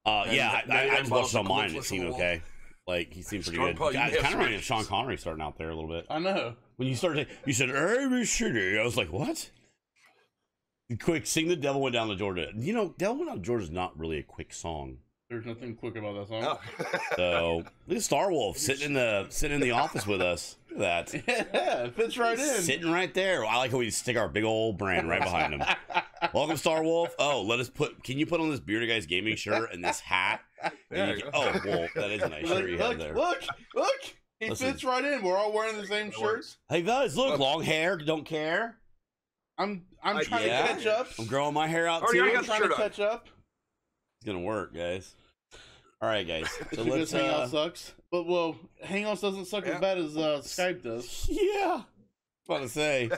Yeah, I just watched it on mine and it seemed wall. okay. Like, he seemed pretty Strong good. Paul, you Kind have of some reminded me of Sean Connery starting out there a little bit. I know. When you started, you said, "ABCD," I was like, what? Quick, sing The Devil Went Down to Georgia. You know, Devil Went Down to Georgia is not really a quick song. There's nothing quick about that song. Oh. So, look at Starwolfe sitting in the office with us. Look at that. Yeah, it fits right in. Sitting right there. I like how we stick our big old brand right behind him. Welcome, Starwolfe. Oh, can you put on this Bearded Guys Gaming shirt and this hat? There you go. Oh, well, that is a nice shirt you have there. Look. He Listen. fits right in. We're all wearing the same shirts. Hey guys, look, long hair, don't care. I'm trying to yeah. catch up. I'm growing my hair out Already too. I got I'm the trying shirt to on. catch up. It's gonna work, guys. All right, guys. So Because let's Hangout sucks. But well, Hangouts doesn't suck as bad as Skype does. yeah. I was about to say,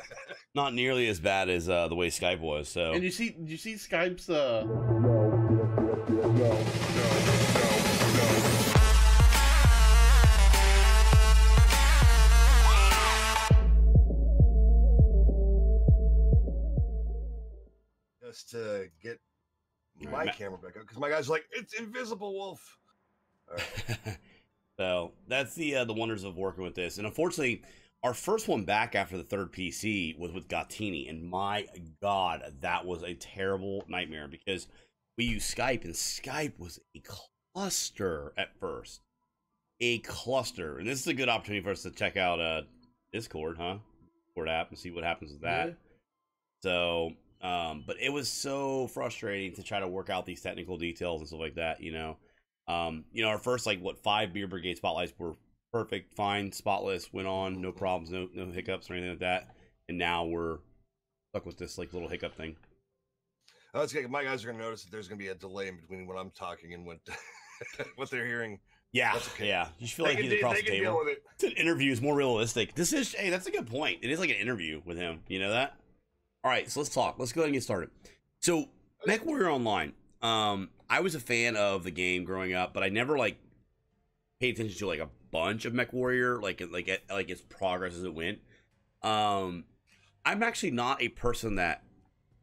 not nearly as bad as the way Skype was. So And did you see Skype's Just to get All my right, camera back up because my guy's like, it's invisible, Wolf. All right. so that's the wonders of working with this. And unfortunately, our first one back after the third PC was with Gattini, and my God, that was a terrible nightmare because we used Skype, and Skype was a cluster at first. A cluster. And this is a good opportunity for us to check out Discord, Discord app, and see what happens with that. Yeah. So, but it was so frustrating to try to work out these technical details and stuff like that, you know. Our first 5 Beer Brigade spotlights were perfect, fine, spotless, went on, no problems, no hiccups or anything like that. And now we're stuck with this little hiccup thing. Oh, it's good. My guys are gonna notice that there's gonna be a delay in between when I'm talking and what what they're hearing. Yeah, That's okay. yeah. You should feel like he's across the They can table. deal with it. It's an interview is more realistic. Hey, that's a good point. It is like an interview with him. You know that? All right, so let's talk. Let's go ahead and get started. So, MechWarrior Online. I was a fan of the game growing up, but I never paid attention to a bunch of MechWarrior, like its progress as it went. I'm actually not a person that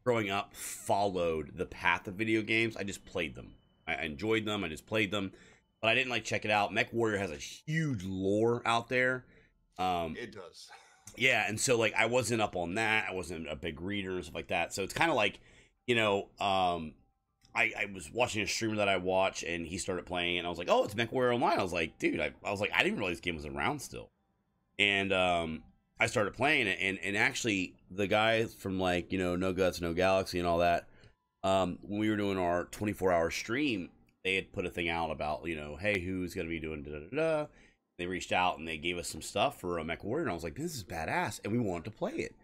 growing up followed the path of video games. I just played them. I enjoyed them. I just played them, but I didn't check it out. MechWarrior has a huge lore out there. It does. Yeah, and so I wasn't up on that. I wasn't a big reader and stuff like that. So it's kind of I was watching a streamer that I watch, and he started playing, and I was like, "Oh, it's MechWarrior Online." I was like, "Dude," I didn't realize this game was around still. And I started playing it, and actually the guys from No Guts, No Galaxy, and all that, when we were doing our 24-hour stream, they had put a thing out about hey, who's gonna be doing da da da da. They reached out and they gave us some stuff for a MechWarrior, and I was like, "This is badass," and we wanted to play it.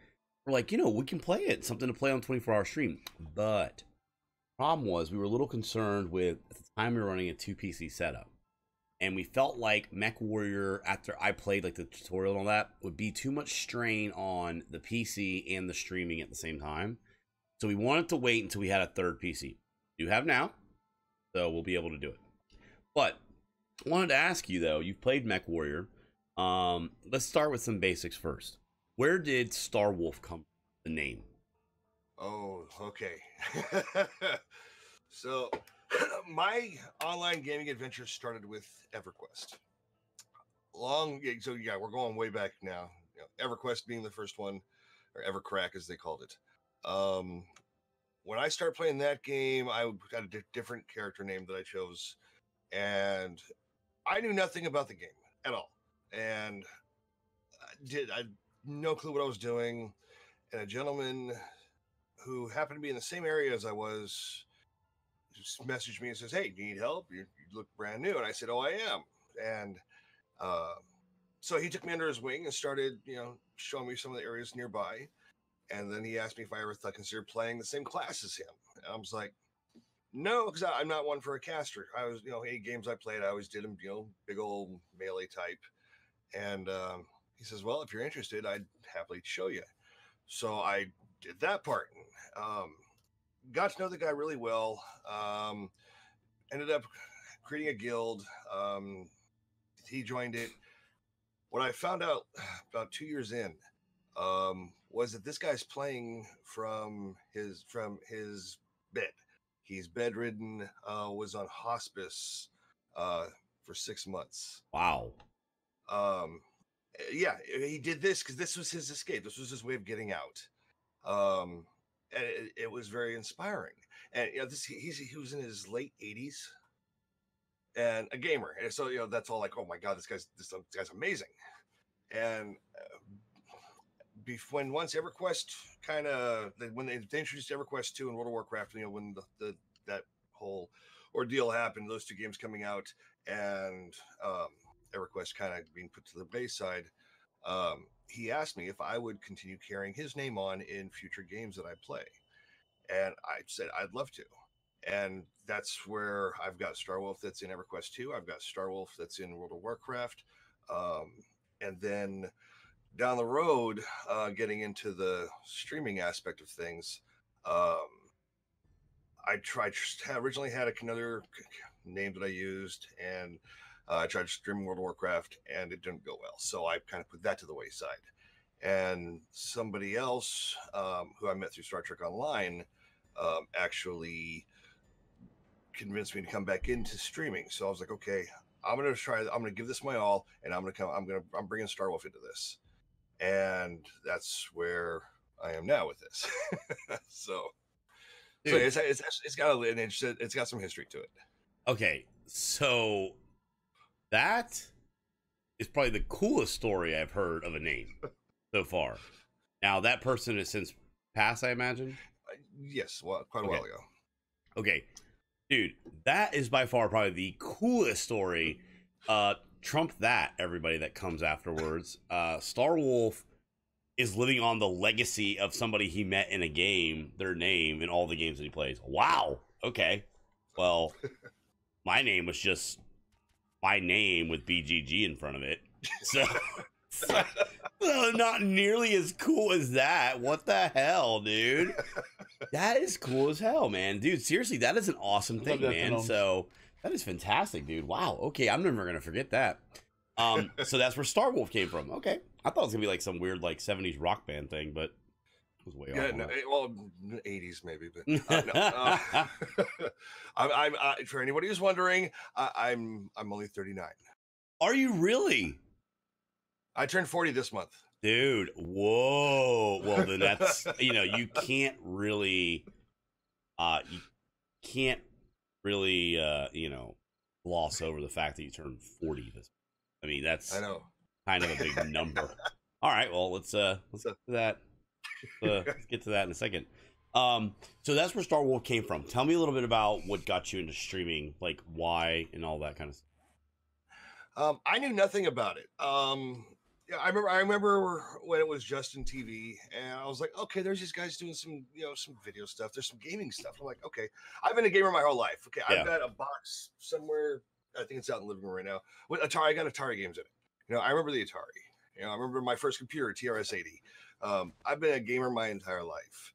We're like, we can play it, something to play on 24-hour stream, but problem was we were a little concerned with at the time we were running a 2 PC setup, and we felt like MechWarrior, after I played the tutorial and all that, would be too much strain on the PC and the streaming at the same time. So we wanted to wait until we had a third PC. We do have now, so we'll be able to do it. But I wanted to ask you though, you've played MechWarrior. Let's start with some basics first. Where did Starwolfe come from, the name? Oh, okay. So, my online gaming adventure started with EverQuest. We're going way back now. EverQuest being the first one, or EverCrack as they called it. When I started playing that game, I got a different character name that I chose, and I knew nothing about the game at all, and I had no clue what I was doing. And a gentleman who happened to be in the same area as I was just messaged me and says, "Hey, do you need help? You look brand new." And I said, "Oh, I am." And so he took me under his wing and started, showing me some of the areas nearby. And then he asked me if I ever considered playing the same class as him. And I was like, no, because I'm not one for a caster. I was, any games I played, I always did them, big old melee type. And he says, "Well, if you're interested, I'd happily show you." So I did that part. Got to know the guy really well. Ended up creating a guild. He joined it. What I found out about 2 years in was that this guy's playing from his bed. He's bedridden, was on hospice for 6 months. Wow. Yeah, he did this because this was his escape. This was his way of getting out. And it was very inspiring. And he was in his late 80s and a gamer. And so that's all like, oh my god, this guy's amazing. And when once EverQuest when they introduced EverQuest 2 and World of Warcraft, when that whole ordeal happened, those two games coming out, and EverQuest kind of being put to the wayside, he asked me if I would continue carrying his name on in future games that I play, and I said I'd love to. And that's where I've got Starwolfe that's in EverQuest 2. I've got Starwolfe that's in World of Warcraft, and then down the road, getting into the streaming aspect of things, I originally had another name that I used, and I tried streaming World of Warcraft, and it didn't go well. So I kind of put that to the wayside. And somebody else who I met through Star Trek Online actually convinced me to come back into streaming. So I was like, okay, I'm going to give this my all, and I'm bringing Starwolfe into this. And that's where I am now with this. so it's got some history to it. Okay, so that is probably the coolest story I've heard of a name so far. Now that person has since passed, I imagine. Yes, well, quite a while ago. Okay, dude, that is by far probably the coolest story. Trump that, everybody that comes afterwards. Starwolfe is living on the legacy of somebody he met in a game, their name in all the games that he plays. Wow. Okay. Well, my name was just my name with BGG in front of it. So not nearly as cool as that. What the hell, dude? That is cool as hell, man. Dude, seriously, that is an awesome thing, man. So that is fantastic, dude. Wow. Okay, I'm never gonna forget that. So that's where Starwolfe came from. Okay, I thought it was gonna be like some weird like '70s rock band thing, but it was way off. No, well, '80s maybe, but no. I'm for anybody who's wondering, I'm only 39. Are you really? I turned 40 this month, dude. Whoa. Well, then that's you can't really gloss over the fact that you turned 40 this. I mean, that's kind of a big number. All right, well, let's get to that. Let's get to that in a second. So that's where Starwolfe came from. Tell me a little bit about what got you into streaming, like why and all that kind of stuff. I knew nothing about it. Yeah, I remember when it was Justin TV, and I was like, okay, there's these guys doing some video stuff. There's some gaming stuff. I'm like, okay, I've been a gamer my whole life. Okay, I've got a box somewhere. I think it's out in the living room right now. With Atari, I got Atari games in it. I remember the Atari. I remember my first computer, TRS-80. I've been a gamer my entire life,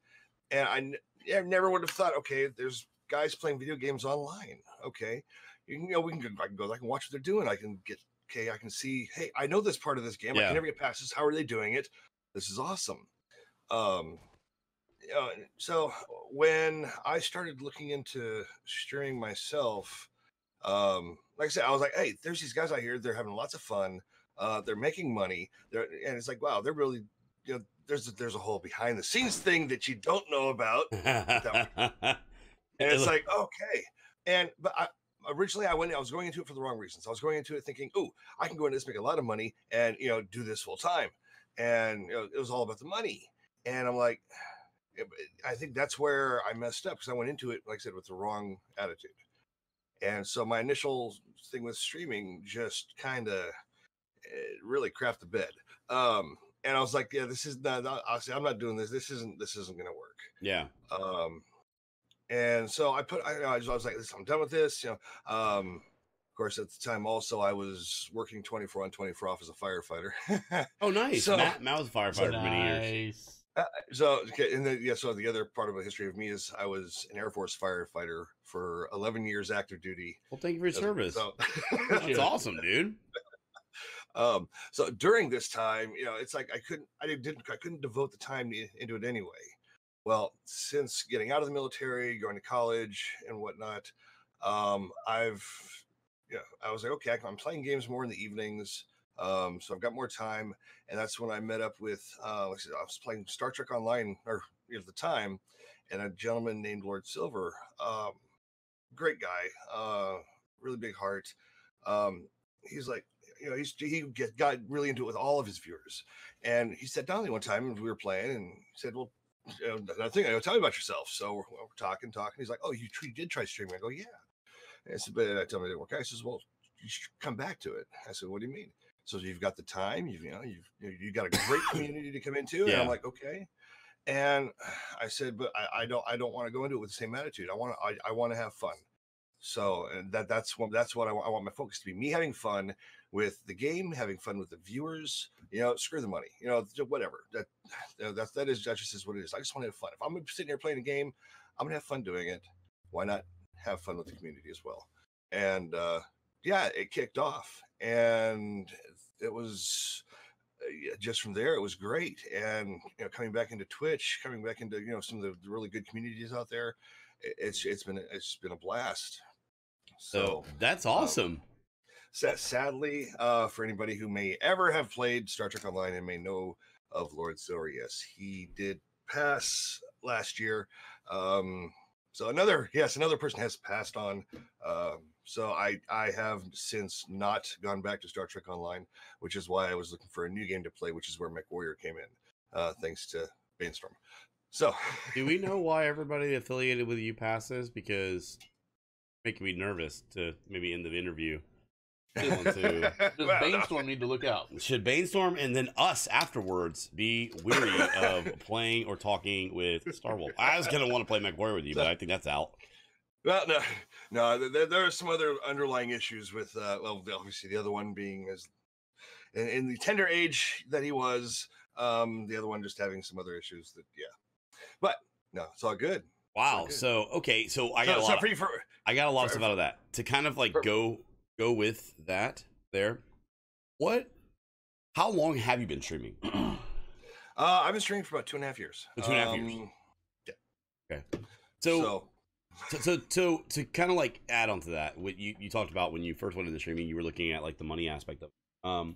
and I never would have thought, okay, there's guys playing video games online. Okay, I can watch what they're doing. I can see, hey, I know this part of this game. I can never get past this. How are they doing it? This is awesome. So when I started looking into streaming myself, like I said, I was like, hey, there's these guys out here. They're having lots of fun. They're making money. And it's like, wow, they're really, there's a whole behind the scenes thing that you don't know about. And it's like, okay. But originally I was going into it for the wrong reasons. I was going into it thinking, oh, I can go into this, make a lot of money, and do this full time. And it was all about the money. And I'm like, I think that's where I messed up, because I went into it, like I said, with the wrong attitude. And so my initial thing with streaming just kind of really crapped the bed. And I was like, yeah, this is not. I'm not doing this. This isn't going to work. Yeah. And so I was like, I'm done with this. Of course, at the time, also I was working 24 on, 24 off as a firefighter. Oh, nice. So Matt was a firefighter for many years. So the other part of the history of me is I was an Air Force firefighter for 11 years active duty. Well, thank you for your service. So, that's awesome, dude. So during this time, it's like I couldn't devote the time into it anyway. Well, since getting out of the military, going to college and whatnot, I've, I was like, okay, I'm playing games more in the evenings. So I've got more time. And that's when I met up with, like I said, I was playing Star Trek Online or at the time, and a gentleman named Lord Silver, great guy, really big heart. He's like, got really into it with all of his viewers. And he sat down with me one time and we were playing, and he said, well, I think tell me about yourself. So we're talking. He's like, oh, you did try streaming? I go, yeah. And I said, but I tell him it didn't work out. He says, well, you should come back to it. I said, what do you mean? So you've got the time, you've got a great community to come into. And I'm like, okay. And I said, but I don't want to go into it with the same attitude. I want to have fun. So and that's what I want my focus to be. Me having fun with the game, having fun with the viewers. Screw the money. Whatever. That just is what it is. I just want to have fun. If I'm sitting here playing a game, I'm gonna have fun doing it. Why not have fun with the community as well? And it kicked off, and it was just from there, it was great. And coming back into Twitch, coming back into some of the really good communities out there, it's been a blast. So that's awesome. Sadly, for anybody who may ever have played Star Trek Online and may know of Lord Silver, yes, he did pass last year. So another person has passed on. So I have since not gone back to Star Trek Online, which is why I was looking for a new game to play, which is where MechWarrior came in, thanks to Bainstorm. So, do we know why everybody affiliated with you passes? Because making me nervous to maybe end the interview. Does Bainstorm need to look out? Should Bainstorm and then us afterwards be weary of playing or talking with Starwolfe? I was gonna want to play MechWarrior with you, but I think that's out. Well, no. There are some other underlying issues with. Obviously, the other one being as in the tender age that he was. The other one just having some other issues that, but no, it's all good. Wow. All good. So okay, so I got a lot. I got a lot of stuff out of that to kind of like go with that there. How long have you been streaming? I've been streaming for about 2.5 years. 2.5 years. Yeah. Okay. So to kind of like add on to that, what you talked about when you first went into streaming, you were looking at like the money aspect of it.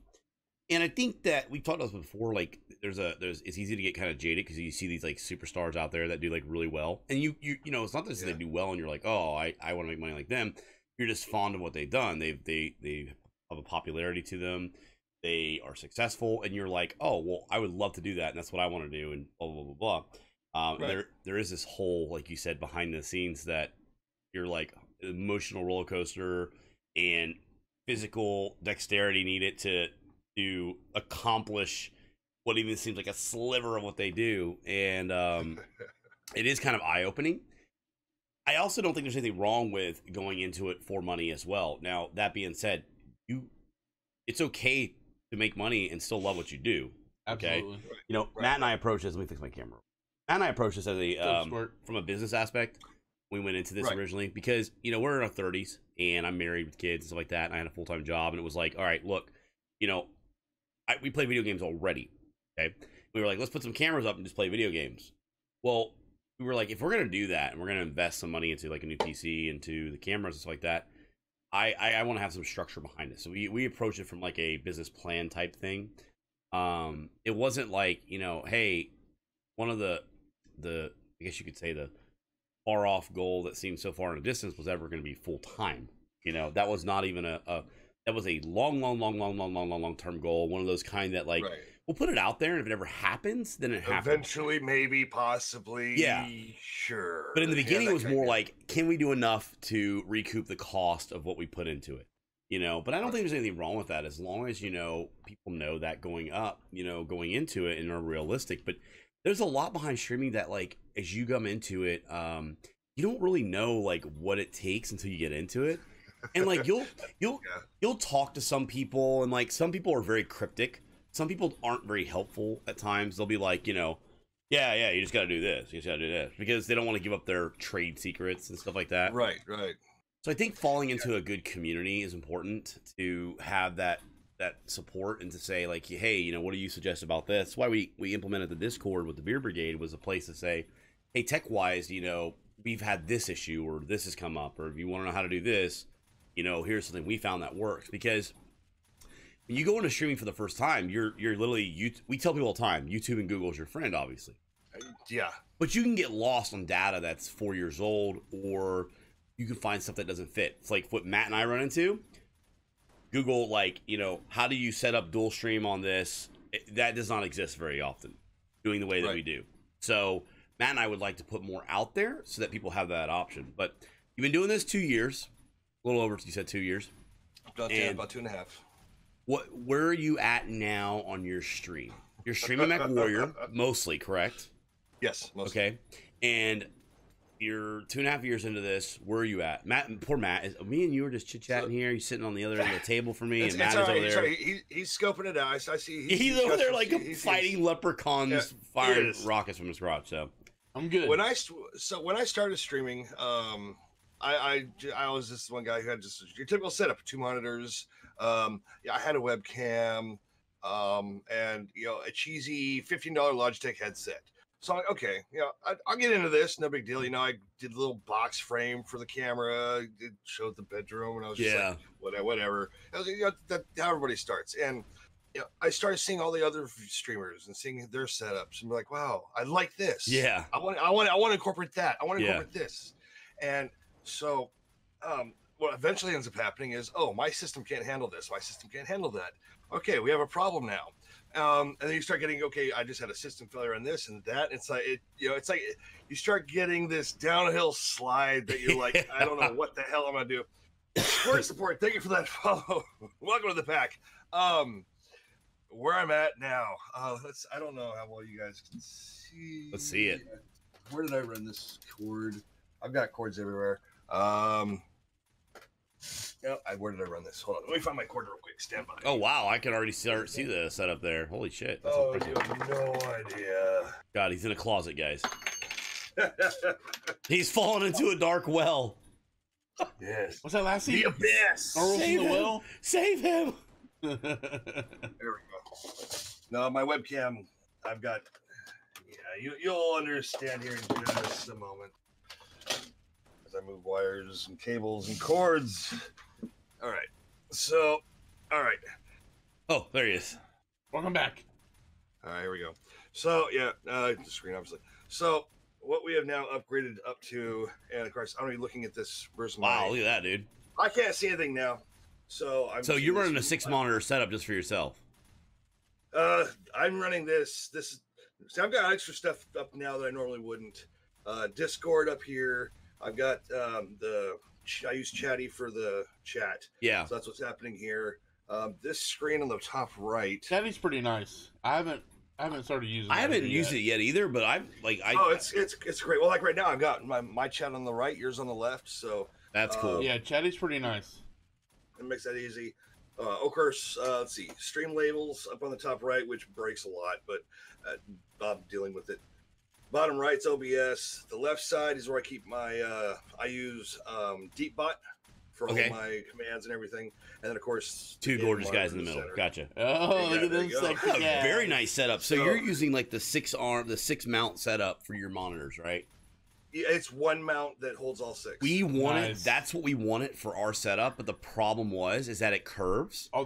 And I think that we've talked about this before, like it's easy to get kind of jaded because you see these like superstars out there that do like really well. And you it's not that they do well and you're like, oh, I want to make money like them. You're just fond of what they've done. They have a popularity to them. They are successful, and you're like, oh, well, I would love to do that, and that's what I want to do, and blah blah blah blah. Right. There is this whole, like you said, behind the scenes that you're like emotional roller coaster and physical dexterity needed to accomplish what even seems like a sliver of what they do, and it is kind of eye opening. I also don't think there's anything wrong with going into it for money as well. Now, that being said, it's okay to make money and still love what you do. Okay. Absolutely. Matt and I approached this. Let me fix my camera. Matt and I approached this as from a business aspect. We went into this originally because, we're in our 30s and I'm married with kids and stuff like that. And I had a full-time job, and it was like, all right, look, we play video games already. Okay. We were like, let's put some cameras up and just play video games. Well, we were like, if we're going to do that and we're going to invest some money into like a new PC, into the cameras and stuff like that, I want to have some structure behind it. So we approached it from like a business plan type thing. It wasn't like, hey, one of the I guess you could say the far off goal that seemed so far in the distance was ever going to be full time. That was not even that was a long term goal. One of those kind that like, we'll put it out there, and if it ever happens, then it happens. Eventually, maybe, possibly, sure. But in the beginning, it was more like, can we do enough to recoup the cost of what we put into it? But I don't think there's anything wrong with that, as long as people know that going up, going into it, and are realistic. But there's a lot behind streaming that, like, as you come into it, you don't really know like what it takes until you get into it. And like you'll talk to some people, and like some people are very cryptic. Some people aren't very helpful at times. They'll be like, you just got to do this. You just got to do this, because they don't want to give up their trade secrets and stuff like that. Right. So I think falling into a good community is important, to have that support and to say like, hey, what do you suggest about this? That's why we implemented the Discord with the Beer Brigade, was a place to say, hey, tech wise, you know, we've had this issue or this has come up, or if you want to know how to do this, you know, here's something we found that works. Because when you go into streaming for the first time, you're literally we tell people all the time, YouTube and Google is your friend, obviously. Yeah. But you can get lost on data that's 4 years old, or you can find stuff that doesn't fit. It's like what Matt and I run into. Google, like, you know, how do you set up dual stream on this? That does not exist very often, doing the way that we do. So Matt and I would like to put more out there so that people have that option. But you've been doing this 2 years, a little over. You said 2 years. About 2.5. Where are you at now on your stream? You're streaming Mech Warrior mostly, correct? Yes, mostly. Okay, and you're 2.5 years into this. Where are you at, Matt? Poor Matt. Me and you are just chit chatting here. He's sitting on the other end of the table for me, and Matt is over there. He's scoping it out. I see. He's over there like fighting leprechauns, firing rockets from his garage. So I'm good. When I started streaming, I was just one guy who had just your typical setup: 2 monitors. I had a webcam, and you know, a cheesy $15 Logitech headset. So I'm like, okay, you know, I'll get into this. No big deal. You know, I did a little box frame for the camera. It showed the bedroom, and I was just like, whatever. I was, you know, that's how everybody starts. And you know, I started seeing all the other streamers and seeing their setups, and be like, wow, I like this. Yeah, I want to incorporate that. I want to incorporate this. And so, what eventually ends up happening is, oh, my system can't handle this. My system can't handle that. Okay, we have a problem now. And then you start getting, okay, I just had a system failure on this and that. It's like, it's like you start getting this downhill slide that you're like, I don't know what the hell I'm going to do. Squirt support, thank you for that follow. Welcome to the pack. Where I'm at now, I don't know how well you guys can see. Let's see it. Where did I run this cord? I've got cords everywhere. Where did I run this? Hold on. Let me find my cord real quick. Stand by. Oh, wow. I can already see the setup there. Holy shit. That's you have no idea. God, he's in a closet, guys. He's fallen into a dark well. Yes. What's that last scene? The abyss. Save him. Well? Save him. There we go. No, my webcam, I've got, you'll understand here in just a moment. As I move wires and cables and cords. All right. So, all right. Oh, there he is. Welcome back. All right, here we go. So, the screen, obviously. So, what we have now upgraded up to, and of course, I'm going to be looking at this versus wow, look at that, dude. I can't see anything now. So, you're running a 6-monitor setup just for yourself? I'm running this. So I've got extra stuff up now that I normally wouldn't. Discord up here. I've got I use Chatty for the chat. Yeah. So that's what's happening here. This screen on the top right. Chatty's pretty nice. I haven't started using it. I haven't used it yet either, but it's great. Well, like right now I've got my chat on the right, yours on the left. So that's cool. Yeah, Chatty's pretty nice. It makes that easy. Of course, let's see, stream labels up on the top right, which breaks a lot, but I'm dealing with it. Bottom right's OBS. The left side is where I keep my, I use DeepBot for all my commands and everything. And then, of course, 2 gorgeous guys in the middle. Gotcha. Oh, look at this sexy guy. Very nice setup. So you're using like the 6 mount setup for your monitors, right? Yeah, it's 1 mount that holds all 6. We wanted that's what we wanted for our setup, but the problem is that it curves. Oh,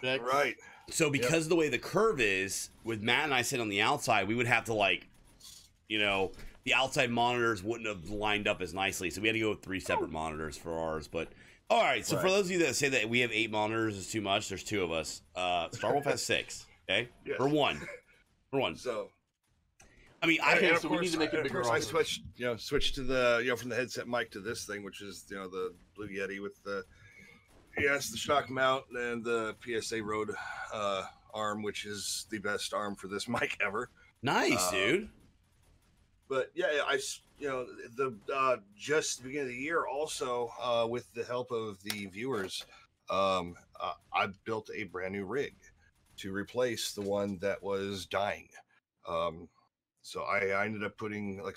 right. So because of the way the curve is, with Matt and I sitting on the outside, we would have to the outside monitors wouldn't have lined up as nicely. So we had to go with 3 separate monitors for ours. But all right, so for those of you that say that we have 8 monitors is too much, there's 2 of us. Starwolfe has 6. Okay, yes. For one. So. I mean, we need to make it bigger. I switched to the, from the headset mic to this thing, which is, the Blue Yeti with the shock mount and the PSA Rode arm, which is the best arm for this mic ever. Nice, dude. But just the beginning of the year, also with the help of the viewers, I built a brand new rig to replace the one that was dying. So I ended up putting, I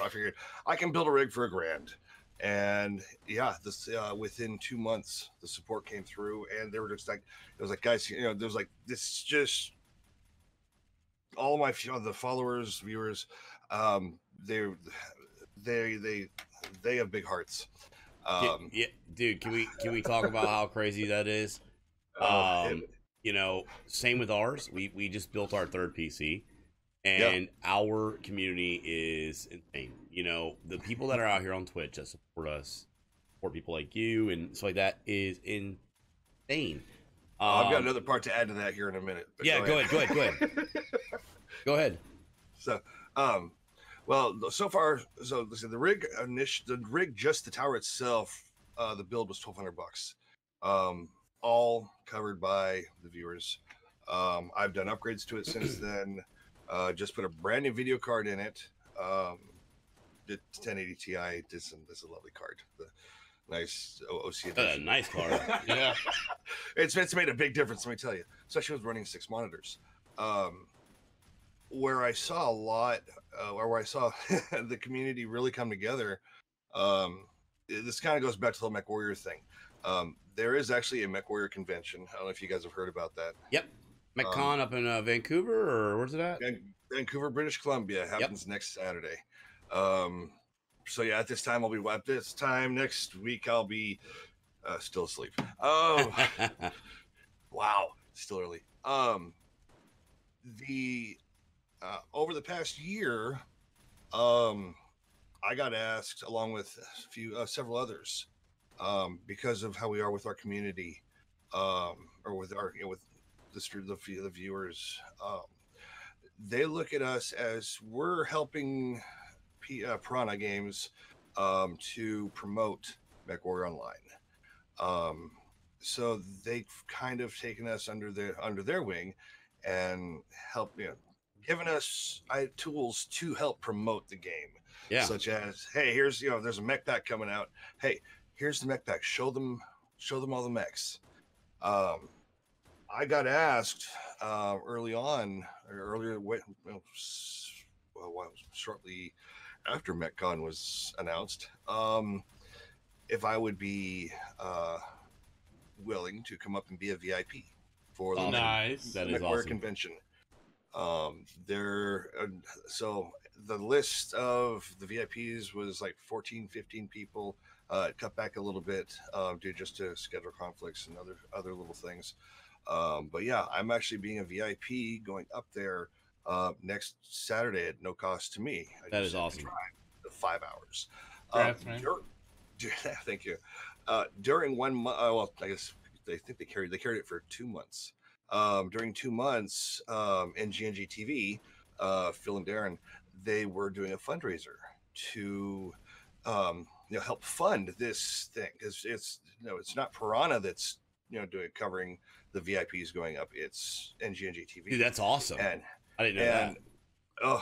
figured I can build a rig for $1,000. And this within 2 months, the support came through, and they were just like, it was like, guys, there's like, this just, all my the followers, viewers, they they have big hearts. Yeah, dude, can we talk about how crazy that is? Oh, it, You know, same with ours. We just built our third PC, yeah. and our community is insane. You know, the people that are out here on Twitch that support us, support people like you and stuff like that, is insane. I've got another part to add to that here in a minute. But Yeah, go ahead. Go ahead. So, well, so far, so listen, the rig, just the tower itself, the build was $1,200. All covered by the viewers. I've done upgrades to it since then. Just put a brand new video card in it. Did 1080 Ti. This is a lovely card. The nice OC edition. Nice card. Yeah. It's made a big difference, let me tell you. Especially with running 6 monitors. Where I saw a lot, or where I saw the community really come together, this kind of goes back to the MechWarrior thing. There is actually a MechWarrior convention. I don't know if you guys have heard about that. Yep. MechCon up in Vancouver, or where's it at? Vancouver, British Columbia. Happens next Saturday. So yeah, at this time next week, I'll be still asleep. Oh, wow, still early. Over the past year, I got asked, along with several others, because of how we are with our community, or with our with the viewers. They look at us as we're helping Piranha Games to promote MechWarrior Online. So they've kind of taken us under their wing and help, given us tools to help promote the game. Yeah. Such as, hey, here's there's a mech pack coming out. Hey, here's the mech pack. Show them all the mechs. I got asked shortly after MechCon was announced, if I would be willing to come up and be a VIP for the MechWarrior convention. So the list of the VIPs was like 14, 15 people. Cut back a little bit due just to schedule conflicts and other little things. But yeah, I'm actually being a VIP going up there next Saturday at no cost to me. That is awesome. 5 hours. Thank you. During 1 month, well, I guess they think they carried it for 2 months. During 2 months, NGNG TV, Phil and Darren, they were doing a fundraiser to help fund this thing, because it's not Piranha that's covering the VIPs going up. It's NGNG TV. Dude, that's awesome. And I didn't know that. Oh,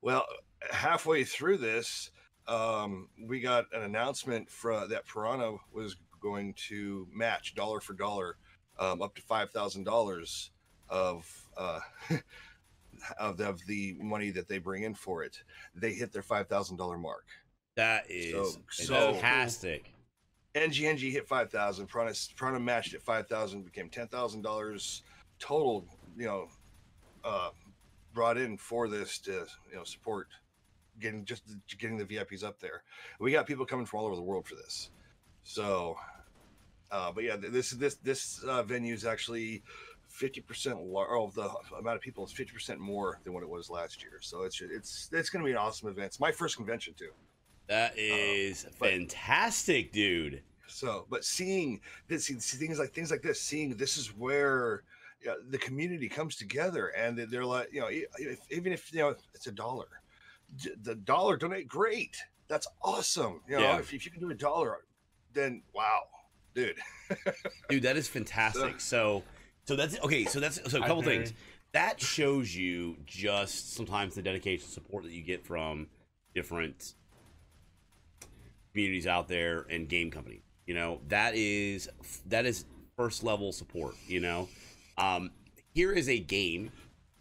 well, halfway through this, we got an announcement that Piranha was going to match dollar for dollar up to $5,000 of of the money that they bring in for it. They hit their $5,000 mark. That is fantastic. NGNG hit 5,000. Piranha matched at 5,000, became $10,000 total. Brought in for this to support getting the VIPs up there. We got people coming from all over the world for this. So, but yeah, this venue is actually 50% large. The amount of people is 50% more than what it was last year. So it's going to be an awesome event. It's my first convention too. That is fantastic, dude. So, but seeing things like this, seeing this is where the community comes together, and they're like, even if it's $1, the dollar donate, great, that's awesome. If you can do $1, then wow, dude. Dude, that is fantastic. So that's okay. So a couple things that shows you just sometimes the dedication, support that you get from different communities out there and game companies. That is first level support. Here is a game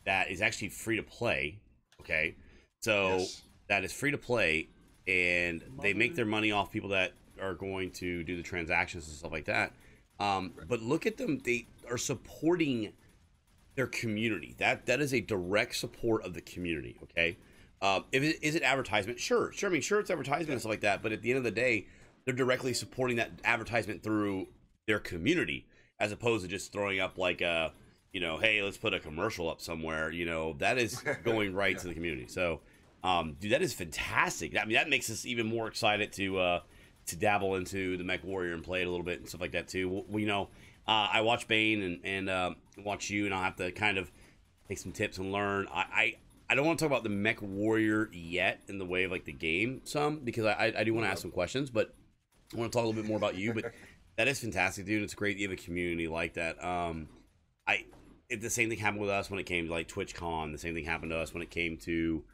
that is actually free to play. Okay, so that is free to play, and they make their money off people that are going to do the transactions and stuff like that. But look at them; they are supporting their community. That is a direct support of the community. Okay, is it advertisement? Sure. I mean, sure, it's advertisement and stuff like that. But at the end of the day, they're directly supporting that advertisement through their community, as opposed to just throwing up like a, hey, let's put a commercial up somewhere. That is going right to the community. So, dude, that is fantastic. I mean, that makes us even more excited to dabble into the Mech Warrior and play it a little bit and stuff like that too. I watch Bane and watch you, and I'll have to kind of take some tips and learn. I don't want to talk about the Mech Warrior yet in the way of like the game because I do want to ask some questions, but I want to talk a little bit more about you. But that is fantastic, dude. It's great you have a community like that. The same thing happened with us when it came to like TwitchCon. The same thing happened to us when it came to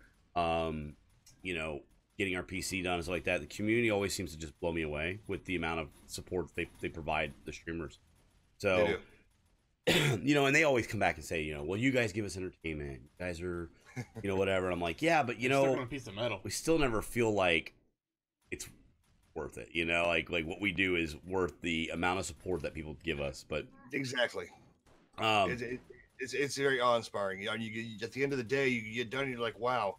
getting our PC done and stuff like that. The community always seems to just blow me away with the amount of support they provide the streamers. So, and they always come back and say, well, you guys give us entertainment. You guys are, whatever. And I'm like, yeah, but a piece of metal. We still never feel like it's worth it. Like what we do is worth the amount of support that people give us. But exactly, it's very awe-inspiring. You at the end of the day, you get done, and you're like, wow,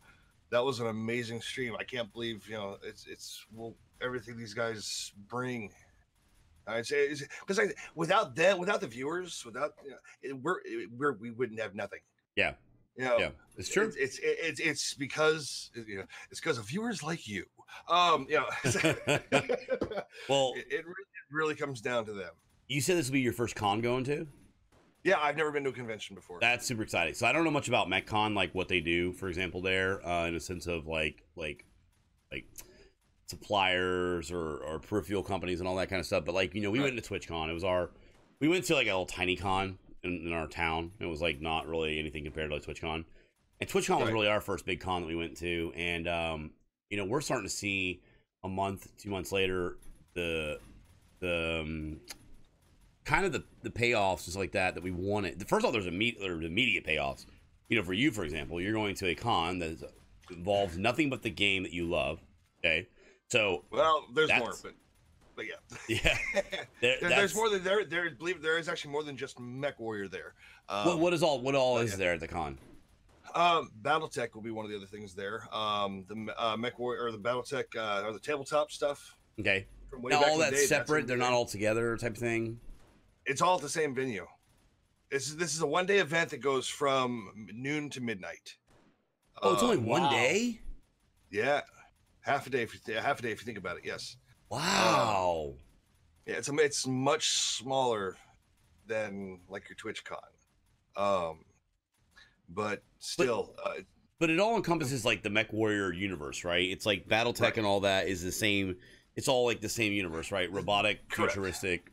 that was an amazing stream. I can't believe it's everything these guys bring. I'd say because without them, without the viewers, we wouldn't have nothing. Yeah, yeah, it's true. It's because it's because of viewers like you. Well, it really comes down to them. You said this will be your first con going to? Yeah, I've never been to a convention before. That's super exciting. So I don't know much about MechCon, like what they do, for example, there, in a sense of like suppliers or peripheral companies and all that kind of stuff. But like, we went to TwitchCon. We went to like a little tiny con in our town. It was like not really anything compared to like TwitchCon. And TwitchCon was really our first big con that we went to. And, we're starting to see a month, 2 months later, the kind of the payoffs and stuff like that we wanted. First of all, there's immediate payoffs. For you, for example, you're going to a con that involves nothing but the game that you love. Okay. So there's more, but yeah, there's more than there. Believe there is actually more than just Mech Warrior there. What all is there at the con? BattleTech will be one of the other things there. The Mech Warrior or the BattleTech or the tabletop stuff. Okay. Now all that's separate. They're not all together, type of thing. It's all at the same venue. This is a one-day event that goes from noon to midnight. Oh, it's only one day. Yeah. Half a day if you think about it. Yes. Wow. Yeah, it's much smaller than like your TwitchCon, but still. But it all encompasses like the Mech Warrior universe, right? It's like BattleTech and all that is the same. It's all like the same universe, right? Robotic, futuristic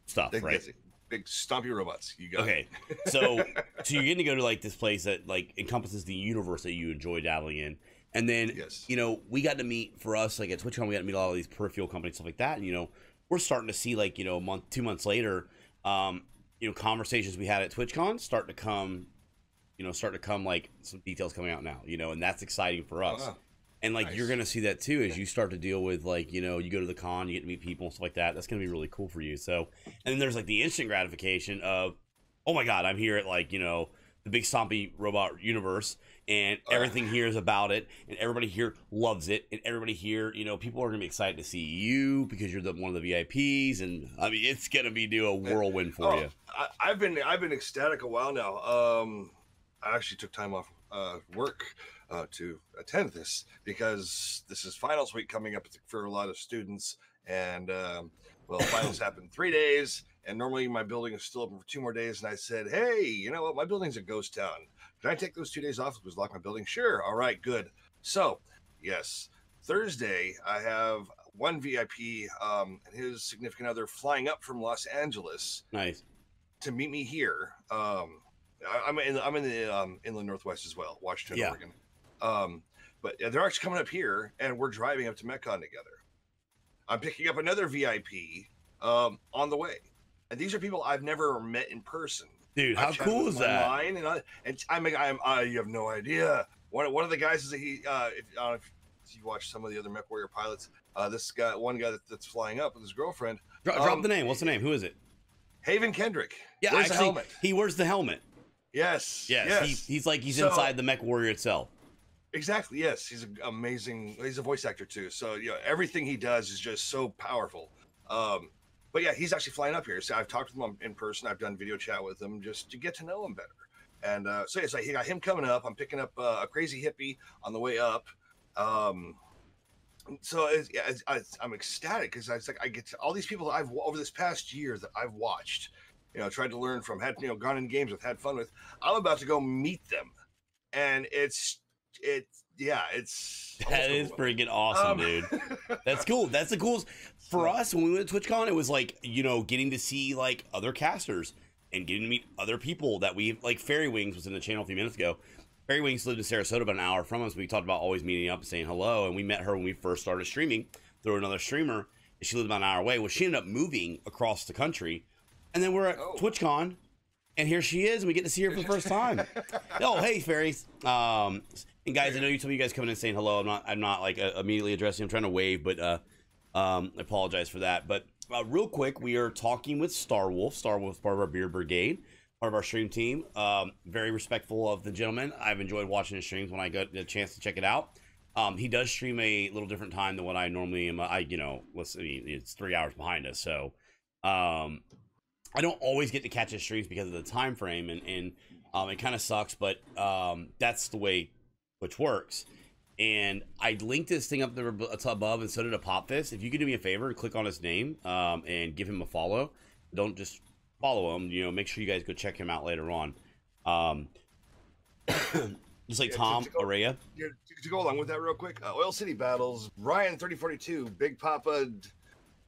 stuff, right? Big stompy robots. You got okay. So you're getting to go to like this place that like encompasses the universe that you enjoy dabbling in. And then, we got to meet, for us, like at TwitchCon, we got to meet a lot of these peripheral companies, stuff like that. And, we're starting to see, like, a month, 2 months later, conversations we had at TwitchCon start to come, like, some details coming out now, and that's exciting for us. Wow. And, like, you're going to see that, too, as you start to deal with, like, you go to the con, you get to meet people and stuff like that. That's going to be really cool for you. So, and then there's, like, the instant gratification of, oh, my God, I'm here at, like, the big stompy robot universe, and everything here is about it, and everybody here loves it, and everybody here, people are gonna be excited to see you because you're one of the VIPs, and I mean, it's gonna be a whirlwind for you. I've been ecstatic a while now. I actually took time off work to attend this because this is finals week coming up for a lot of students, and finals happen 3 days. And normally my building is still open for 2 more days. And I said, hey, you know what? My building's a ghost town. Can I take those 2 days off? Just lock my building? Sure. All right, good. So, yes, Thursday, I have one VIP and his significant other flying up from Los Angeles. Nice. To meet me here. I'm in the inland Northwest as well, Washington, Oregon. But they're actually coming up here, and we're driving up to MechCon together. I'm picking up another VIP on the way. And these are people I've never met in person. Dude, how cool is that? You have no idea. One of the guys is if you watch some of the other Mech Warrior pilots, one guy that's flying up with his girlfriend. Drop the name. What's the name? Who is it? Haven Kendrick. Yeah, Where's the actually, helmet? he wears the helmet. Yes. Yes. He's like he's inside the Mech Warrior itself. Exactly. Yes, he's amazing. He's a voice actor too. So everything he does is just so powerful. But yeah, he's actually flying up here. So I've talked with him in person. I've done video chat with him just to get to know him better. And so it's like he got him coming up. I'm picking up a crazy hippie on the way up. So I'm ecstatic because I get to all these people I've over this past year that I've watched, tried to learn from, had gone in games with, had fun with. I'm about to go meet them, and it's that is freaking awesome, dude. That's cool. That's the coolest for us when we went to TwitchCon. It was like getting to see like other casters and getting to meet other people that we like. Fairy Wings was in the channel a few minutes ago. Fairy Wings lived in Sarasota about an hour from us. We talked about always meeting up and saying hello, and we met her when we first started streaming through another streamer. And she lived about an hour away. Well, she ended up moving across the country, and then we're at TwitchCon, and here she is, and we get to see her for the first time. Oh, hey, fairies! And guys, I know some of you guys coming in saying hello. I'm not like immediately addressing. I'm trying to wave, but I apologize for that. But real quick, we are talking with Starwolfe. Starwolfe is part of our Beer Brigade, part of our stream team. Very respectful of the gentleman. I've enjoyed watching his streams when I got a chance to check it out. He does stream a little different time than what I normally am. It's 3 hours behind us, so I don't always get to catch his streams because of the time frame, and it kind of sucks, but that's the way Twitch works. And I linked this thing up there above, and so did a Pop Fist. If you could do me a favor and click on his name and give him a follow, don't just follow him. Make sure you guys go check him out later on. Just like Tom Araya. To go along with that real quick, Oil City Battles, Ryan 3042, Big Papa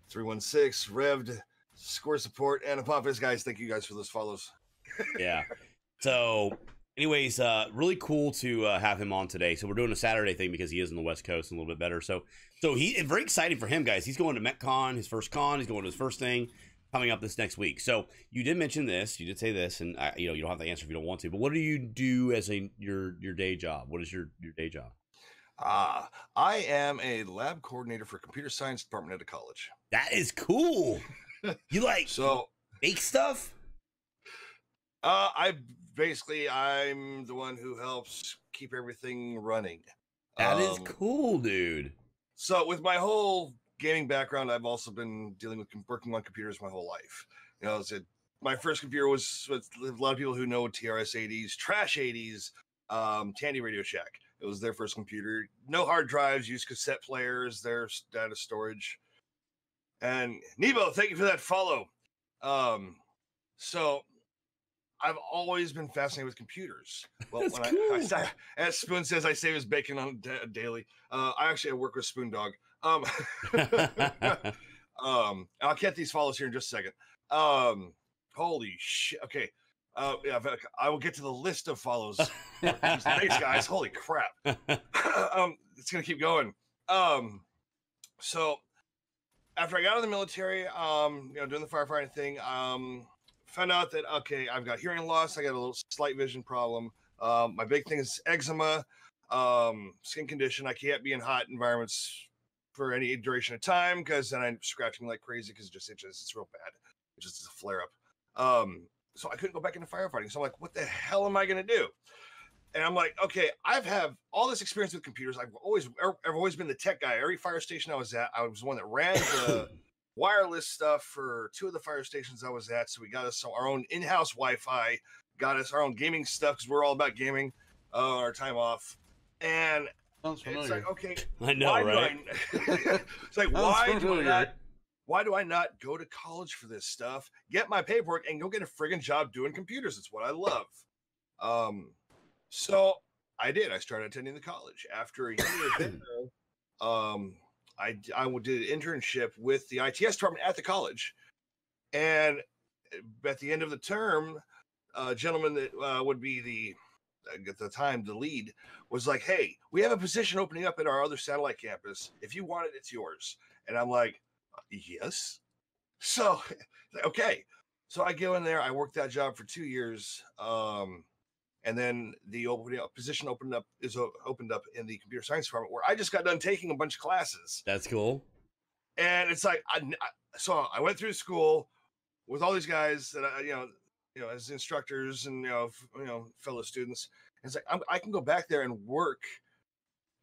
316, Revd, Score Support, and a Pop Fist, guys. Thank you guys for those follows. Yeah. So anyways, really cool to have him on today. So we're doing a Saturday thing because he is on the West Coast and a little bit better. So it's very exciting for him, guys. He's going to MechCon, his first con. He's going to his first thing coming up this next week. So you did mention this. You did say this, and you don't have to answer if you don't want to. But what do you do as your day job? What is your day job? I am a lab coordinator for computer science department at a college. That is cool. You make stuff? I'm the one who helps keep everything running. That is cool, dude. So with my whole gaming background, I've also been working on computers my whole life. My first computer was with a lot of people who know TRS 80s, Trash 80s, Tandy Radio Shack. It was their first computer. No hard drives, used cassette players, their data storage. And Nebo, thank you for that follow. So I've always been fascinated with computers. Well, That's when cool. as Spoon says, I save his bacon on daily. I work with Spoon Dog. I'll get these follows here in just a second. Holy shit. Okay. I will get to the list of follows. Thanks, guys. Holy crap. It's gonna keep going. So after I got out of the military, doing the firefighting thing, found out that I've got hearing loss. I got a little slight vision problem. My big thing is eczema, skin condition. I can't be in hot environments for any duration of time because then I'm scratching like crazy because it just itches. It's real bad. It just is a flare up. So I couldn't go back into firefighting. So I'm like, what the hell am I going to do? And I'm like, okay, I've had all this experience with computers. I've always been the tech guy. Every fire station I was at, I was the one that ran the wireless stuff for 2 of the fire stations I was at. So we got us our own in-house Wi-Fi, got us our own gaming stuff because we're all about gaming our time off. And it's like, okay, I know, right? It's like, why do I not go to college for this stuff, get my paperwork, and go get a friggin' job doing computers? It's what I love. So I did. I started attending the college. After a year there, I did an internship with the ITS department at the college. And at the end of the term, a gentleman that would be at the time, the lead, was like, hey, we have a position opening up at our other satellite campus. If you want it, it's yours. And I'm like, yes. So, okay. So I go in there. I worked that job for 2 years. And then the position opened up in the computer science department, where I just got done taking a bunch of classes. That's cool. And it's like, so I went through school, with all these guys that I, as instructors and fellow students. It's like I can go back there and work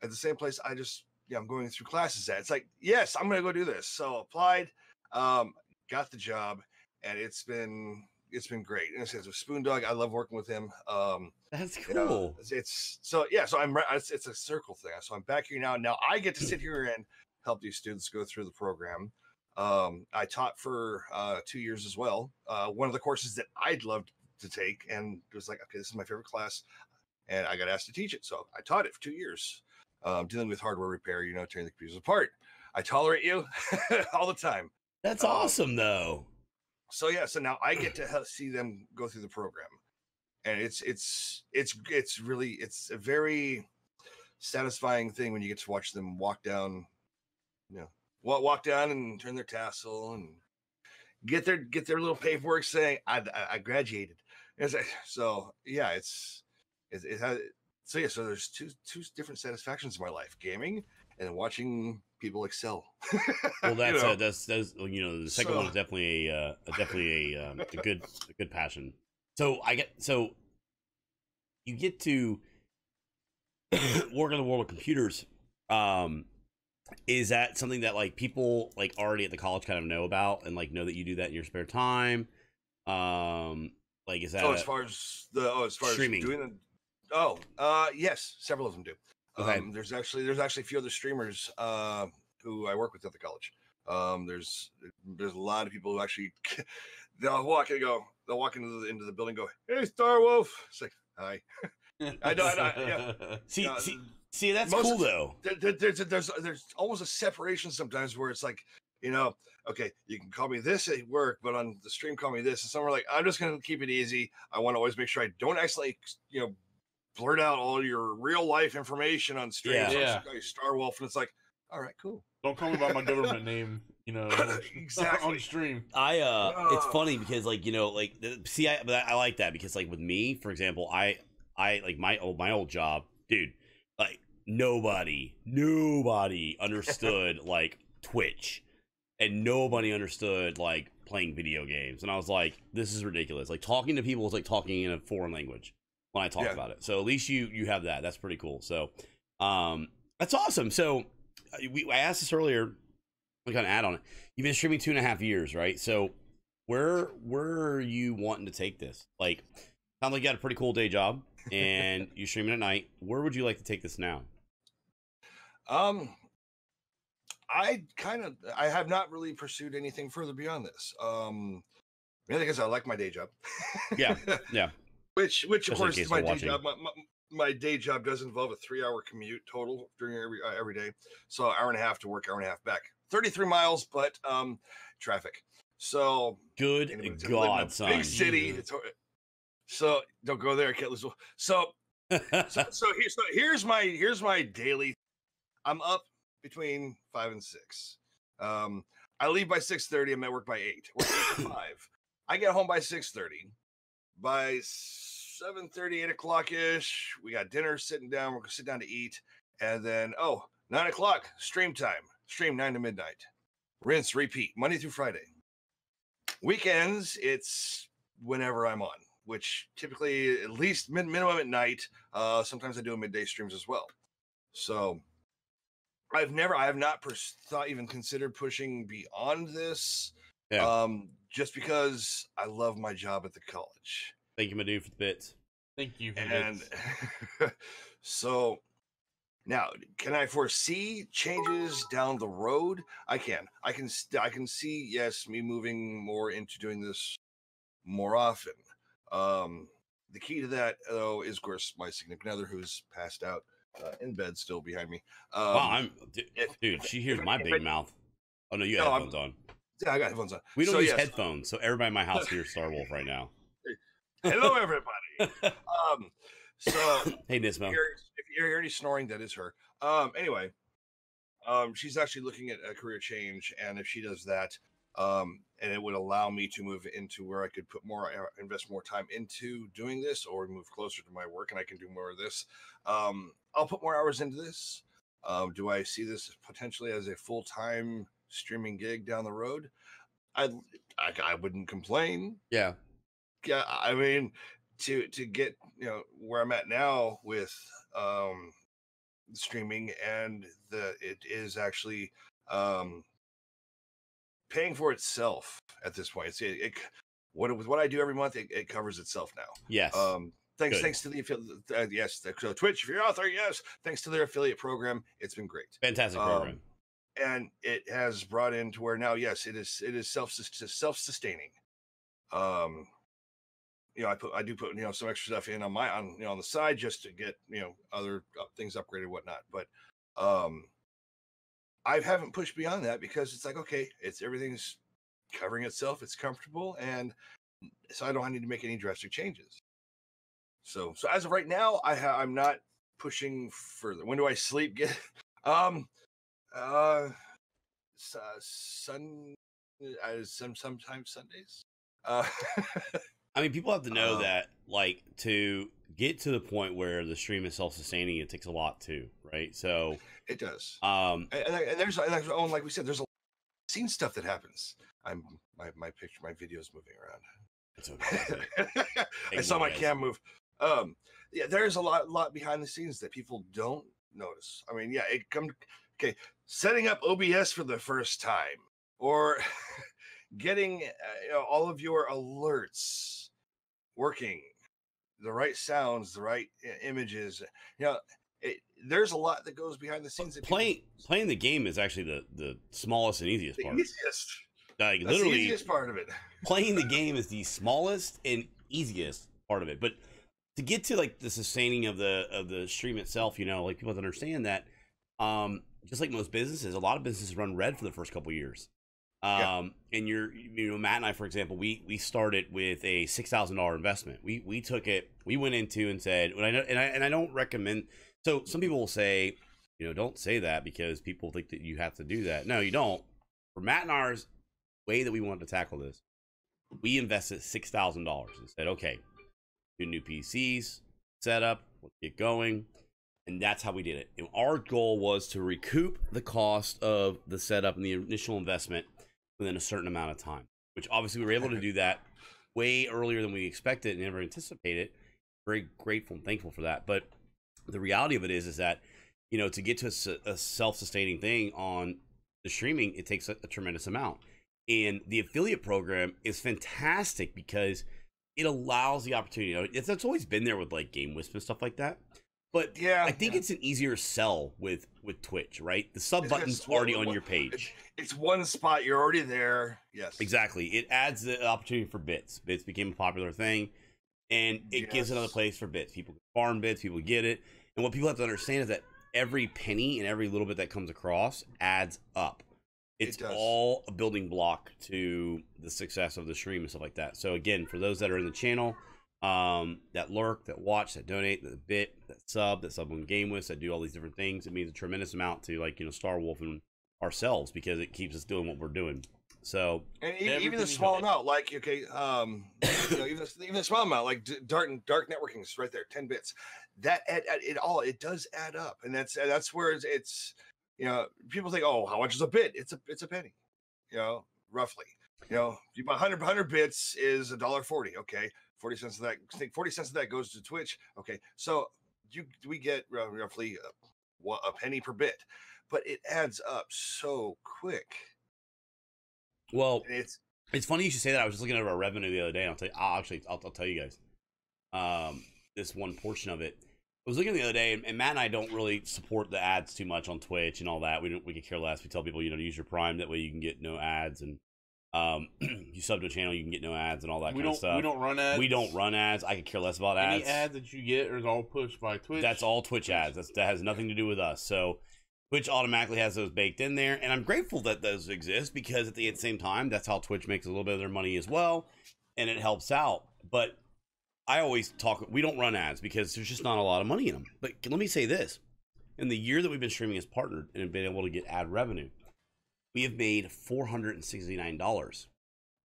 at the same place I'm going through classes at. It's like, yes, I'm gonna go do this. So applied, got the job, and it's been great. And it's a Spoon Dog. I love working with him. That's cool. It's so it's a circle thing. So I'm back here now. Now I get to sit here and help these students go through the program. I taught for 2 years as well. One of the courses that I'd loved to take, and it was like, okay, this is my favorite class, and I got asked to teach it. So I taught it for 2 years, dealing with hardware repair, tearing the computers apart. I tolerate you all the time. That's awesome, though. So now I get to see them go through the program, and it's a very satisfying thing when you get to watch them walk down, walk down and turn their tassel and get their little paperwork saying I graduated. So there's two different satisfactions in my life: gaming and watching people excel. Well, that's the second one is definitely a good passion. So you get to work in the world of computers. Is that something that like people like already at the college kind of know about and like know that you do that in your spare time? Like is that as far as streaming? As doing yes, several of them do. Okay. There's actually a few other streamers who I work with at the college. There's a lot of people who actually they'll walk into the building and go, "Hey, Starwolfe." It's like, hi. I know. Yeah. See, that's cool though. There's almost a separation sometimes where it's like, okay, you can call me this at work, but on the stream, call me this. And some are like, I'm just going to keep it easy. I want to always make sure I don't accidentally, blurt out all your real life information on stream. Yeah. So I call you Starwolfe, and it's like, all right, cool. Don't call me by my government name, exactly on stream. It's funny because like I like that because like with me, for example, I like my old job, dude. Like nobody understood like Twitch, and nobody understood like playing video games, and I was like, this is ridiculous. Like talking to people is like talking in a foreign language when I talk about it. So at least you have that. That's pretty cool. So that's awesome. So I asked this earlier. I'm gonna add on it. You've been streaming 2.5 years, right? So where are you wanting to take this? Like, sounds like you got a pretty cool day job and you're streaming at night. Where would you like to take this now? I have not really pursued anything further beyond this. Mainly because I like my day job. Yeah. Which of course is my day job. My day job does involve a 3-hour commute total during every day. So hour and a half to work, hour and a half back. 33 miles, but traffic. So good God, son. Big city. So don't go there. Can't lose. So here's my daily. I'm up between 5 and 6. I leave by 6:30. I'm at work by 8. We're 8 to 5. I get home by 6:30. By 7:30, 8 o'clock ish, we got dinner. Sitting down. We're gonna sit down to eat, and then 9 o'clock stream time. Stream 9 to midnight. Rinse, repeat. Monday through Friday. Weekends, it's whenever I'm on, which typically at least minimum at night. Sometimes I do midday streams as well. So I have not even considered pushing beyond this. Yeah. Just because I love my job at the college. Thank you, my dude, for the bits. Thank you for and bits. So now, can I foresee changes down the road? I can see, yes, me moving more into doing this more often. The key to that, though, is of course my significant other, who's passed out in bed still behind me. Wow, dude, she hears my big mouth. Oh no, you have headphones on. Yeah, I got headphones on. We don't use headphones, so everybody in my house hears Starwolfe right now. Hello, everybody. So hey, Nismo. If you hear any snoring, that is her. Anyway, she's actually looking at a career change, and if she does that, and it would allow me to move into where I could invest more time into doing this, or move closer to my work, and I can do more of this. I'll put more hours into this. Do I see this potentially as a full-time streaming gig down the road? I wouldn't complain. Yeah. Yeah, I mean, to get where I'm at now with streaming, and it is actually paying for itself at this point. What I do every month, it covers itself now. Yes. Thanks to the affiliate. Yes, so Twitch, if you're out there, yes, thanks to their affiliate program, it's been great. Fantastic program. And it has brought in to where now, yes, it is self-sustaining. I do put some extra stuff in on the side just to get other things upgraded and whatnot, but I haven't pushed beyond that because it's like, okay, everything's covering itself, it's comfortable, and so I don't need to make any drastic changes. So as of right now, I'm not pushing further. When do I sleep? Get sometimes Sundays. I mean, people have to know that, like, to get to the point where the stream is self-sustaining, it takes a lot too, right? So it does. And there's like we said, there's a scene stuff that happens. My picture, my video's moving around. It's okay. I saw my cam move. Yeah, there's a lot behind the scenes that people don't notice. I mean, yeah, setting up OBS for the first time, or getting all of your alerts working, the right sounds, the right images. There's a lot that goes behind the scenes. Playing the game is actually the smallest and easiest part. Easiest. Like, that's literally, the easiest part of it. Playing the game is the smallest and easiest part of it. But to get to like the sustaining of the stream itself, like people have to understand that, just like most businesses, a lot of businesses run red for the first couple of years. And Matt and I, for example, we started with a $6,000 investment. We took it, we went into and said, and I don't recommend. So some people will say, don't say that because people think that you have to do that. No, you don't. For Matt and ours way that we wanted to tackle this, we invested $6,000 and said, okay, do new PCs, setup, let's get going. And that's how we did it. And our goal was to recoup the cost of the setup and the initial investment within a certain amount of time, which obviously we were able to do that way earlier than we expected and never anticipated. Very grateful and thankful for that. But the reality of it is that, to get to a self-sustaining thing on the streaming, it takes a tremendous amount. And the affiliate program is fantastic because it allows the opportunity. It's always been there with like Game Wisp and stuff like that. But yeah, I think it's an easier sell with Twitch, right? The sub button's already on your page. It's one spot. You're already there. Yes. Exactly. It adds the opportunity for bits. Bits became a popular thing, and it gives another place for bits. People farm bits. People get it. And what people have to understand is that every penny and every little bit that comes across adds up. It's all a building block to the success of the stream and stuff like that. So again, for those that are in the channel, that lurk, that watch, that donate, that bit, that sub on Game Wisp, that do all these different things, it means a tremendous amount to Starwolfe and ourselves because it keeps us doing what we're doing. So and even the small amount, like even the small amount, like dark networking is right there, 10 bits. That it does add up, and that's where it's people think, oh, how much is a bit? It's a penny, roughly. You buy 100 bits is $1.40. Okay. 40 cents of that. I think 40 cents of that goes to Twitch. Okay, so we get roughly a penny per bit, but it adds up so quick. Well, it's funny you should say that. I was just looking at our revenue the other day. And I'll tell you guys this one portion of it. I was looking the other day, and Matt and I don't really support the ads too much on Twitch and all that. We could care less. We tell people to use your Prime, that way you can get no ads, and you sub to a channel, you can get no ads and all that kind of stuff. We don't run ads. We don't run ads. I could care less about ads. Any ads that you get is all pushed by Twitch. That's all Twitch ads. That has nothing to do with us. So Twitch automatically has those baked in there, and I'm grateful that those exist because at the same time, that's how Twitch makes a little bit of their money as well, and it helps out. But I always talk, we don't run ads because there's just not a lot of money in them. But let me say this. In the year that we've been streaming as partnered and have been able to get ad revenue, we have made $469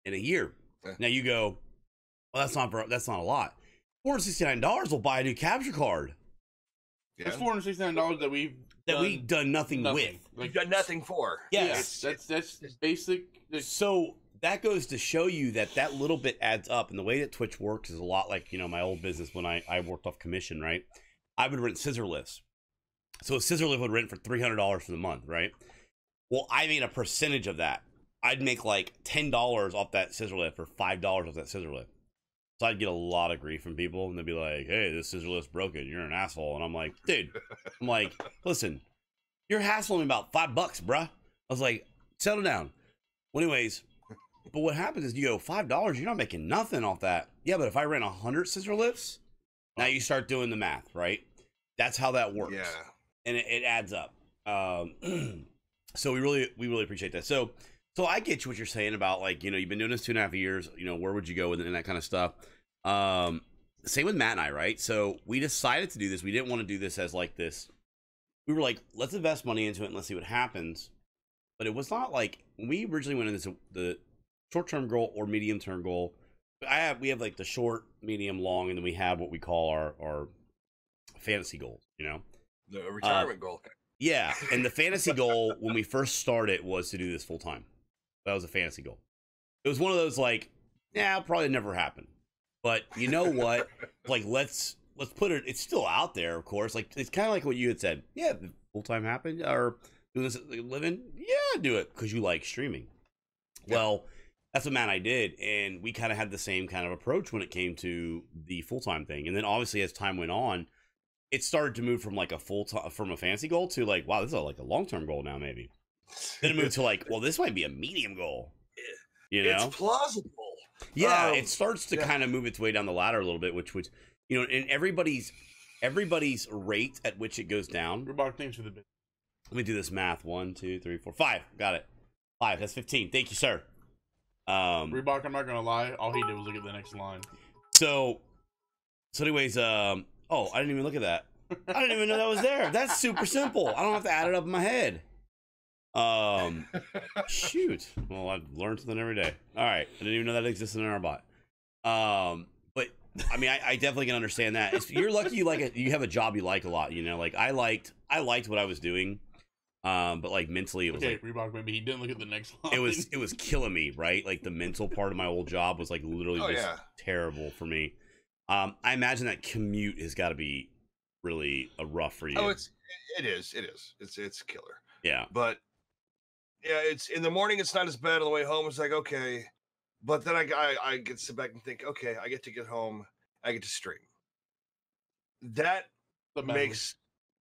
in a year. Now you go, well, that's not a lot. $469 will buy a new capture card. Yeah. That's $469 that we've done nothing with. We've done nothing for. Yes, that's basic. So that goes to show you that little bit adds up. And the way that Twitch works is a lot like, you know, my old business when I worked off commission, right? I would rent scissor lifts. So a scissor lift would rent for $300 for the month, right? Well, I made a percentage of that. I'd make like $10 off that scissor lift or $5 off that scissor lift. So I'd get a lot of grief from people, and they'd be like, "Hey, this scissor lift's broken. You're an asshole." And I'm like, "Dude, listen, you're hassling me about $5, bruh." I was like, "Settle down." Well, anyways, but what happens is you go $5. You're not making nothing off that. Yeah, but if I rent 100 scissor lifts, now you start doing the math, right? That's how that works. Yeah, and it adds up. So we really appreciate that. So I get you what you're saying about, like, you know, you've been doing this 2.5 years, you know, where would you go with it and that kind of stuff. Same with Matt and I, right? So we decided to do this. We didn't want to do this as like this. We were like, let's invest money into it and let's see what happens. But it was not like, when we originally went into the short-term goal or medium-term goal, we have like the short, medium, long, and then we have what we call our fantasy goals, you know? the retirement goal. Yeah, and the fantasy goal when we first started was to do this full time. That was a fantasy goal. It was one of those like, yeah, it'll probably never happen. But you know what? Like, let's put it. It's still out there, of course. Like, it's kind of like what you had said. Yeah, full time happened or doing this living. Yeah, do it because you like streaming. Yeah. Well, that's what Matt and I did, and we kind of had the same kind of approach when it came to the full time thing. And then obviously as time went on, it started to move from like from a fantasy goal to like, wow, this is like a long-term goal now, maybe. Then it moved to like, well, this might be a medium goal. You know, it's plausible. Yeah, it starts to kind of move its way down the ladder a little bit, which you know, and everybody's rate at which it goes down. Reebok, thanks for the bit. Let me do this math. 1, 2, 3, 4, 5. Got it. 5. That's 15. Thank you, sir. Reebok, I'm not gonna lie. All he did was look at the next line. So anyways, oh, I didn't even look at that. I didn't even know that was there. That's super simple. I don't have to add it up in my head. Shoot. Well, I learned something every day. All right. I didn't even know that existed in our bot. But I mean, I definitely can understand that. You're lucky you have a job you like a lot, you know? Like I liked what I was doing. But like mentally it was like Reebok, maybe he didn't look at the next line. It was killing me, right? Like the mental part of my old job was like literally terrible for me. I imagine that commute has got to be really rough for you. Oh, it is. It's killer. Yeah. But yeah, it's in the morning. It's not as bad. On the way home, it's like, okay. But then I get to sit back and think, okay, I get to get home. I get to stream. That makes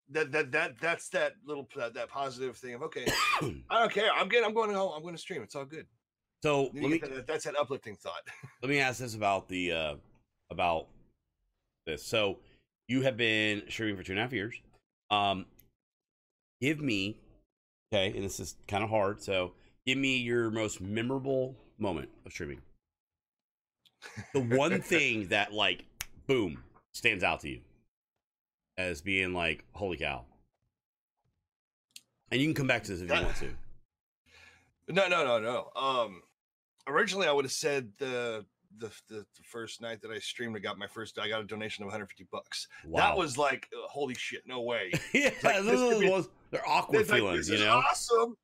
that's that little that positive thing of, okay, I don't care. I'm going home. I'm going to stream. It's all good. So that's that uplifting thought. Let me ask this about this. So you have been streaming for 2.5 years. Give me, okay, and this is kind of hard. So give me your most memorable moment of streaming. The one thing that like, boom, stands out to you as being like, holy cow. And you can come back to this if you want to. No. Originally I would have said the first night that I streamed, I got a donation of $150. Wow. That was like, holy shit, no way. Yeah, like, they're awkward feelings, like, you know? Awesome.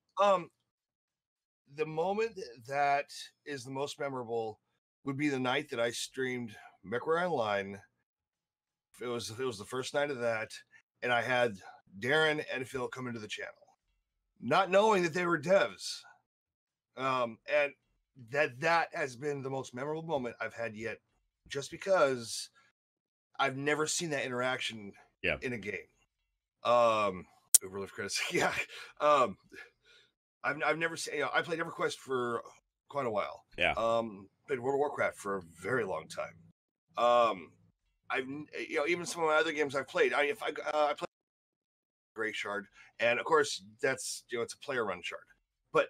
The moment that is the most memorable would be the night that I streamed MechWarrior Online. It was the first night of that, and I had Darren and Phil come into the channel, not knowing that they were devs. And that has been the most memorable moment I've had yet, just because I've never seen that interaction in a game. Overlift credits. Yeah. I've never seen, I played EverQuest for quite a while. Yeah. Played World of Warcraft for a very long time. I've even some of my other games I've played. I played Grey Shard, and of course that's it's a player run shard. But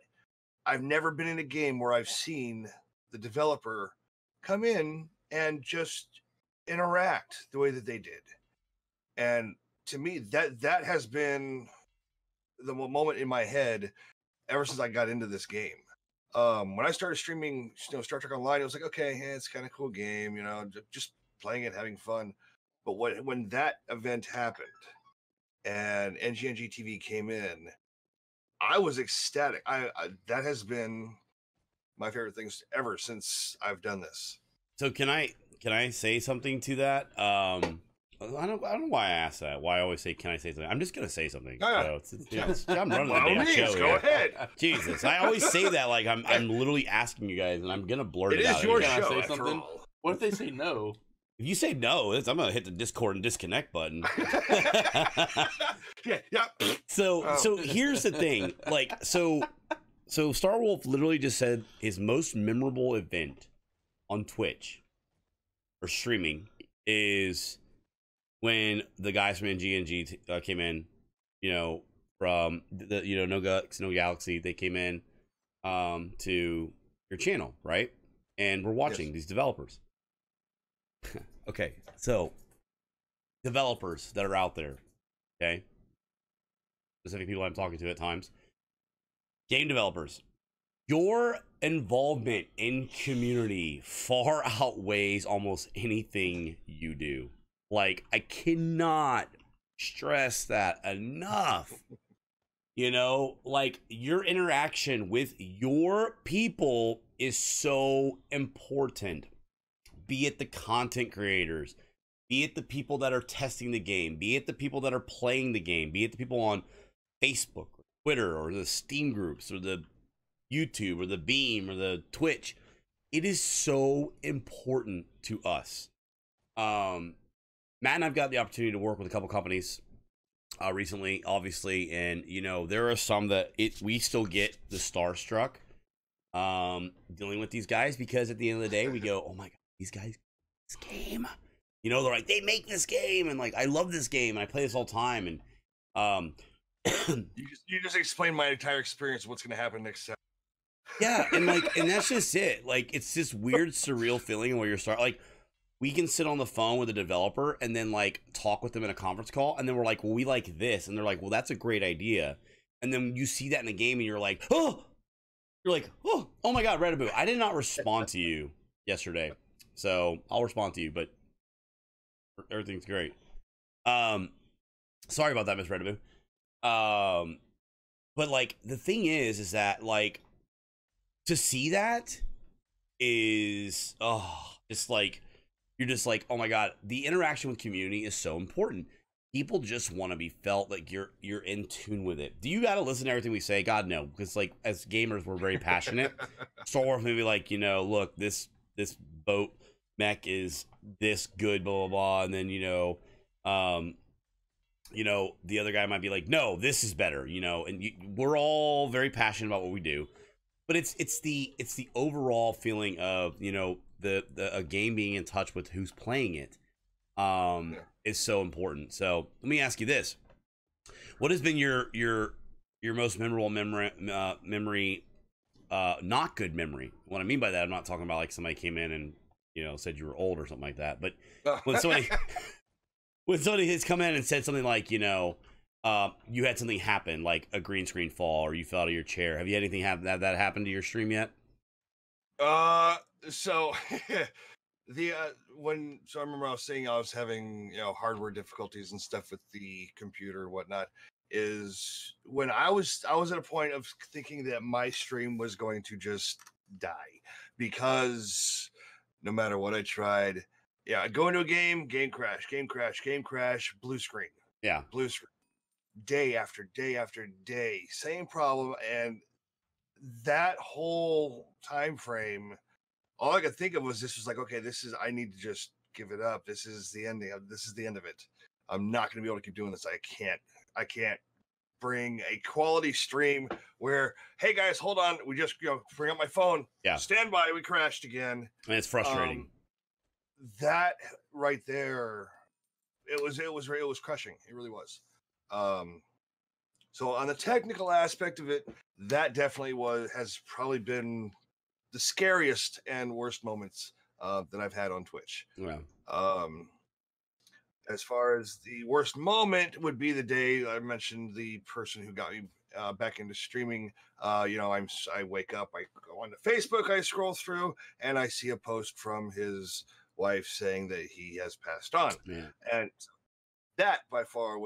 I've never been in a game where I've seen the developer come in and just interact the way that they did. And to me, that has been the moment in my head ever since I got into this game. When I started streaming, Star Trek Online, it was like, okay, it's kind of cool game, just playing it, having fun. But when that event happened and NGNG TV came in, I was ecstatic. That has been my favorite things ever since I've done this. So can I say something to that? I don't know why I asked that. Why I always say, "Can I say something?" I'm just gonna say something. Oh, yeah. So I'm running the By all damn means, show. go ahead. Jesus, I always say that like I'm literally asking you guys, and I'm gonna blurt it out. It is your Can I show, say after something? all. What if they say no? If you say no, I'm gonna hit the Discord and disconnect button. Yeah. So here's the thing. Like, so Starwolfe literally just said his most memorable event on Twitch or streaming is when the guys from NGNG came in, from the No Guts, No Galaxy. They came in to your channel, right? And we're watching these developers. Okay, so developers that are out there, okay? Specific people I'm talking to at times. Game developers, your involvement in community far outweighs almost anything you do. Like, I cannot stress that enough. Like, your interaction with your people is so important. Be it the content creators, be it the people that are testing the game, be it the people that are playing the game, be it the people on Facebook, or Twitter, or the Steam groups, or the YouTube, or the Beam, or the Twitch. It is so important to us. Matt and I've got the opportunity to work with a couple companies recently, obviously, and there are some that we still get the starstruck dealing with these guys, because at the end of the day we go, oh my god, these guys, this game, they're like, they make this game, and like, I love this game and I play this all the time, and you just explained my entire experience of what's going to happen next time. yeah, and that's just it. Like, it's this weird surreal feeling where like, we can sit on the phone with a developer and then like talk with them in a conference call, and then we're like, well, we like this, and they're like, well, that's a great idea, and then you see that in the game and you're like, oh my god, Redaboo, I did not respond to you yesterday, so I'll respond to you, but everything's great. Sorry about that, Miss Redaboo. But like, the thing is that like, to see that is just like, you're just like, oh my god, the interaction with community is so important. People just want to be felt like you're in tune with it. Do you got to listen to everything we say? God, no, because like, as gamers, we're very passionate. Starwolfe maybe like, look, this boat mech is this good, blah blah blah, and then the other guy might be like, no, this is better, and we're all very passionate about what we do, but it's the overall feeling of a game being in touch with who's playing it is so important. So let me ask you this: what has been your most memorable memory? Not good memory. What I mean by that, I'm not talking about like somebody came in and said you were old or something like that, but when somebody has come in and said something like, you had something happen, like a green screen fall, or you fell out of your chair. Have you had anything that happened to your stream yet? So I remember I was saying I was having hardware difficulties and stuff with the computer and whatnot. Is when I was at a point of thinking that my stream was going to just die, because no matter what I tried, I'd go into a game crash, blue screen. Yeah. Blue screen. Day after day after day, same problem. And that whole time frame, all I could think of was, this was like, okay, I need to just give it up. This is the end of it. I'm not going to be able to keep doing this. I can't bring a quality stream where, hey guys, hold on, we just bring up my phone. Yeah. Stand by, we crashed again. And it's frustrating. That right there, it was crushing. It really was. So on the technical aspect of it, that definitely has probably been the scariest and worst moments that I've had on Twitch. Yeah. As far as the worst moment would be the day I mentioned the person who got me back into streaming. I wake up, I go onto Facebook, I scroll through, and I see a post from his wife saying that he has passed on. Yeah. And that by far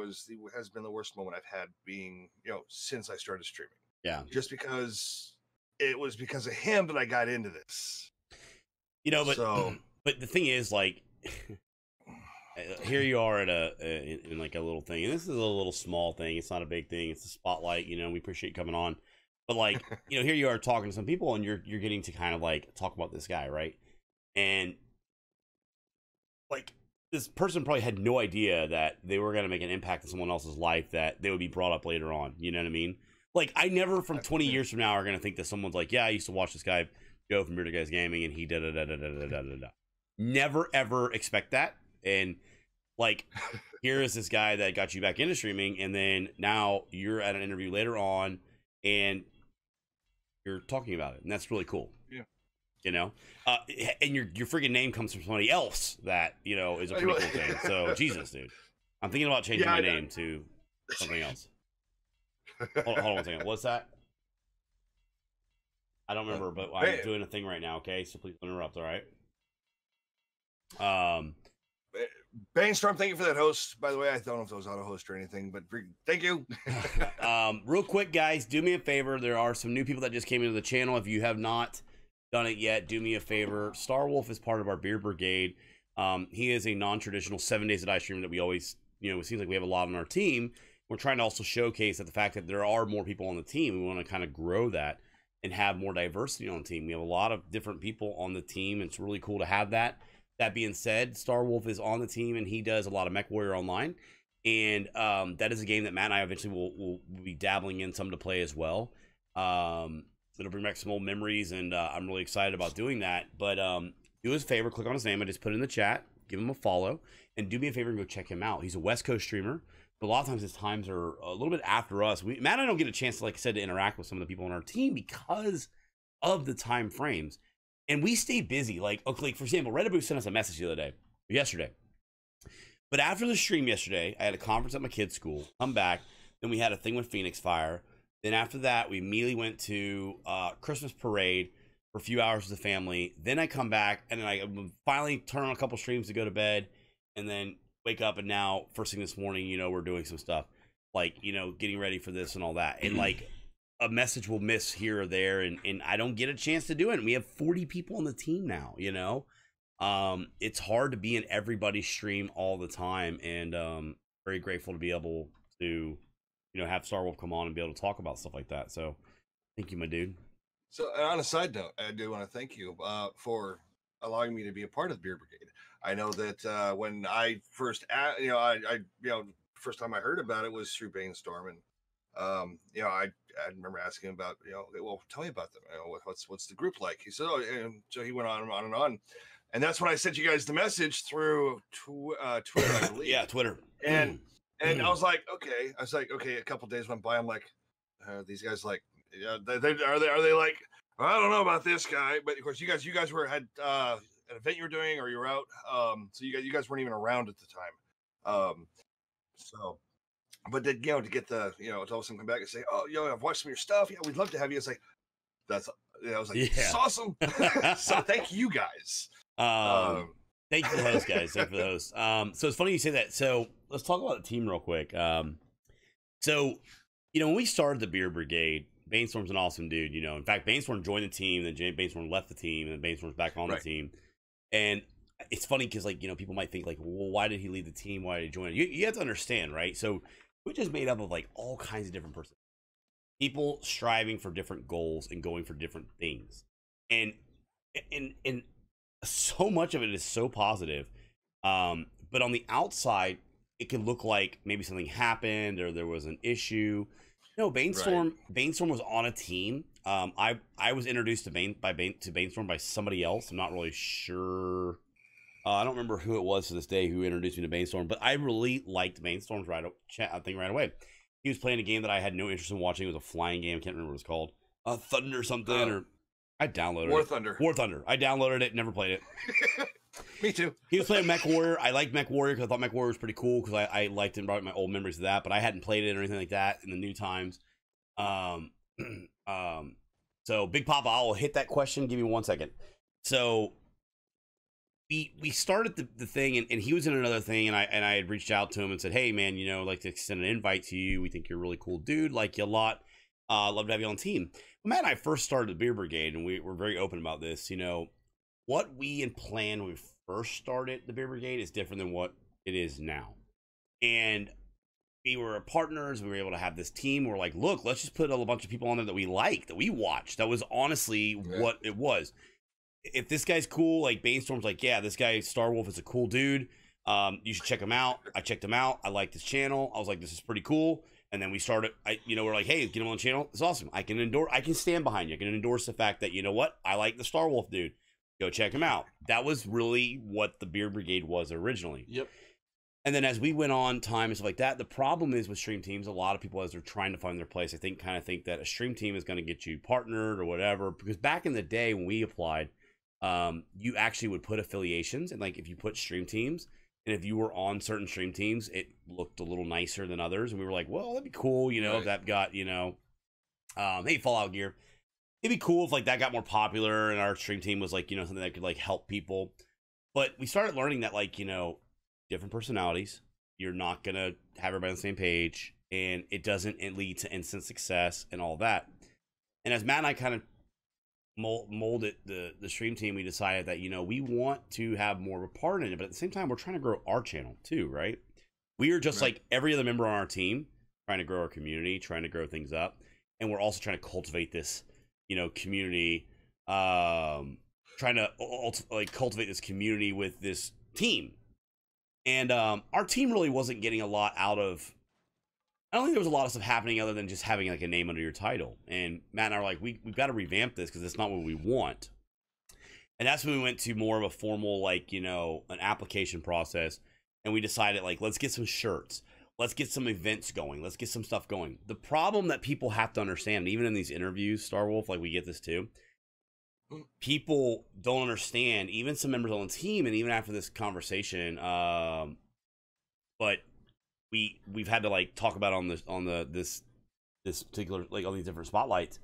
has been the worst moment I've had, being since I started streaming. Yeah. Just because it was because of him that I got into this. You know, but So, but the thing is, like, here you are at in like a little thing, and this is a little small thing. It's not a big thing. It's a spotlight. You know, we appreciate you coming on, but like, you know, here you are talking to some people, and you're getting to kind of like talk about this guy, right? And like, this person probably had no idea that they were going to make an impact in someone else's life, that they would be brought up later on. You know what I mean? Like, I never from 20 years from now are going to think that someone's like, yeah, I used to watch this guy Joe from Brigade Gaming, and he da da da da da da da da. Never ever expect that. And like, here is this guy that got you back into streaming, and then now you're at an interview later on, and you're talking about it, and that's really cool. Yeah. You know, and your freaking name comes from somebody else that, you know, is a pretty cool thing. So Jesus, dude, I'm thinking about changing my name to something else. Hold on 1 second. What's that? I don't remember, but I'm doing a thing right now. Okay, so please don't interrupt. All right. Bainstorm, thank you for that host. By the way, I don't know if it was auto host or anything, but thank you. Real quick, guys, do me a favor. There are some new people that just came into the channel. If you have not done it yet, do me a favor. Starwolfe is part of our Beer Brigade. He is a non-traditional 7 days at iStream that we always, you know, it seems like we have a lot on our team. We're trying to also showcase that the fact that there are more people on the team. We want to kind of grow that and have more diversity on the team. We have a lot of different people on the team. It's really cool to have that. That being said, Starwolfe is on the team, and he does a lot of MechWarrior Online. And that is a game that Matt and I eventually will be dabbling in some to play as well. It'll bring back some old memories, and I'm really excited about doing that. But do us a favor, click on his name. I just put it in the chat. Give him a follow. And do me a favor and go check him out. He's a West Coast streamer. But a lot of times his times are a little bit after us. Matt and I don't get a chance, like I said, to interact with some of the people on our team because of the time frames. And we stay busy. Like, okay, like for example, Redaboo sent us a message yesterday. But after the stream yesterday, I had a conference at my kid's school. Come back. Then we had a thing with Phoenix Fire. Then after that, we immediately went to Christmas parade for a few hours with the family. Then I come back, and then I finally turn on a couple streams to go to bed, and then wake up. And now, first thing this morning, you know, we're doing some stuff like, you know, getting ready for this and all that. And like, a message will miss here or there, and I don't get a chance to do it. And we have 40 people on the team now, you know. It's hard to be in everybody's stream all the time, and very grateful to be able to, you know, have Starwolfe come on and be able to talk about stuff like that. So thank you, my dude. So on a side note, I do want to thank you for allowing me to be a part of the Beer Brigade. I know that when I first, first time I heard about it was through Bainstorm, and you know, I remember asking him about, you know, well, tell me about them. You know, what's the group like? He said, oh, and so he went on and on, and that's when I sent you guys the message through Twitter, I believe. Yeah, Twitter. And I was like, okay. A couple days went by. I'm like, these guys like, yeah, are they like, I don't know about this guy, but of course you guys had an event you were doing, or you were out, so you guys weren't even around at the time, so. But then, you know, to get the, you know, to all of a sudden come back and say, oh, yo, I've watched some of your stuff. Yeah, we'd love to have you. It's like, that's, you know, I was like, yeah. It's awesome. So thank you guys. Thank you for the host, guys. Thank you for the host. So it's funny you say that. So let's talk about the team real quick. So, you know, when we started the Beer Brigade, Bainstorm's an awesome dude. You know, in fact, Bainstorm joined the team, then Bainstorm left the team, and then Bainstorm's back on the team. And it's funny because, like, you know, people might think, like, well, why did he leave the team? Why did he join? You have to understand, right? So we're just made up of, like, all kinds of different persons. People striving for different goals and going for different things. And so much of it is so positive. But on the outside, it could look like maybe something happened or there was an issue. No, Bainstorm was on a team. I was introduced to Bainstorm by somebody else. I'm not really sure. I don't remember who it was to this day who introduced me to Bainstorm, but I really liked Bainstorm's thing right away. He was playing a game that I had no interest in watching. It was a flying game. I can't remember what it was called. Thunder something, or I downloaded War it. Thunder. War Thunder. I downloaded it, never played it. Me too. He was playing MechWarrior. I liked MechWarrior because I thought MechWarrior was pretty cool because I liked it and brought my old memories of that, but I hadn't played it or anything like that in the new times. So Big Papa, I'll hit that question. Give me 1 second. So we started the thing, and he was in another thing, and I had reached out to him and said, hey man, you know, I'd like to extend an invite to you. We think you're a really cool dude, like you a lot. Love to have you on the team. Well, Matt and I first started the Beer Brigade, and we were very open about this. You know, what we had planned when we first started the Beer Brigade is different than what it is now. And we were partners. We were able to have this team. We're like, look, let's just put a bunch of people on there that we like, that we watched. That was honestly what it was. If this guy's cool, like Bainstorm's like, yeah, this guy Starwolfe is a cool dude. You should check him out. I checked him out. I liked his channel. I was like, this is pretty cool. And then we started, we're like, hey, get him on the channel. It's awesome. I can stand behind you. I can endorse the fact that, you know what? I like the Starwolfe dude. Go check him out. That was really what the Beer Brigade was originally. Yep. And then as we went on time and stuff like that, the problem is with stream teams, a lot of people, as they're trying to find their place, I think kind of think that a stream team is going to get you partnered or whatever. Because back in the day when we applied, you actually would put affiliations, and like if you put stream teams, and if you were on certain stream teams, it looked a little nicer than others. And we were like, well, that'd be cool, you know, if that got, hey, Fallout gear. It'd be cool if like that got more popular and our stream team was like, something that could like help people. But we started learning that like, different personalities, you're not going to have everybody on the same page, and it doesn't lead to instant success and all that. And as Matt and I kind of molded the stream team, we decided that, we want to have more of a part in it, but at the same time, we're trying to grow our channel too, right? We are just like every other member on our team, trying to grow our community, trying to grow things up. And we're also trying to cultivate this, community, trying to like cultivate this community with this team. And our team really wasn't getting a lot out of, I don't think there was a lot of stuff happening other than just having like a name under your title. And Matt and I were like, we've got to revamp this because it's not what we want. And that's when we went to more of a formal, like, an application process. And we decided, like, let's get some shirts. Let's get some events going. Let's get some stuff going. The problem that people have to understand, even in these interviews, Starwolfe, like we get this too, people don't understand, even some members on the team, and even after this conversation, but we've had to like talk about this particular, like on these different spotlights.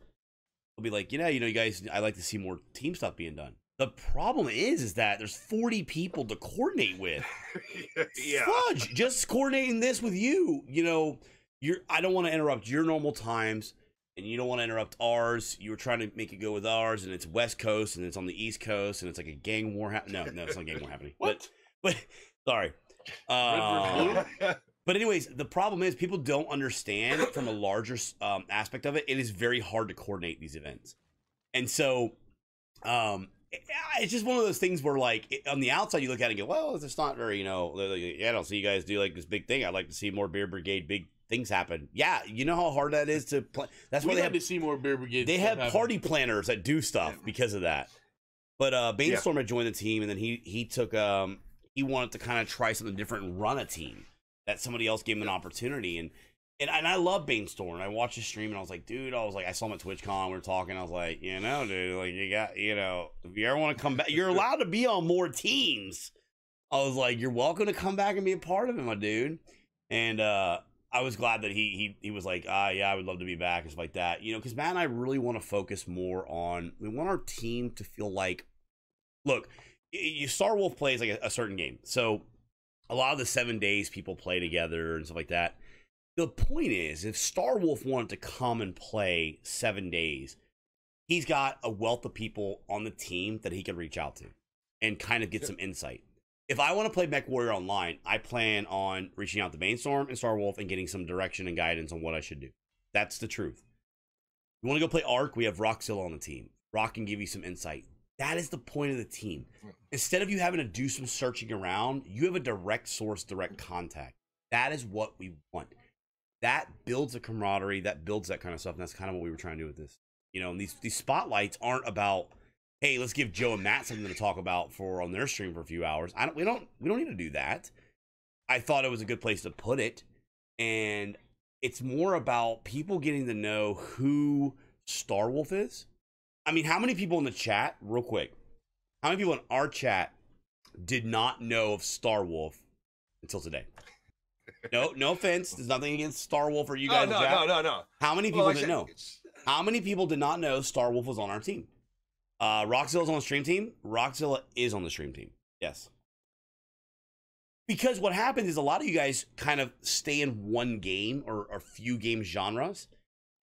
We'll be like, you guys, I like to see more team stuff being done. The problem is that there's 40 people to coordinate with. Yeah. Fudge, just coordinating this with you. I don't want to interrupt your normal times, and you don't want to interrupt ours. You were trying to make it go with ours, and it's West Coast, and it's on the East Coast, and it's like a gang war. No, it's not a gang war happening. What? But sorry. But anyways, the problem is people don't understand from a larger aspect of it. It is very hard to coordinate these events, and so it's just one of those things where, like, on the outside you look at it and go, well, it's not very, I don't see you guys do like this big thing. I'd like to see more Beer Brigade big things happen. Yeah, you know how hard that is to plan. That's why they have to see more Beer Brigade. They have party planners that do stuff because of that. But Bainstorm had joined the team, and then he took he wanted to kind of try something different and run a team that somebody else gave him an opportunity. And I love Bainstorm. I watched his stream, and I was like, dude, I saw him at TwitchCon. We were talking. I was like, dude, like, you got, if you ever want to come back, you're allowed to be on more teams. I was like, you're welcome to come back and be a part of it, my dude. And I was glad that he was like, yeah, I would love to be back and stuff like that. Because Matt and I really want to focus more on, we want our team to feel like, look, Starwolfe plays like a certain game. So a lot of the 7 days people play together and stuff like that. The point is, if Starwolfe wanted to come and play 7 days, he's got a wealth of people on the team that he can reach out to and kind of get some insight. If I want to play MechWarrior Online, I plan on reaching out to Bainstorm and Starwolfe and getting some direction and guidance on what I should do. That's the truth. You want to go play Ark? We have Rockzilla on the team. Rock can give you some insight. That is the point of the team. Instead of you having to do some searching around, you have a direct source, direct contact. That is what we want. That builds a camaraderie, that builds that kind of stuff, and that's kind of what we were trying to do with this. And these spotlights aren't about, hey, let's give Joe and Matt something to talk about on their stream for a few hours. We don't need to do that. I thought it was a good place to put it, and it's more about people getting to know who Starwolfe is. I mean, how many people in the chat, real quick, how many people in our chat did not know of Starwolfe until today? No offense. There's nothing against Starwolfe or you guys. No. How many people didn't know? How many people did not know Starwolfe was on our team? Rockzilla's on the stream team. Rockzilla is on the stream team. Yes. Because what happens is a lot of you guys kind of stay in one game or a few game genres.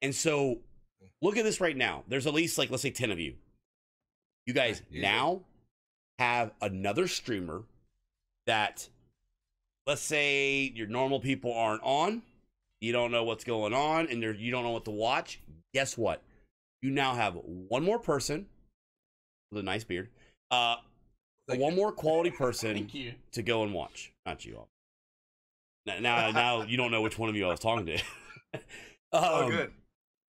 And so Look at this right now. There's at least, like, let's say 10 of you. You guys now have another streamer that, let's say your normal people aren't on. You don't know what's going on, and you don't know what to watch. Guess what? You now have one more person with a nice beard. One more quality person to go and watch. Not you all. Now you don't know which one of you I was talking to. Oh, good.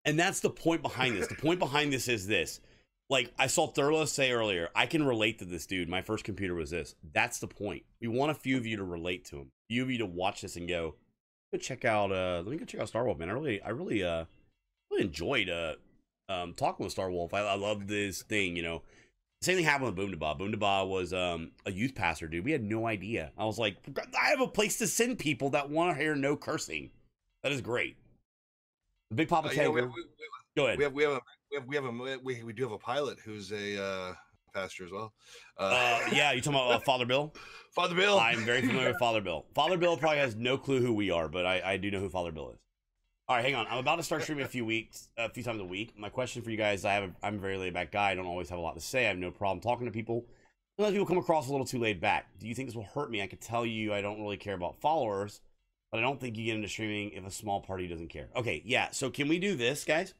And that's the point behind this. The point behind this is this. Like I saw Thurla say earlier, I can relate to this dude. My first computer was this. That's the point. We want a few of you to relate to him. A few of you to watch this and go check out. Let me go check out Starwolfe, man. I really enjoyed talking with Starwolfe. I love this thing, you know. Same thing happened with Boom to Bob. Boom to Bob was a youth pastor, dude. We had no idea. I was like, I have a place to send people that want to hear no cursing. That is great. Big Papa Tanger. Go ahead. We do have a pilot who's a pastor as well. Yeah, you talking about Father Bill? Father Bill. I'm very familiar with Father Bill. Father Bill probably has no clue who we are, but I do know who Father Bill is. All right, hang on. I'm about to start streaming a few times a week. My question for you guys: I'm a very laid back guy. I don't always have a lot to say. I have no problem talking to people. Unless people come across a little too laid back. Do you think this will hurt me? I could tell you I don't really care about followers, but I don't think you get into streaming if a small party doesn't care. Okay, yeah. So can we do this, guys?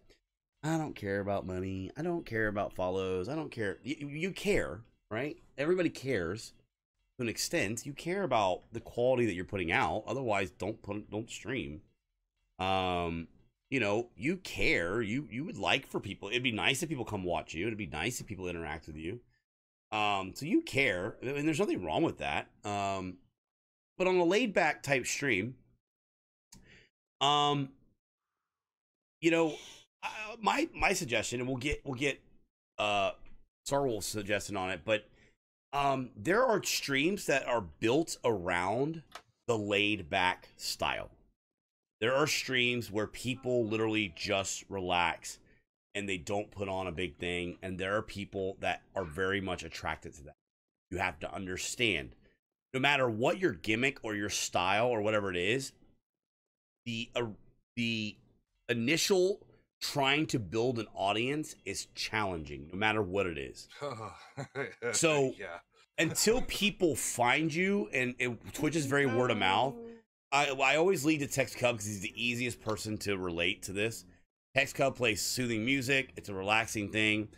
I don't care about money. I don't care about follows. I don't care. You care, right? Everybody cares to an extent. You care about the quality that you're putting out. Otherwise, don't stream. You know, you care. You would like for people. It'd be nice if people come watch you. It'd be nice if people interact with you. So you care, and there's nothing wrong with that. But on a laid back type stream, you know, my suggestion, and we'll get Starwolfe's suggestion on it, but there are streams that are built around the laid back style. There are streams where people literally just relax and they don't put on a big thing, and there are people that are very much attracted to that. You have to understand, no matter what your gimmick or your style or whatever it is, the initial trying to build an audience is challenging, no matter what it is. So yeah. Until people find you, and Twitch is very word of mouth. I always lead to Tex Cub because he's the easiest person to relate to this. Tex Cub plays soothing music. It's a relaxing thing.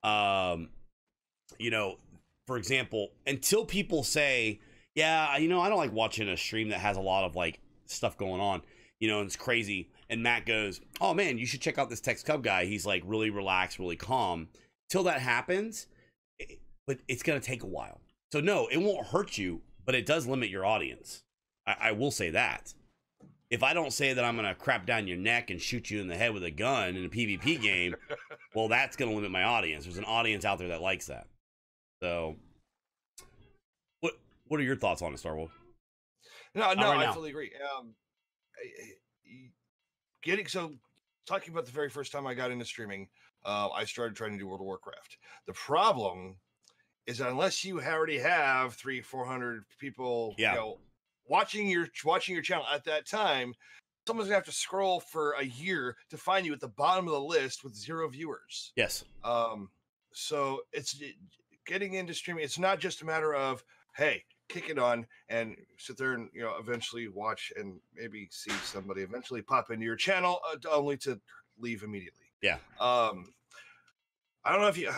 You know, for example, until people say, yeah, you know, I don't like watching a stream that has a lot of like stuff going on, you know, and it's crazy. And Matt goes, oh man, you should check out this Tex Cub guy. He's like really relaxed, really calm. Till that happens, but it's going to take a while. So no, it won't hurt you, but it does limit your audience. I will say that. If I don't say that I'm going to crap down your neck and shoot you in the head with a gun in a PvP game, well, that's going to limit my audience. There's an audience out there that likes that. So, what are your thoughts on it, Starwolfe? No, I fully agree. Talking about the very first time I got into streaming, I started trying to do World of Warcraft. The problem is that unless you already have 300-400 people, you know, watching your channel at that time, someone's gonna have to scroll for a year to find you at the bottom of the list with 0 viewers. Yes. So it's getting into streaming. It's not just a matter of, hey, kick it on and sit there and, you know, eventually watch and maybe see somebody eventually pop into your channel only to leave immediately. Yeah. I don't know if you,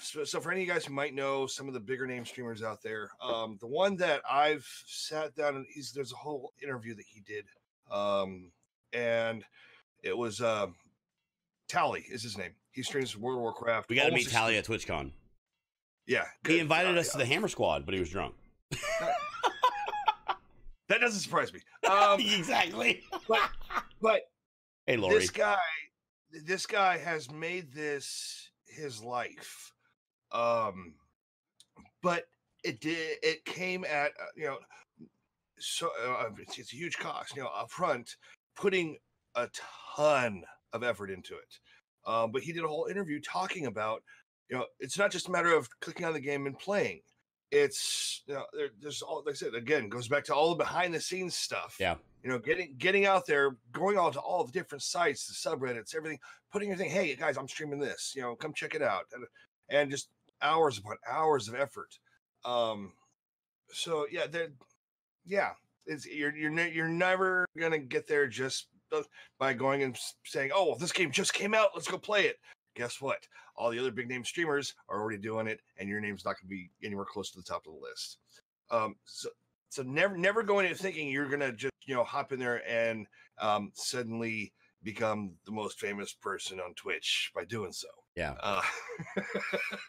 so for any of you guys who might know some of the bigger name streamers out there, the one that I've sat down and there's a whole interview that he did. And it was, Tally is his name. He streams World of Warcraft. We got to meet Tally at TwitchCon. Yeah. He invited us to the Hammer Squad, but he was drunk. That doesn't surprise me. Exactly. But hey, Lori. This guy has made this his life. But it came at, you know, so it's a huge cost, you know, up front, putting a ton of effort into it. But he did a whole interview talking about, you know, it's not just a matter of clicking on the game and playing. it's, you know, there's all, like I said, again, goes back to all the behind the scenes stuff. Yeah. You know, getting out there, going on to all the different sites, the subreddits, everything, putting your thing, hey guys, I'm streaming this, you know, come check it out. And just hours upon hours of effort. So yeah, you're never gonna get there just by going and saying, oh, well, this game just came out, let's go play it. Guess what? All the other big name streamers are already doing it, and your name's not going to be anywhere close to the top of the list. So never go into thinking you're going to just, you know, hop in there and suddenly become the most famous person on Twitch by doing so. Yeah.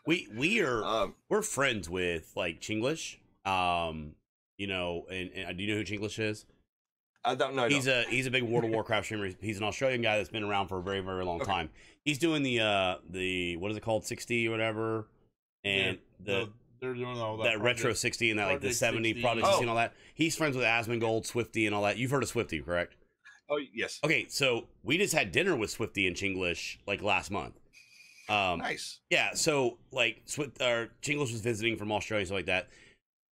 We're friends with like Chinglish. You know, and do you know who Chinglish is? I don't know. He's a big World of Warcraft streamer. He's an Australian guy that's been around for a very, very long time. He's doing the what is it called, 60 or whatever, and they're doing all that retro 60 and that like the 70 Project 60 and all that. He's friends with Asmongold, Swifty, and all that. You've heard of Swifty, correct? Oh yes. Okay, so we just had dinner with Swifty and Chinglish like last month. Nice. Yeah, so like Chinglish was visiting from Australia, stuff like that.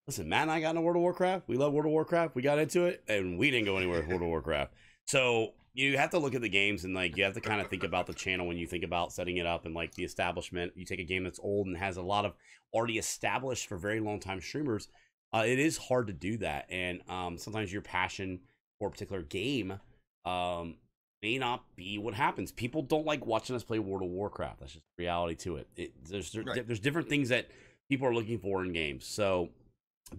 Listen, Matt and I got into World of Warcraft. We love World of Warcraft. We got into it, and we didn't go anywhere with World of Warcraft. So you have to look at the games, and like you have to kind of think about the channel when you think about setting it up and like the establishment. You take a game that's old and has a lot of already established for very long time streamers. It is hard to do that, and sometimes your passion for a particular game may not be what happens. People don't like watching us play World of Warcraft. That's just reality to it. There's different things that people are looking for in games. So.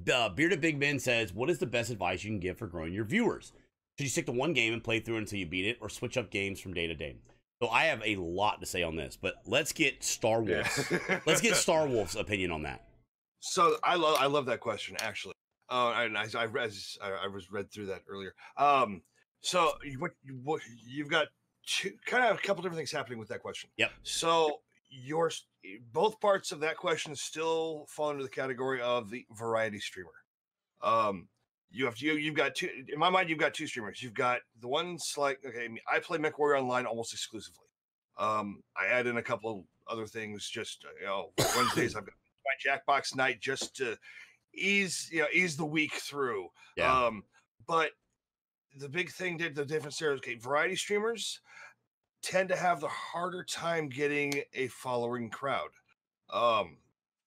Bearded Big Ben says, what is the best advice you can give for growing your viewers? Should you stick to one game and play through until you beat it, or switch up games from day to day? So I have a lot to say on this, but let's get Starwolfe. Let's get Starwolfe's opinion on that. So I love that question, actually. And I read through that earlier. So you've got a couple different things happening with that question. Yep. So both parts of that question still fall into the category of the variety streamer. You've got two, in my mind, you've got two streamers. You've got the ones like, okay, I play MechWarrior Online almost exclusively. I add in a couple of other things, just, you know, Wednesdays I've got my Jackbox night just to ease the week through. Yeah. But the big thing, the difference there is, okay, variety streamers tend to have the harder time getting a following crowd.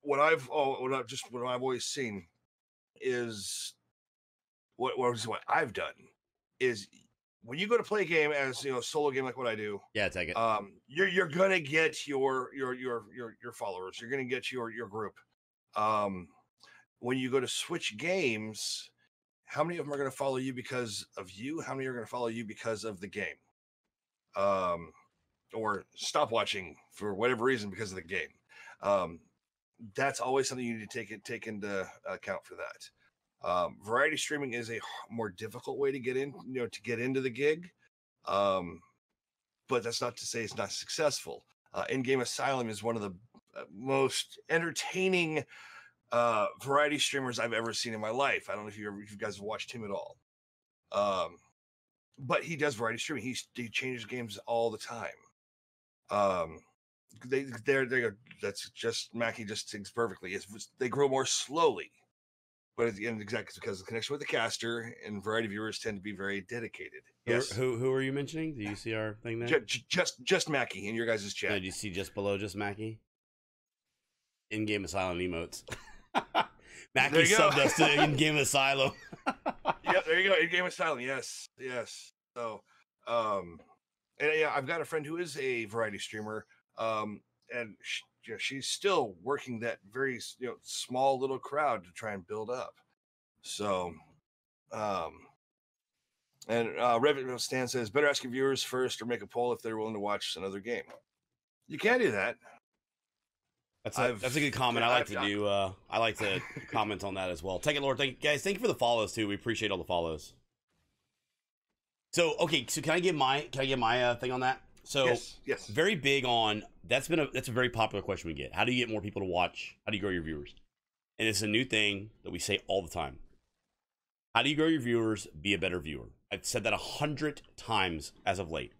What I've always seen is what I've done is when you go to play a game as, you know, solo game like what I do. Yeah, take it. You're gonna get your followers. You're gonna get your group. When you go to switch games, how many of them are going to follow you because of you? How many are going to follow you because of the game? Or stop watching for whatever reason because of the game. That's always something you need to take into account for that. Variety streaming is a more difficult way to get into the gig. But that's not to say it's not successful. In-game Asylum is one of the most entertaining variety streamers I've ever seen in my life. I don't know if you guys have watched him at all. But he does variety streaming. He changes games all the time. That's just Mackie just sings perfectly. They grow more slowly, but at the end, exactly because of the connection with the caster, and variety viewers tend to be very dedicated. Yes. Who are you mentioning? Do you see our thing there? Just Mackie in your guys' chat. Did you see just below just Mackie? In-game Asylum emotes. Mackie subbed us to In-game Asylum. Yep, there you go. In-game Asylum. Yes. So, and yeah, I've got a friend who is a variety streamer, and she's still working that very small little crowd to try and build up. So, and Revit Stan says, better ask your viewers first or make a poll if they're willing to watch another game. You can do that. That's a good comment. I like to comment on that as well. Take it, Lord. Thank you for the follows too. We appreciate all the follows. So okay, so can I get my thing on that? So yes. Very big on that's a very popular question we get. How do you get more people to watch? How do you grow your viewers? And it's a new thing that we say all the time. How do you grow your viewers? Be a better viewer. I've said that 100 times as of late.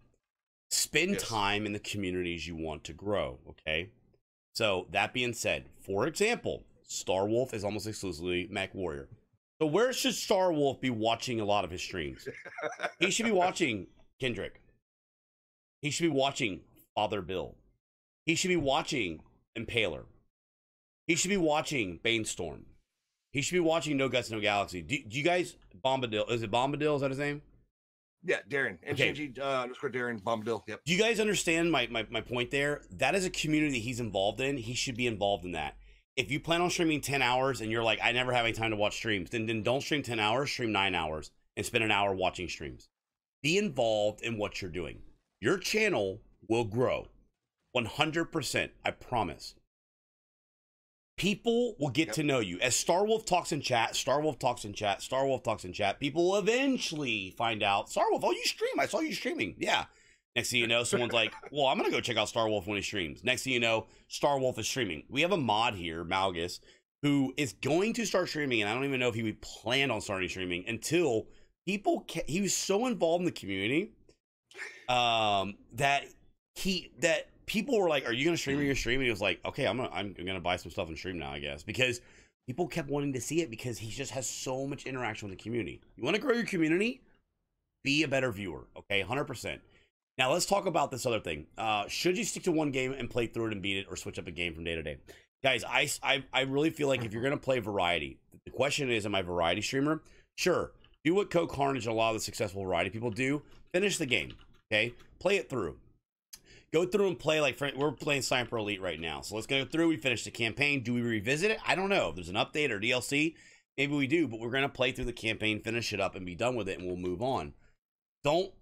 Spend time in the communities you want to grow. Okay. So that being said, for example, Starwolfe is almost exclusively Mech Warrior. So where should Starwolfe be watching a lot of his streams? He should be watching Kendrick. He should be watching Father Bill. He should be watching Impaler. He should be watching Banestorm. He should be watching No Guts, No Galaxy. Do you guys, Bombadil, is it Bombadil? Is that his name? Yeah, Darren. Okay. _, Darren Bombadil. Yep. Do you guys understand my point there? That is a community he's involved in. He should be involved in that. If you plan on streaming 10 hours and you're like, I never have any time to watch streams, then don't stream 10 hours, stream 9 hours and spend an hour watching streams. Be involved in what you're doing. Your channel will grow 100%. I promise. People will get to know you. As Starwolfe talks in chat, Starwolfe talks in chat, Starwolfe talks in chat, people will eventually find out, Starwolfe, oh, you stream. I saw you streaming. Yeah. Next thing you know, someone's like, well, I'm going to go check out Starwolfe when he streams. Next thing you know, Starwolfe is streaming. We have a mod here, Malgus, who is going to start streaming, and I don't even know if he planned on starting streaming until he was so involved in the community that people were like, are you going to stream or you're streaming? He was like, okay, I'm gonna buy some stuff and stream now, I guess, because people kept wanting to see it because he just has so much interaction with the community. You want to grow your community? Be a better viewer, okay? 100%. Now let's talk about this other thing. Should you stick to one game and play through it and beat it, or switch up a game from day to day? Guys, I really feel like if you're going to play variety, the question is, am I a variety streamer? Sure. Do what Coke Carnage and a lot of the successful variety people do. Finish the game, okay? Play it through. Go through and play, like, we're playing Sniper Elite right now. So let's go through. We finish the campaign. Do we revisit it? I don't know. If there's an update or DLC, maybe we do. But we're going to play through the campaign, finish it up, and be done with it, and we'll move on. Don't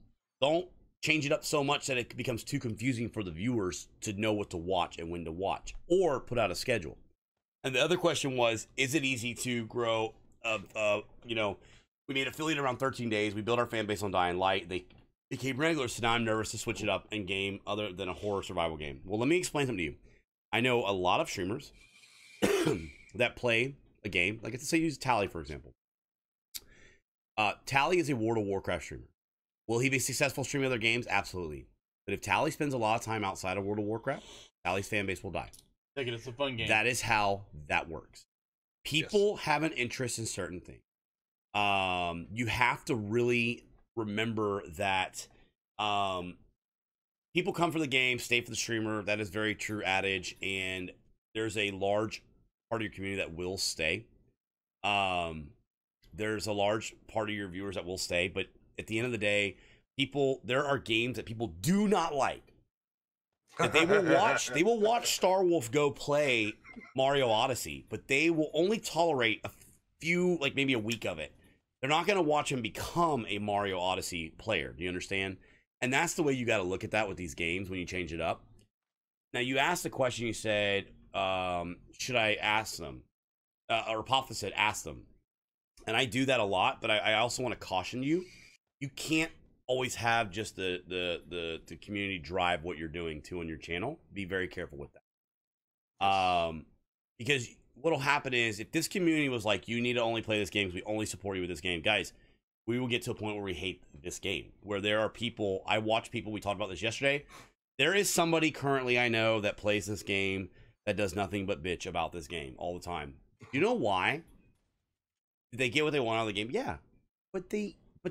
change it up so much that it becomes too confusing for the viewers to know what to watch and when to watch. Or put out a schedule. And the other question was, is it easy to grow? You know, we made affiliate around 13 days. We built our fan base on Dying Light. They became regulars, so now I'm nervous to switch it up in game other than a horror survival game. Well, let me explain something to you. I know a lot of streamers that play a game, like let's say use Tally, for example. Tally is a World of Warcraft streamer. Will he be successful streaming other games? Absolutely. But if Tally spends a lot of time outside of World of Warcraft, Tally's fan base will die. Thinking it's a fun game. That is how that works. People have an interest in certain things. You have to really remember that people come for the game, stay for the streamer. That is very true adage, and there's a large part of your community that will stay. There's a large part of your viewers that will stay, but at the end of the day, there are games that people do not like that they will watch. They will watch Starwolfe go play Mario Odyssey, but they will only tolerate a few, like maybe a week of it. They're not going to watch him become a Mario Odyssey player. Do you understand? And that's the way you got to look at that with these games when you change it up. Now, you asked the question, you said, should I ask them? Or Papa said, ask them. And I do that a lot, but I also want to caution you. You can't always have just the community drive what you're doing too on your channel. Be very careful with that. Because what'll happen is, if this community was like, you need to only play this game because we only support you with this game, guys, we will get to a point where we hate this game. Where there are people, I watch people, we talked about this yesterday. There is somebody currently I know that plays this game that does nothing but bitch about this game all the time. You know why? Did they get what they want out of the game? Yeah. But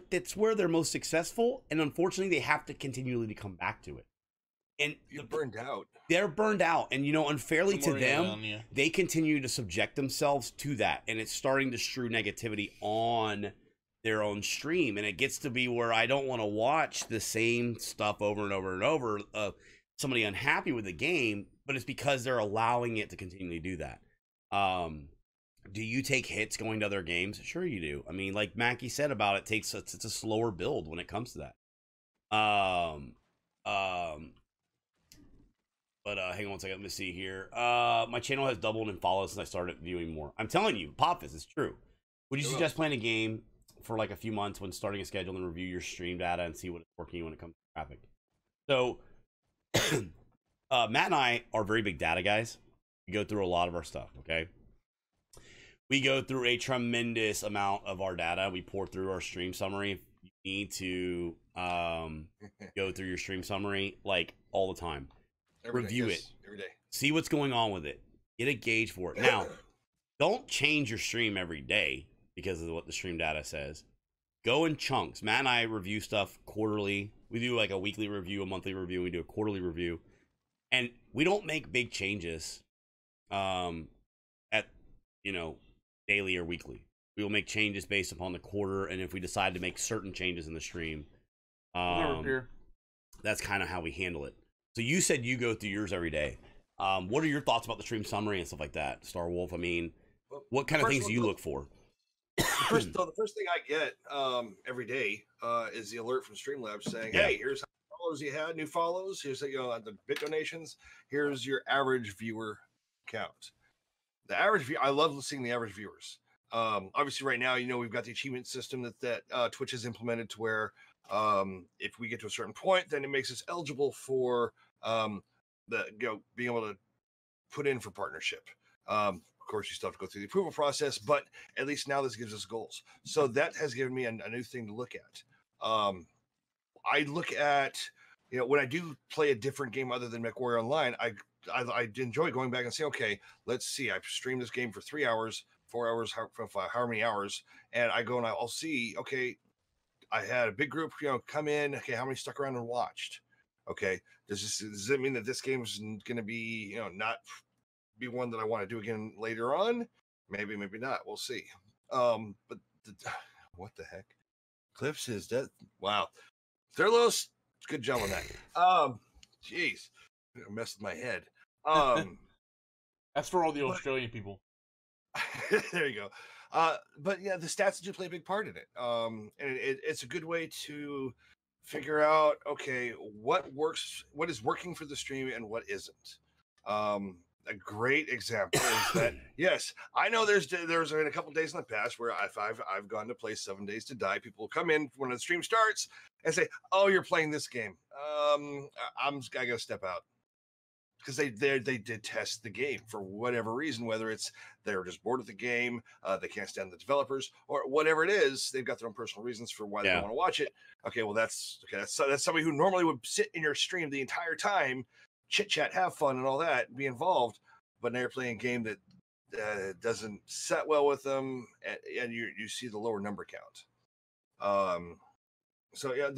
that's where they're most successful, and unfortunately they have to continually come back to it. And you're burned out. They're burned out, and unfairly to them, they continue to subject themselves to that, and it's starting to strew negativity on their own stream, and it gets to be where I don't want to watch the same stuff over and over and over of somebody unhappy with the game, but it's because they're allowing it to continually do that. Do you take hits going to other games? Sure you do. I mean, like Mackie said about it, it's a slower build when it comes to that. But hang on one second. Let me see here. My channel has doubled in follows since I started viewing more. I'm telling you, Popfist, it's true. Would you suggest playing a game for like a few months when starting a schedule and review your stream data and see what is working when it comes to traffic? So, Matt and I are very big data guys. We go through a lot of our stuff, okay? We go through a tremendous amount of our data. We pour through our stream summary. If you need to go through your stream summary, like, all the time. Review it every day. See what's going on with it. Get a gauge for it. Now, don't change your stream every day because of what the stream data says. Go in chunks. Matt and I review stuff quarterly. We do like a weekly review, a monthly review, we do a quarterly review. And we don't make big changes at, you know, daily or weekly. We will make changes based upon the quarter, and if we decide to make certain changes in the stream, that's kind of how we handle it. So you said you go through yours every day. What are your thoughts about the stream summary and stuff like that, Starwolfe? I mean, what kind of things do you look for? The first thing I get every day is the alert from Streamlabs saying, "Hey, here's how many follows you had, new follows. Here's the bit donations. Here's your average viewer count." The average view, I love seeing the average viewers. Obviously, right now, we've got the achievement system that Twitch has implemented to where if we get to a certain point, then it makes us eligible for being able to put in for partnership. Of course, you still have to go through the approval process, but at least now this gives us goals. So that has given me a new thing to look at. I look at, when I do play a different game other than MechWarrior Online, I enjoy going back and saying, okay, let's see, I've streamed this game for 3 hours, 4 hours, however many hours, and I go and I'll see, okay, I had a big group, come in, okay, how many stuck around and watched? Okay, does it mean that this game is going to be, not be one that I want to do again later on? Maybe not. We'll see. But what the heck? Clips is dead. Wow. Thurlos, good job on that. Jeez, I messed with my head. That's for all the Australian people. There you go. But yeah, the stats do play a big part in it. And it's a good way to figure out, okay, what is working for the stream and what isn't. A great example is that, yes, I know there's been a couple days in the past where I've gone to play 7 Days to Die. People will come in when the stream starts and say, "Oh, you're playing this game." I gotta step out. Because they did test the game for whatever reason, whether it's they're just bored with the game, they can't stand the developers, or whatever it is, they've got their own personal reasons for why they don't want to watch it. Okay, well that's somebody who normally would sit in your stream the entire time, chit chat, have fun, and all that, be involved, but now you're playing a game that doesn't set well with them, and you see the lower number count. So yeah,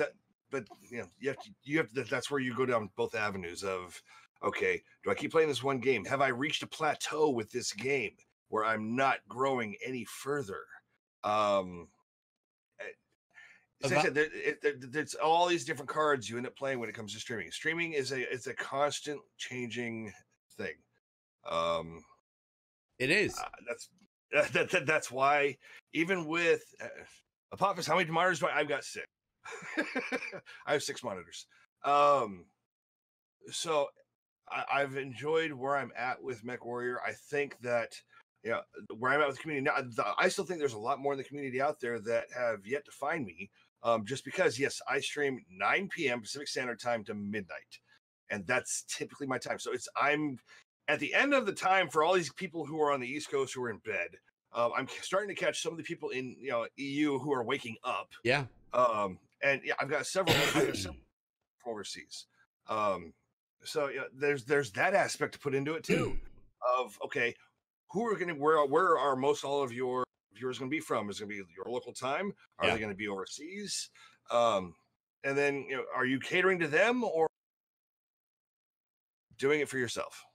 you have to. That's where you go down both avenues of, okay, do I keep playing this one game? Have I reached a plateau with this game where I'm not growing any further? As I said, there's all these different cards you end up playing when it comes to streaming. Streaming is a constant changing thing. It is. That's why even with Apophis, how many monitors do I've got 6. I have 6 monitors. So I've enjoyed where I'm at with MechWarrior. I think that, where I'm at with the community now, I still think there's a lot more in the community out there that have yet to find me. Just because, yes, I stream 9 p.m. Pacific Standard Time to midnight, and that's typically my time. So I'm at the end of the time for all these people who are on the East Coast who are in bed. I'm starting to catch some of the people in EU who are waking up. Yeah. And yeah, I've got several from overseas. So there's that aspect to put into it too. Of, okay, where are most all of your viewers going to be from? Is it going to be your local time? Are they going to be overseas? And then are you catering to them or doing it for yourself?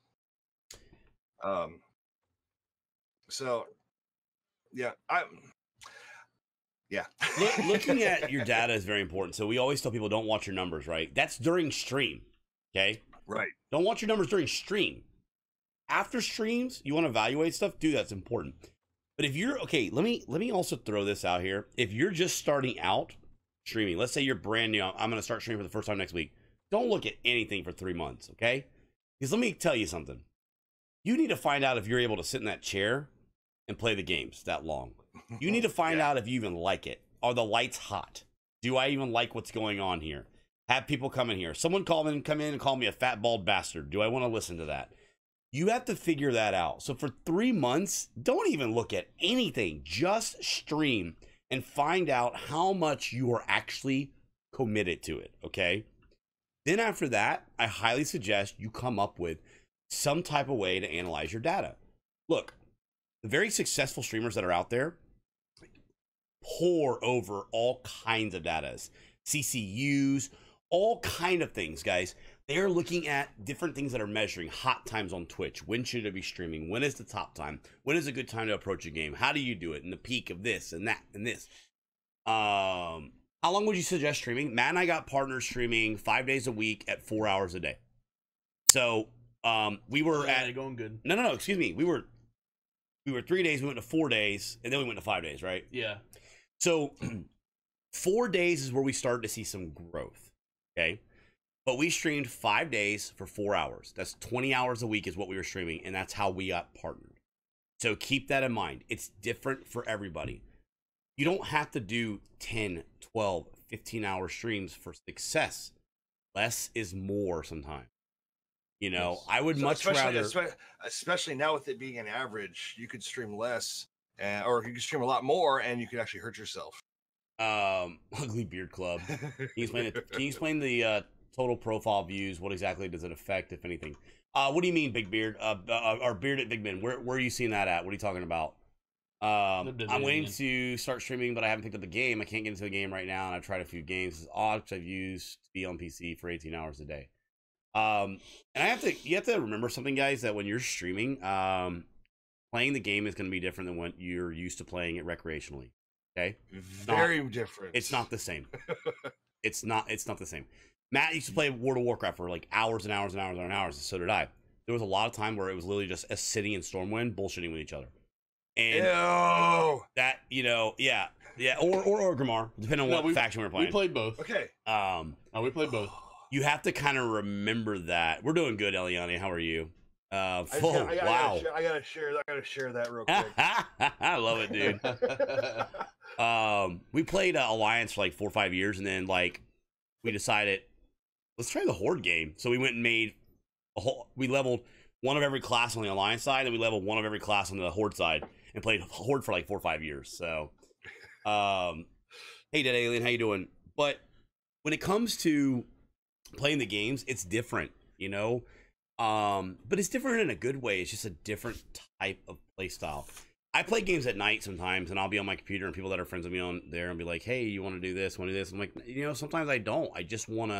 So yeah, Looking at your data is very important. So we always tell people, don't watch your numbers, right? That's during stream. Okay. Right. Don't watch your numbers during stream. After streams, you want to evaluate stuff. Dude, that's important. But if you're okay, let me also throw this out here. If you're just starting out streaming, let's say you're brand new. I'm going to start streaming for the first time next week. Don't look at anything for 3 months. Okay. Because let me tell you something. You need to find out if you're able to sit in that chair and play the games that long. You need to find out if you even like it. Are the lights hot? Do I even like what's going on here? Have people come in here. Someone come in and call me a fat, bald bastard. Do I want to listen to that? You have to figure that out. So for 3 months, don't even look at anything. Just stream and find out how much you are actually committed to it, okay? Then after that, I highly suggest you come up with some type of way to analyze your data. Look, the very successful streamers that are out there pour over all kinds of data, CCUs, all kind of things, guys. They're looking at different things that are measuring hot times on Twitch. When should I be streaming? When is the top time? When is a good time to approach a game? How do you do it? In the peak of this and that and this. How long would you suggest streaming? Matt and I got partners streaming 5 days a week at 4 hours a day. So we were going good. No, excuse me. We were 3 days, we went to 4 days, and then we went to 5 days, right? Yeah. So 4 days is where we started to see some growth. Okay. But we streamed 5 days for 4 hours. That's 20 hours a week is what we were streaming, and that's how we got partnered. So keep that in mind. It's different for everybody. You don't have to do 10, 12, 15-hour streams for success. Less is more sometimes. You know, yes. I would much rather... Especially now with it being an average, you could stream less, or you could stream a lot more, and you could actually hurt yourself. Ugly Beard Club. Can you explain the total profile views? What exactly does it affect, if anything? What do you mean, Big Beard? Or Bearded Big Men? Where are you seeing that at? What are you talking about? I'm waiting to start streaming, but I haven't picked up the game. I can't get into the game right now, and I've tried a few games. It's odd because I've used to be on PC for 18 hours a day. And you have to remember something, guys, that when you're streaming, playing the game is going to be different than what you're used to playing it recreationally. Okay, very different. It's not the same. It's not the same. Matt used to play World of Warcraft for like hours and hours and hours and hours, and so did I. There was a lot of time where it was literally just a city and Stormwind bullshitting with each other. And that, yeah, or Grimmar, depending on what faction we're playing. We played both. Okay. We played both. You have to kind of remember that. We're doing good, Eliani. How are you? Wow. I gotta share that real quick. I love it, dude. We played Alliance for like 4 or 5 years, and then like we decided, let's try the Horde game. So we went and made we leveled one of every class on the Alliance side, and we leveled one of every class on the Horde side, and played Horde for like 4 or 5 years. So, hey, Dead Alien, how you doing? But when it comes to playing the games, it's different, but it's different in a good way. It's just a different type of play style. I play games at night sometimes, and I'll be on my computer, and people that are friends with me on there and be like, hey, you want to do this? Want to do this? I'm like, sometimes I don't. I just want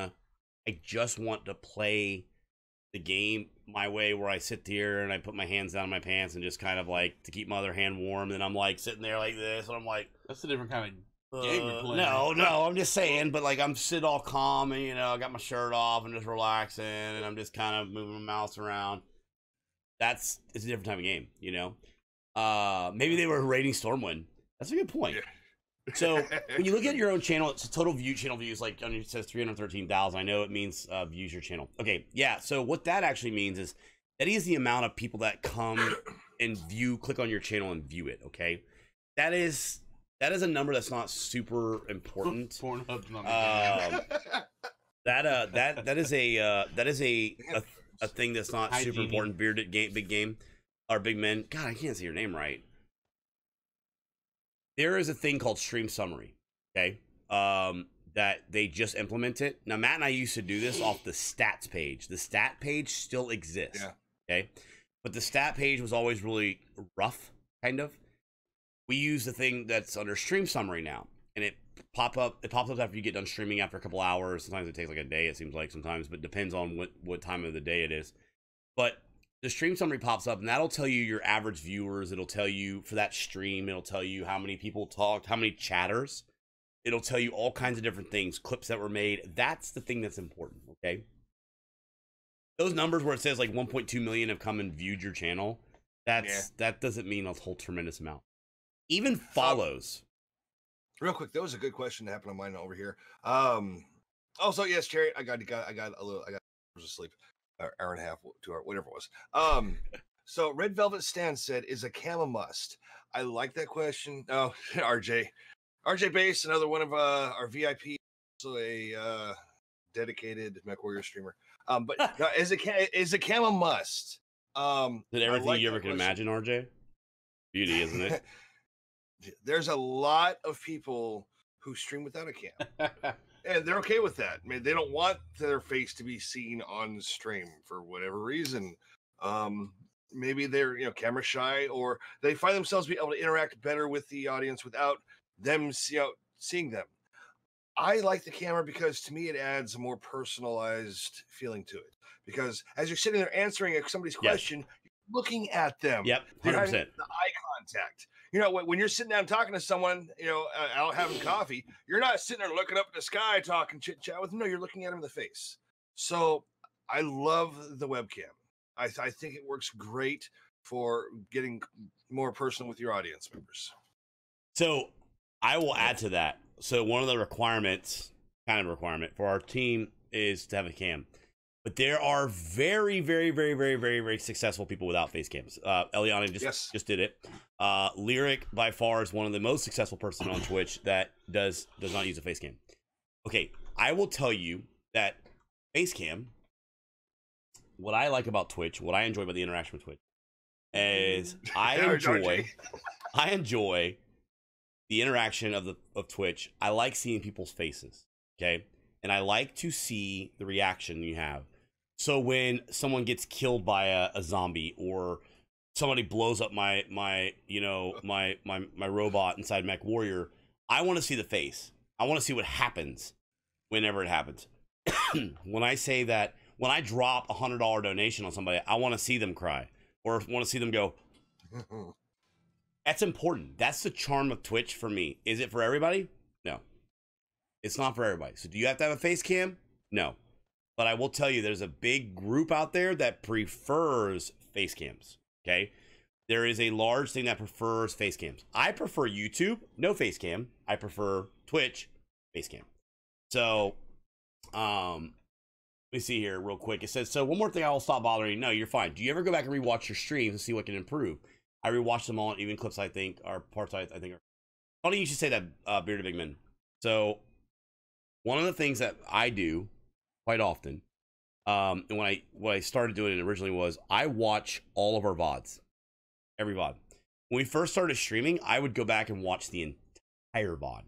to play the game my way, where I sit here and I put my hands down in my pants and just kind of like to keep my other hand warm. And I'm like sitting there like this, and I'm like, that's a different kind of game you're playing. No, I'm just saying. But like I'm sitting all calm, and I got my shirt off and just relaxing, and I'm just kind of moving my mouse around. It's a different type of game, Maybe they were rating Stormwind. That's a good point. Yeah. So when you look at your own channel, it's a total channel views, like it says 313,000. I know it means views your channel. Okay, yeah. So what that actually means is that is the amount of people that come and click on your channel and view it. Okay, that is a number that's not super important. Pornhub's not that is a thing that's not super important. Bearded game, big game, or big men. God, I can't say your name right. There is a thing called stream summary, okay, that they just implemented. Now, Matt and I used to do this off the stats page. The stat page still exists, okay? But the stat page was always really rough, kind of. We use the thing that's under stream summary now, and it pops up after you get done streaming after a couple hours. Sometimes it takes like a day, it seems like sometimes, but it depends on what time of the day it is. But the stream summary pops up, and that'll tell you your average viewers. It'll tell you for that stream. It'll tell you how many people talked, how many chatters. It'll tell you all kinds of different things, clips that were made. That's the thing that's important, okay? Those numbers where it says like 1.2 million have come and viewed your channel, that doesn't mean a whole tremendous amount. Even follows. Real quick, that was a good question that happened on mine over here. Also, yes, Cherry, I got hours of sleep. Hour and a half, 2 hours, whatever it was. So Red Velvet Stan said, is a cam a must? I like that question. Oh, RJ Base, another one of our VIP, also a dedicated MechWarrior streamer. But no, is a cam a must? Did everything you ever can imagine, RJ? Beauty, isn't it? There's a lot of people who stream without a cam. And they're okay with that. I mean, they don't want their face to be seen on stream for whatever reason. maybe they're camera shy, or they find themselves be able to interact better with the audience without them seeing them. I like the camera because to me it adds a more personalized feeling to it. Because as you're sitting there answering somebody's question, you're looking at them. Yep, They're 100%. having the eye contact. When you're sitting down talking to someone, out having coffee, you're not sitting there looking up at the sky, talking chit chat with them. No, you're looking at them in the face. So I love the webcam. I think it works great for getting more personal with your audience members. So I will add to that. So one of the requirement for our team is to have a cam. But there are very, very, very, very, very, very successful people without face cams. Eliana just did it. Lyric by far is one of the most successful person on Twitch that does not use a face cam. Okay, I will tell you that face cam, what I like about Twitch, what I enjoy about the interaction with Twitch, is I enjoy the interaction of Twitch. I like seeing people's faces, okay? And I like to see the reaction you have. So when someone gets killed by a zombie, or somebody blows up my robot inside Mech Warrior, I want to see the face. I want to see what happens whenever it happens. When I drop $100 donation on somebody, I want to see them cry, or want to see them go. That's important. That's the charm of Twitch for me. Is it for everybody? No. It's not for everybody. So do you have to have a face cam? No. But I will tell you, there's a big group out there that prefers face cams. Okay? There is a large thing that prefers face cams. I prefer YouTube, no face cam. I prefer Twitch, face cam. So, let me see here real quick. It says, so one more thing I will stop bothering you. No, you're fine. Do you ever go back and rewatch your streams and see what can improve? I rewatched them all, and even clips I think are parts I think are funny. You should say that, Bearded Big Men. So one of the things that I do quite often, and when I started doing it originally, was I watch all of our VODs, every VOD. When we first started streaming, I would go back and watch the entire VOD,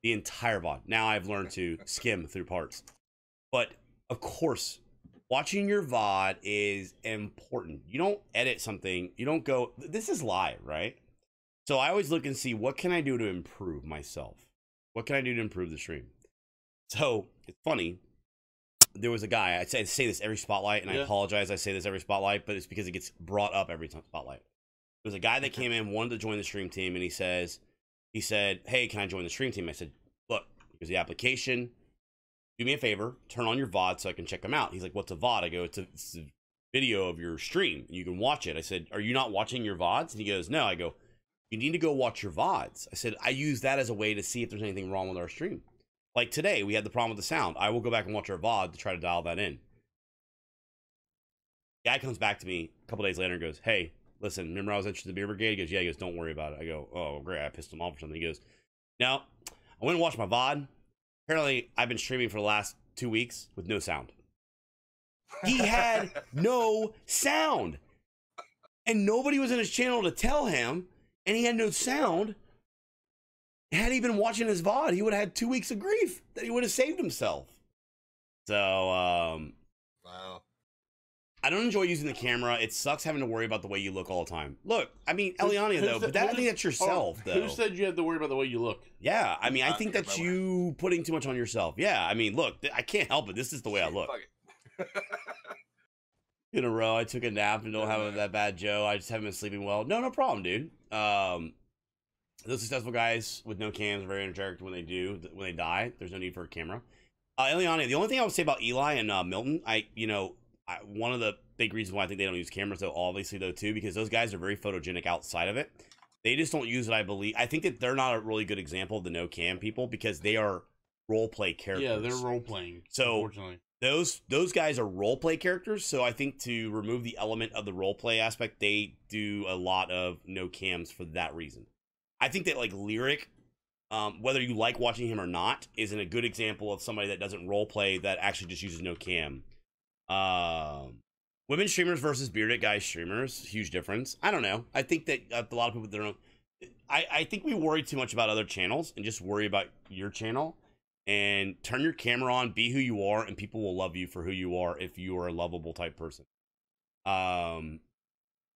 the entire VOD. Now I've learned to skim through parts, but of course, watching your VOD is important. You don't edit something. You don't go, this is live, right? So I always look and see, what can I do to improve myself? What can I do to improve the stream? So it's funny. There was a guy, I say this every spotlight, and I apologize. I say this every spotlight, but it's because it gets brought up every time spotlight. There was a guy that came in, wanted to join the stream team, and he said, hey, can I join the stream team? I said, look, here's the application. Do me a favor, turn on your VOD so I can check them out. He's like, what's a VOD? I go, it's a video of your stream. You can watch it. I said, are you not watching your VODs? And he goes, no. I go, you need to go watch your VODs. I said, I use that as a way to see if there's anything wrong with our stream. Like today, we had the problem with the sound. I will go back and watch our VOD to try to dial that in. Guy comes back to me a couple days later and goes, hey, listen, remember I was interested in the Beer Brigade? He goes, yeah. He goes, don't worry about it. I go, oh, great. I pissed him off or something. He goes, no, I went and watched my VOD. Apparently, I've been streaming for the last 2 weeks with no sound. He had no sound. And nobody was in his channel to tell him, and he had no sound. Had he been watching his VOD, he would have had 2 weeks of grief that he would have saved himself. So, wow. I don't enjoy using the camera. It sucks having to worry about the way you look all the time. Look, I mean, Eliana, though, but I think that's yourself, though. Who said you had to worry about the way you look? Yeah, I mean, I think that's you putting too much on yourself. Yeah, I mean, look, I can't help it. This is the way I look. In a row, I took a nap and don't have that bad Joe. I just haven't been sleeping well. No problem, dude. Those successful guys with no cams are very energetic when they die. There's no need for a camera. Eliana, the only thing I would say about Eli and Milton, one of the big reasons why I think they don't use cameras, though, obviously, though, too, because those guys are very photogenic outside of it. They just don't use it, I believe. I think that they're not a really good example of the no cam people because they are role play characters. Yeah, they're role playing. So unfortunately, those guys are role play characters. So I think to remove the element of the role play aspect, they do a lot of no cams for that reason. I think that like Lyric, whether you like watching him or not, is a good example of somebody that doesn't role play, that actually just uses no cam. Women streamers versus bearded guy streamers, huge difference. I don't know. I think that a lot of people don't. I think we worry too much about other channels and just worry about your channel. And turn your camera on, be who you are, and people will love you for who you are if you are a lovable type person.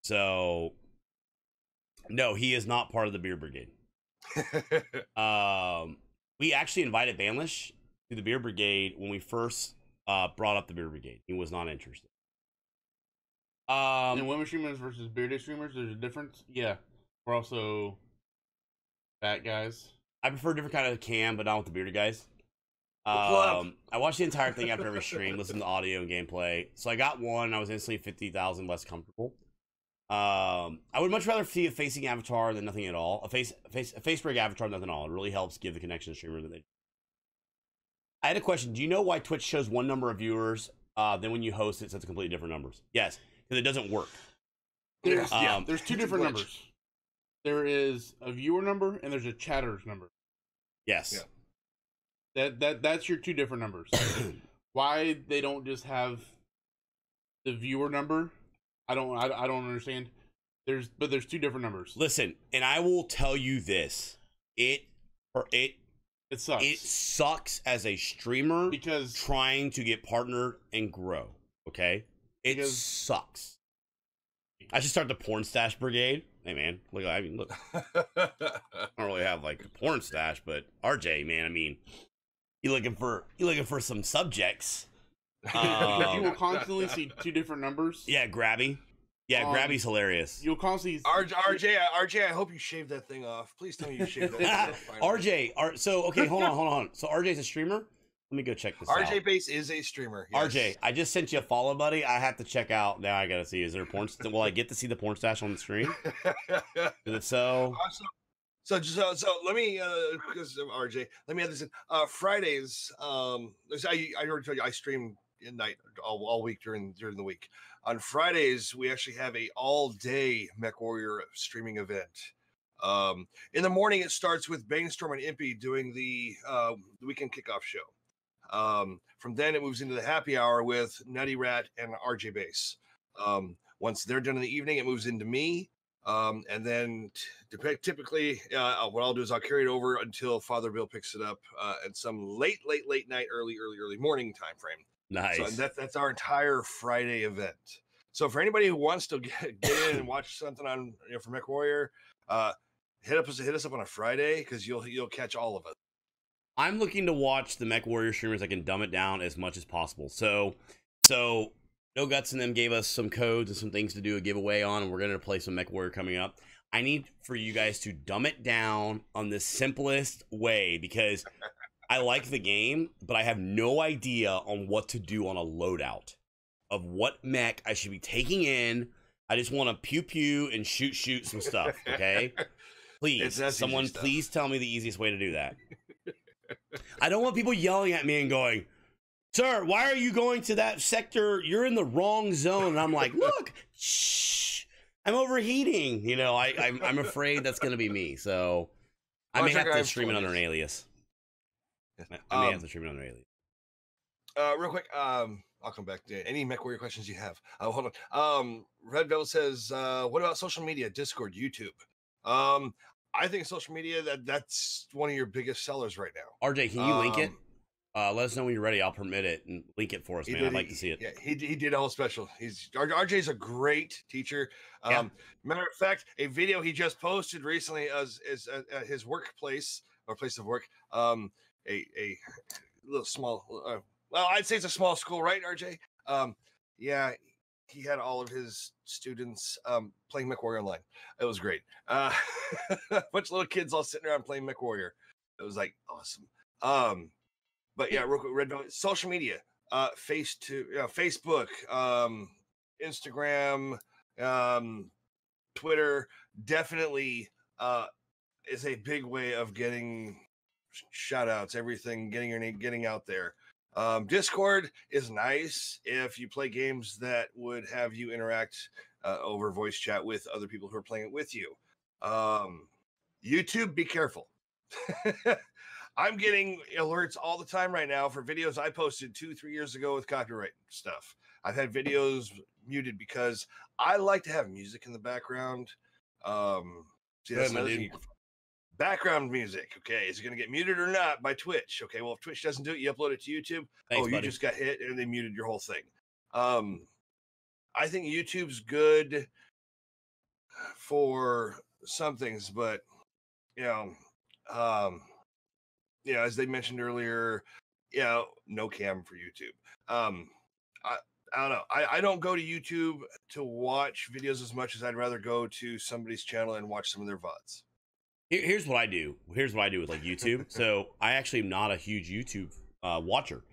So no, he is not part of the Beer Brigade. We actually invited Banlish to the Beer Brigade when we first brought up the Beer Brigade. He was not interested. And women streamers versus bearded streamers, there's a difference. Yeah, we're also fat guys. I prefer a different kind of cam, but not with the bearded guys. Club. I watched the entire thing after every stream, listened to audio and gameplay. So I got one. I was instantly 50,000 less comfortable. I would much rather see a facing avatar than nothing at all. A face break avatar than nothing at all. It really helps give the connection to streamer that they. I had a question. Do you know why Twitch shows one number of viewers, then when you host it, it's completely different numbers? Yes, because it doesn't work. There's two different numbers. There is a viewer number and there's a chatter's number. Yes. Yeah. That's your two different numbers. Why they don't just have the viewer number? I don't understand. There's two different numbers. Listen, and I will tell you this: it sucks. It sucks as a streamer because trying to get partnered and grow. Okay, it sucks. I should start the porn stash brigade. Hey man, look! I mean, look. I don't really have like a porn stash, but RJ, man, I mean, you looking for some subjects. You will constantly see two different numbers. Yeah, Grabby. Yeah, Grabby's hilarious. You'll constantly RJ. I hope you shave that thing off. Please tell me you shaved that thing off. RJ. So okay, hold on. So RJ's a streamer. Let me go check this out. RJ Base is a streamer. Yes. RJ, I just sent you a follow, buddy. I have to check out. Now I gotta see. Is there a porn? Will I get to see the porn stash on the stream? Is it so? So let me, because of RJ, let me add this in. Fridays, I already told you I stream at night all week during the week. On Fridays, we actually have a all-day MechWarrior streaming event. In the morning, it starts with Banestorm and Impy doing the weekend kickoff show. From then, it moves into the happy hour with Nutty Rat and RJ Base. Once they're done in the evening, it moves into me. And then typically what I'll do is I'll carry it over until Father Bill picks it up at some late night, early morning time frame. Nice. So that's our entire Friday event. So for anybody who wants to get in and watch something on for MechWarrior, hit us up on a Friday because you'll catch all of it. I'm looking to watch the MechWarrior streamers. I can dumb it down as much as possible. So No Guts and them gave us some codes and some things to do a giveaway on, and we're going to play some MechWarrior coming up. I need for you guys to dumb it down on the simplest way because I like the game, but I have no idea on what to do on a loadout of what mech I should be taking in. I just want to pew and shoot some stuff, okay? Please, someone please tell me the easiest way to do that. I don't want people yelling at me and going, "Sir, why are you going to that sector? You're in the wrong zone." And I'm like, look, shh, I'm overheating. You know, I'm afraid that's going to be me. So I may have to stream it under an alias. I may have to stream it under an alias. Real quick, I'll come back to any MechWarrior questions you have. Hold on. Red Velvet says, what about social media, Discord, YouTube? I think social media, that's one of your biggest sellers right now. RJ, can you link it? Let us know when you're ready. I'll permit it and link it for us, man. I'd like to see it. Yeah, he did a whole special. RJ's a great teacher. Matter of fact, a video he just posted recently is at his workplace or place of work. A little small. Well, I'd say it's a small school, right, RJ? Yeah, he had all of his students playing MechWarrior Online. It was great. A bunch of little kids all sitting around playing MechWarrior. It was like awesome. But yeah, real quick, Red Velvet, social media, Facebook, Instagram, Twitter, definitely is a big way of getting shout outs, everything, getting your name, getting out there. Discord is nice if you play games that would have you interact over voice chat with other people who are playing it with you. YouTube, be careful. I'm getting alerts all the time right now for videos I posted 2-3 years ago with copyright stuff. I've had videos muted because I like to have music in the background. See, that's another thing. Background music, okay, is it going to get muted or not by Twitch? Okay, well, if Twitch doesn't do it, you upload it to YouTube. Thanks, you just got hit and they muted your whole thing. I think YouTube's good for some things, but you know, as they mentioned earlier, no cam for YouTube. I, I don't know. I don't go to YouTube to watch videos as much as I'd rather go to somebody's channel and watch some of their VODs. Here's what I do. Here's what I do with like YouTube. So I actually am not a huge YouTube watcher.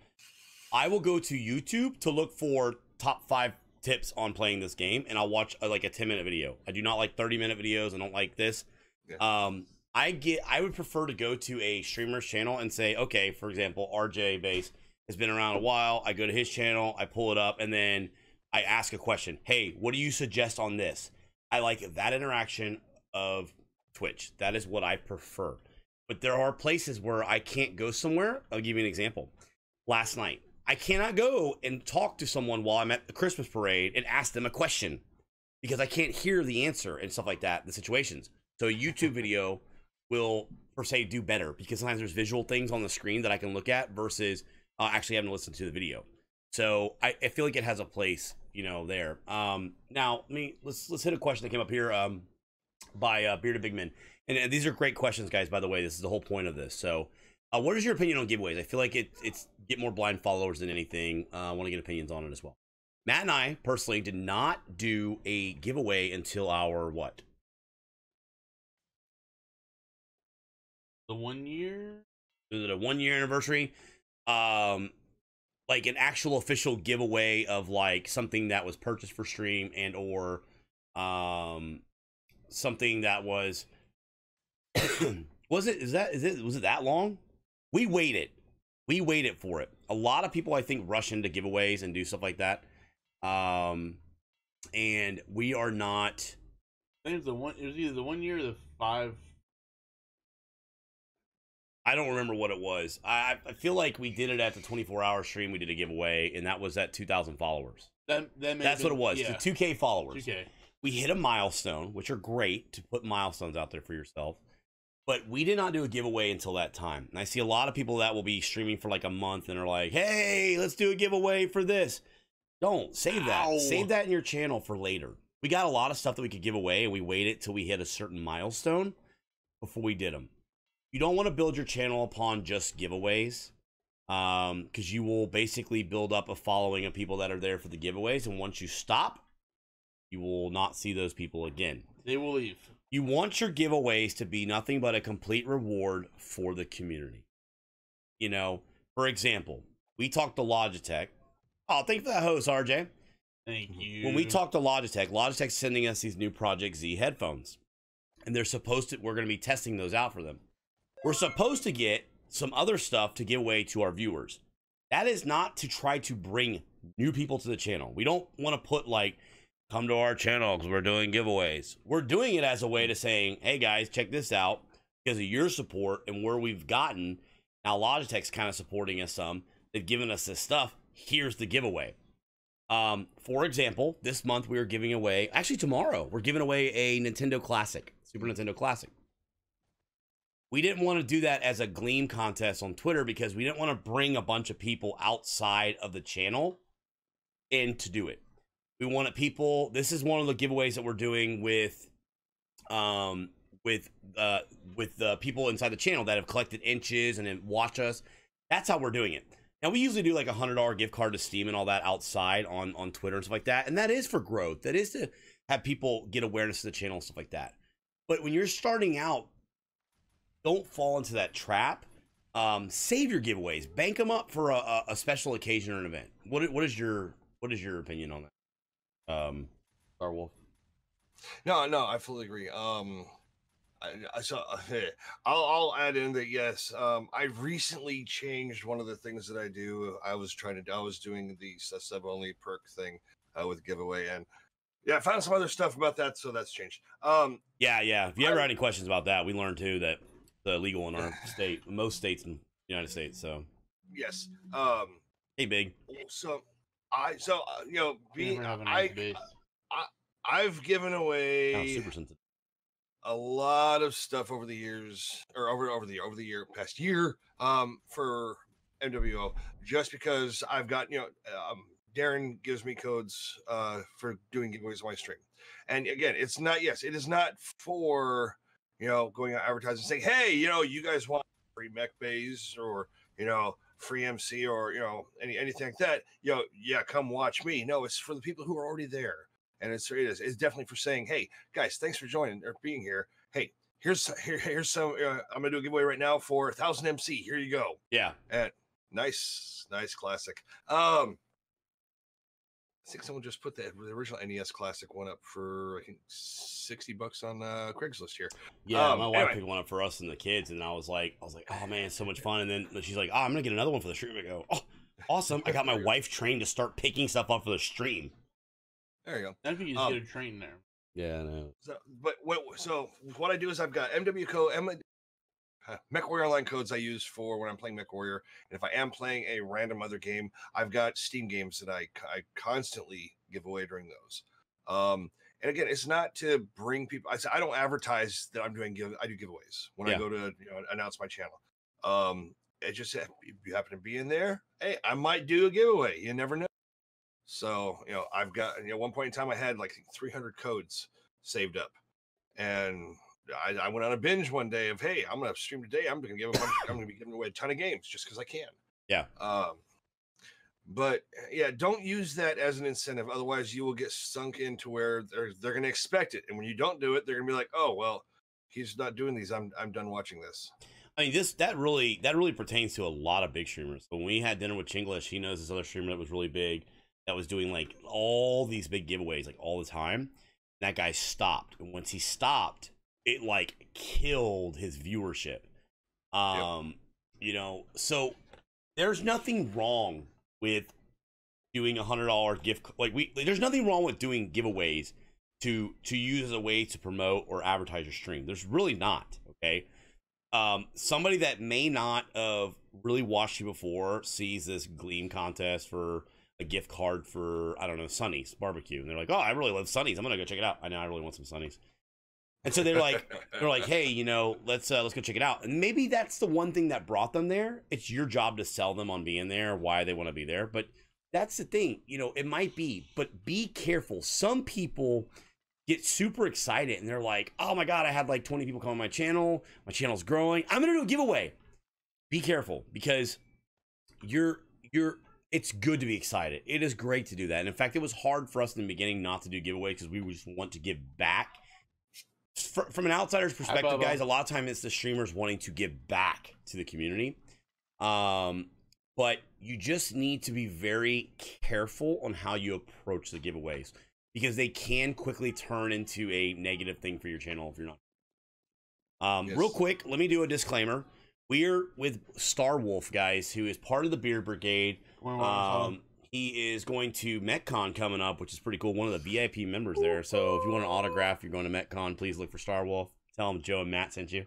I will go to YouTube to look for top 5 tips on playing this game, and I'll watch like a 10-minute video. I do not like 30-minute videos. I don't like this. Yeah. I would prefer to go to a streamer's channel and say, okay, for example, RJ Base has been around a while. I go to his channel, I pull it up, and then I ask a question. Hey, what do you suggest on this? I like that interaction of Twitch. That is what I prefer. But there are places where I can't go somewhere. I'll give you an example. Last night, I cannot go and talk to someone while I'm at the Christmas parade and ask them a question because I can't hear the answer and stuff like that, the situations. So a YouTube video will, per se, do better because sometimes there's visual things on the screen that I can look at versus actually having to listen to the video. So I feel like it has a place, there. Now, let's hit a question that came up here by Bearded Big Men. And these are great questions, guys, by the way. This is the whole point of this. So what is your opinion on giveaways? I feel like it's get more blind followers than anything. I want to get opinions on it as well. Matt and I, personally, did not do a giveaway until our what? The 1 year? Is it a 1 year anniversary? Like an actual official giveaway of like something that was purchased for stream and or something that was was it that long? We waited for it. A lot of people I think rush into giveaways and do stuff like that. And we are not. I think it was either the 1 year or the 5. I don't remember what it was. I feel like we did it at the 24-hour stream. We did a giveaway, and that was at 2,000 followers. That's what it was. Yeah. To 2K followers. 2K. We hit a milestone, which are great to put milestones out there for yourself. But we did not do a giveaway until that time. And I see a lot of people that will be streaming for like a month and are like, hey, let's do a giveaway for this. Don't. Save that. Ow. Save that in your channel for later. We got a lot of stuff that we could give away, and we waited till we hit a certain milestone before we did them. You don't want to build your channel upon just giveaways because you will basically build up a following of people that are there for the giveaways. And once you stop, you will not see those people again. They will leave. You want your giveaways to be nothing but a complete reward for the community. For example, we talked to Logitech. Oh, thank you for that host, RJ. Thank you. When we talked to Logitech's sending us these new Project Z headphones. And we're going to be testing those out for them. We're supposed to get some other stuff to give away to our viewers. That is not to try to bring new people to the channel. We don't want to put like, come to our channel because we're doing giveaways. We're doing it as a way to saying, hey guys, check this out because of your support and where we've gotten. Now Logitech's kind of supporting us some. They've given us this stuff. Here's the giveaway. For example, this month we are giving away, actually tomorrow, we're giving away a Nintendo Classic, Super Nintendo Classic. We didn't want to do that as a Gleam contest on Twitter because we didn't want to bring a bunch of people outside of the channel in to do it. We wanted people. This is one of the giveaways that we're doing with the people inside the channel that have collected inches and then watch us. That's how we're doing it. Now we usually do like a $100 gift card to Steam and all that outside on Twitter and stuff like that, and that is for growth. That is to have people get awareness of the channel and stuff like that. But when you're starting out, don't fall into that trap. Save your giveaways. Bank them up for a special occasion or an event. What is your opinion on that, Starwolfe? No, I fully agree. I'll add in that yes, I've recently changed one of the things that I do. I was doing the sub only perk thing with giveaway, and yeah, I found some other stuff about that, so that's changed. Yeah. If you ever had any questions about that, we learned too that the legal in our state, most states in the United States. So yes. Hey, Big. I've given away super sensitive. A lot of stuff over the years, or over the past year, for MWO, just because I've got Darren gives me codes for doing giveaways on my stream. And again, it is not for, going out advertising saying, hey, you guys want free mech bays or, free MC or, anything like that. Yeah, come watch me. No, it's for the people who are already there. And it's definitely for saying, hey, guys, thanks for joining or being here. Hey, here's some, I'm going to do a giveaway right now for 1,000 MC. Here you go. Yeah. And nice classic. I think someone just put the original NES Classic one up for, I think, $60 on Craigslist here. Yeah, my wife picked one up for us and the kids, and I was like, oh man, it's so much fun. And then she's like, oh, I'm gonna get another one for the stream. I go, oh, awesome! I got my wife trained to start picking stuff up for the stream. There you go. I think you just get a train there. Yeah, I know. So what I do is I've got MechWarrior Online codes I use for when I'm playing MechWarrior, and if I am playing a random other game, I've got Steam games that I constantly give away during those. And again, it's not to bring people. I don't advertise that I'm doing I do giveaways when I go to announce my channel. It just if you happen to be in there, hey, I might do a giveaway. You never know. So I've got one point in time I had like 300 codes saved up, and I went on a binge one day of, hey, I'm gonna stream today. I'm gonna be giving away a ton of games just because I can. Yeah. But yeah, don't use that as an incentive. Otherwise, you will get sunk into where they're gonna expect it, and when you don't do it, they're gonna be like, oh well, he's not doing these. I'm done watching this. I mean, that really pertains to a lot of big streamers. When we had dinner with Chinglish, he knows this other streamer that was really big, that was doing like all these big giveaways like all the time. That guy stopped, and once he stopped, it like killed his viewership. So there's nothing wrong with doing $100 gift. There's nothing wrong with doing giveaways to use as a way to promote or advertise your stream. There's really not. Okay. Somebody that may not have really watched you before sees this Gleam contest for a gift card for, I don't know, Sonny's barbecue, and they're like, oh, I really love Sonny's. I'm gonna go check it out. I know, I really want some Sonny's. And so they're like, hey, let's go check it out. And maybe that's the one thing that brought them there. It's your job to sell them on being there, why they want to be there. But that's the thing, it might be, but be careful. Some people get super excited and they're like, oh my God, I had like 20 people come on my channel. My channel's growing. I'm going to do a giveaway. Be careful, because it's good to be excited. It is great to do that. And in fact, it was hard for us in the beginning not to do giveaways because we just want to give back. From an outsider's perspective, guys, a lot of time it's the streamers wanting to give back to the community. But you just need to be very careful on how you approach the giveaways, because they can quickly turn into a negative thing for your channel if you're not. Yes. Real quick, let me do a disclaimer. We're with Starwolfe, guys, who is part of the Beard Brigade. He is going to MechCon coming up, which is pretty cool. One of the VIP members there. So if you want an autograph, you're going to MechCon, please look for Starwolfe. Tell him Joe and Matt sent you.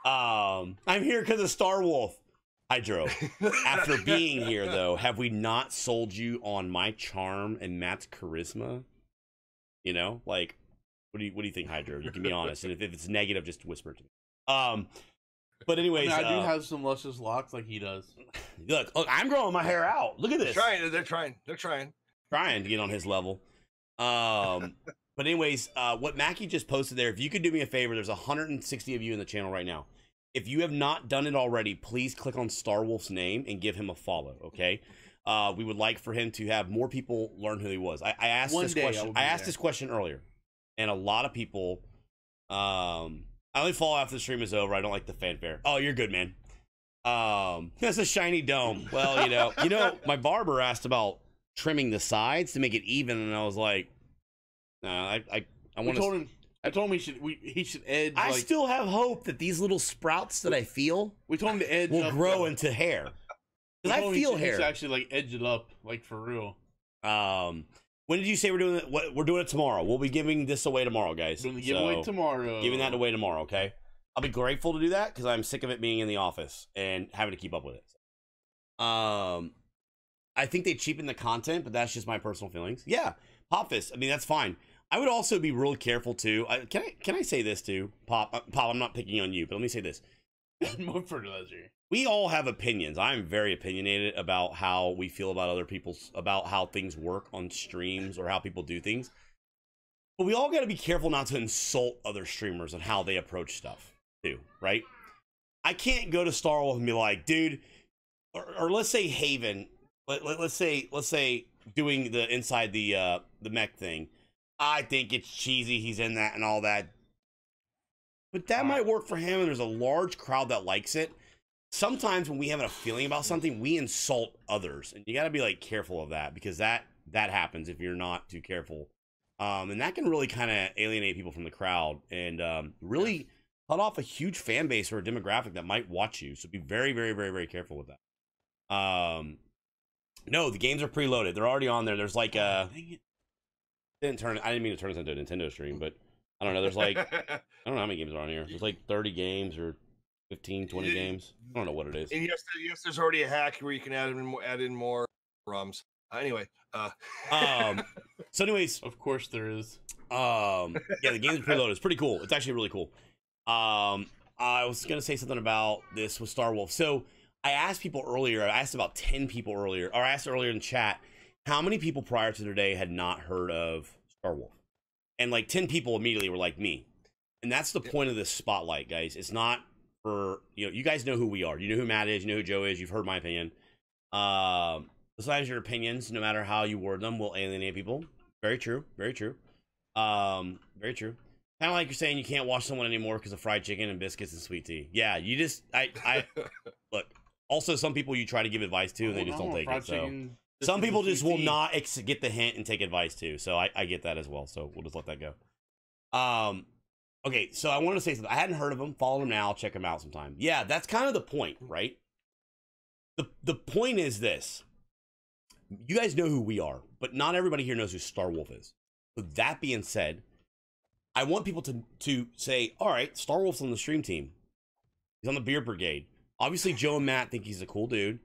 I'm here because of Starwolfe. Hydro. After being here, though, have we not sold you on my charm and Matt's charisma? What do you think, Hydro? You can be honest, and if it's negative, just whisper to me. But anyways, I do have some luscious locks like he does. Look, I'm growing my hair out. Look at this. They're trying to get on his level. But anyways, what Mackie just posted there, if you could do me a favor, there's 160 of you in the channel right now. If you have not done it already, please click on Starwolfe's name and give him a follow, okay? We would like for him to have more people learn who he was. I asked this question earlier, and a lot of people I only follow after the stream is over. I don't like the fanfare. Oh, you're good, man. That's a shiny dome. Well, my barber asked about trimming the sides to make it even, and I was like, no, I want to. I told him he should edge. I still have hope that these little sprouts that I feel we told him to edge will grow into hair. Because I feel hair. He should actually edge it up, for real. When did you say we're doing it? We're doing it tomorrow. We'll be giving this away tomorrow, guys. Doing the giveaway tomorrow. Giving that away tomorrow, okay? I'll be grateful to do that because I'm sick of it being in the office and having to keep up with it. I think they cheapen the content, but that's just my personal feelings. Yeah, Popfist. I mean, that's fine. I would also be real careful too. Can I say this too, Pop? Pop, I'm not picking on you, but let me say this. More fertilizer. We all have opinions. I'm very opinionated about how we feel about other people's, about how things work on streams or how people do things. But we all got to be careful not to insult other streamers and how they approach stuff too, right? I can't go to Starwolfe and be like, dude, or let's say Haven, let's say doing the inside the mech thing. I think it's cheesy. He's in that and all that. But that might work for him, and there's a large crowd that likes it. Sometimes when we have a feeling about something, we insult others, and you got to be like careful of that, because that happens if you're not too careful, and that can really kind of alienate people from the crowd and really cut off a huge fan base or a demographic that might watch you. So be very, very, very, very careful with that. No, the games are preloaded. They're already on there. There's like I didn't mean to turn this into a Nintendo stream, but I don't know. There's like, I don't know how many games are on here. There's like 30 games or 15, 20 games. I don't know what it is. And yes, there's already a hack where you can add in more ROMs. Anyway, so anyways, Of course there is. yeah, the game's preloaded. It's pretty cool. It's actually really cool. I was gonna say something about this with Starwolfe. So I asked people earlier. I asked about 10 people earlier, or I asked earlier in chat, how many people prior to today had not heard of Starwolfe? And like 10 people immediately were like me. And that's the point of this spotlight, guys. It's not for, you guys know who we are. You know who Matt is. You know who Joe is. You've heard my opinion. Besides your opinions, no matter how you word them, will alienate people. Very true. Very true. Very true. Kind of like you're saying you can't watch someone anymore because of fried chicken and biscuits and sweet tea. Yeah, you just, I look, also some people you try to give advice to and they just don't take it. So some people just will not get the hint and take advice too. So I get that as well. So we'll just let that go. Okay, so I wanted to say something. I hadn't heard of them. Follow them now. Check them out sometime. Yeah, that's kind of the point, right? The point is this. You guys know who we are, but not everybody here knows who Starwolfe is. With that being said, I want people to say, all right, Starwolfe's on the stream team. He's on the Beard Brigade. Obviously, Joe and Matt think he's a cool dude,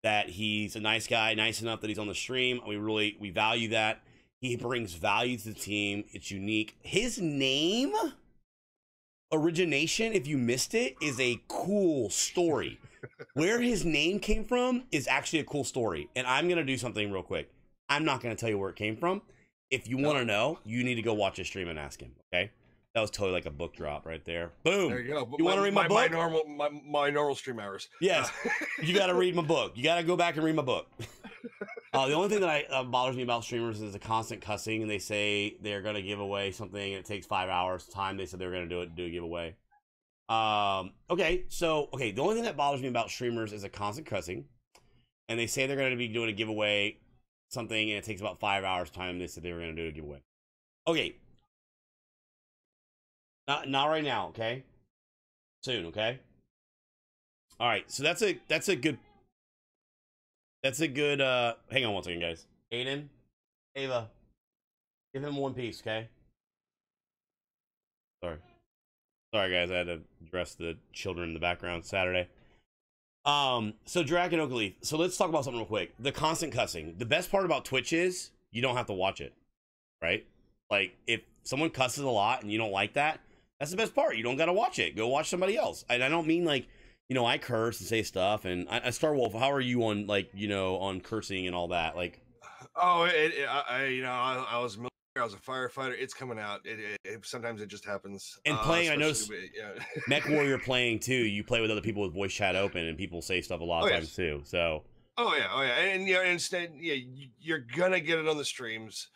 that he's a nice guy, nice enough that he's on the stream. We value that. He brings value to the team. It's unique. His name, origination, if you missed it, is a cool story. Where his name came from is actually a cool story. And I'm going to do something real quick. I'm not going to tell you where it came from. If you want to know, you need to go watch his stream and ask him, okay? That was totally like a book drop right there. Boom. There you go. You want to read my book? My normal stream hours. Yes. You got to read my book. You got to go back and read my book. The only thing that bothers me about streamers is the constant cussing, and they say they're going to give away something, and it takes 5 hours time. They said they were going to do a giveaway. Okay, the only thing that bothers me about streamers is the constant cussing, and they say they're going to be doing a giveaway something, and it takes about 5 hours time. They said they were going to do a giveaway. Okay. Not right now, okay? Soon, okay? All right, so that's a good hang on one second, guys. Aiden, Ava, give him one piece, okay? Sorry, guys, I had to address the children in the background. Saturday. So Dragon Oakleaf. So let's talk about something real quick. The constant cussing. The best part about Twitch is you don't have to watch it, right? Like if someone cusses a lot and you don't like that, that's the best part. You don't got to watch it. Go watch somebody else. And I don't mean like, I curse and say stuff. And I Starwolfe, how are you on on cursing and all that? Like, oh, I was military. I was a firefighter. It's coming out. Sometimes it just happens. And playing, I noticed Mech Warrior playing too. You play with other people with voice chat open, and people say stuff a lot of times too. So. Oh yeah, and instead, you're gonna get it on the streams.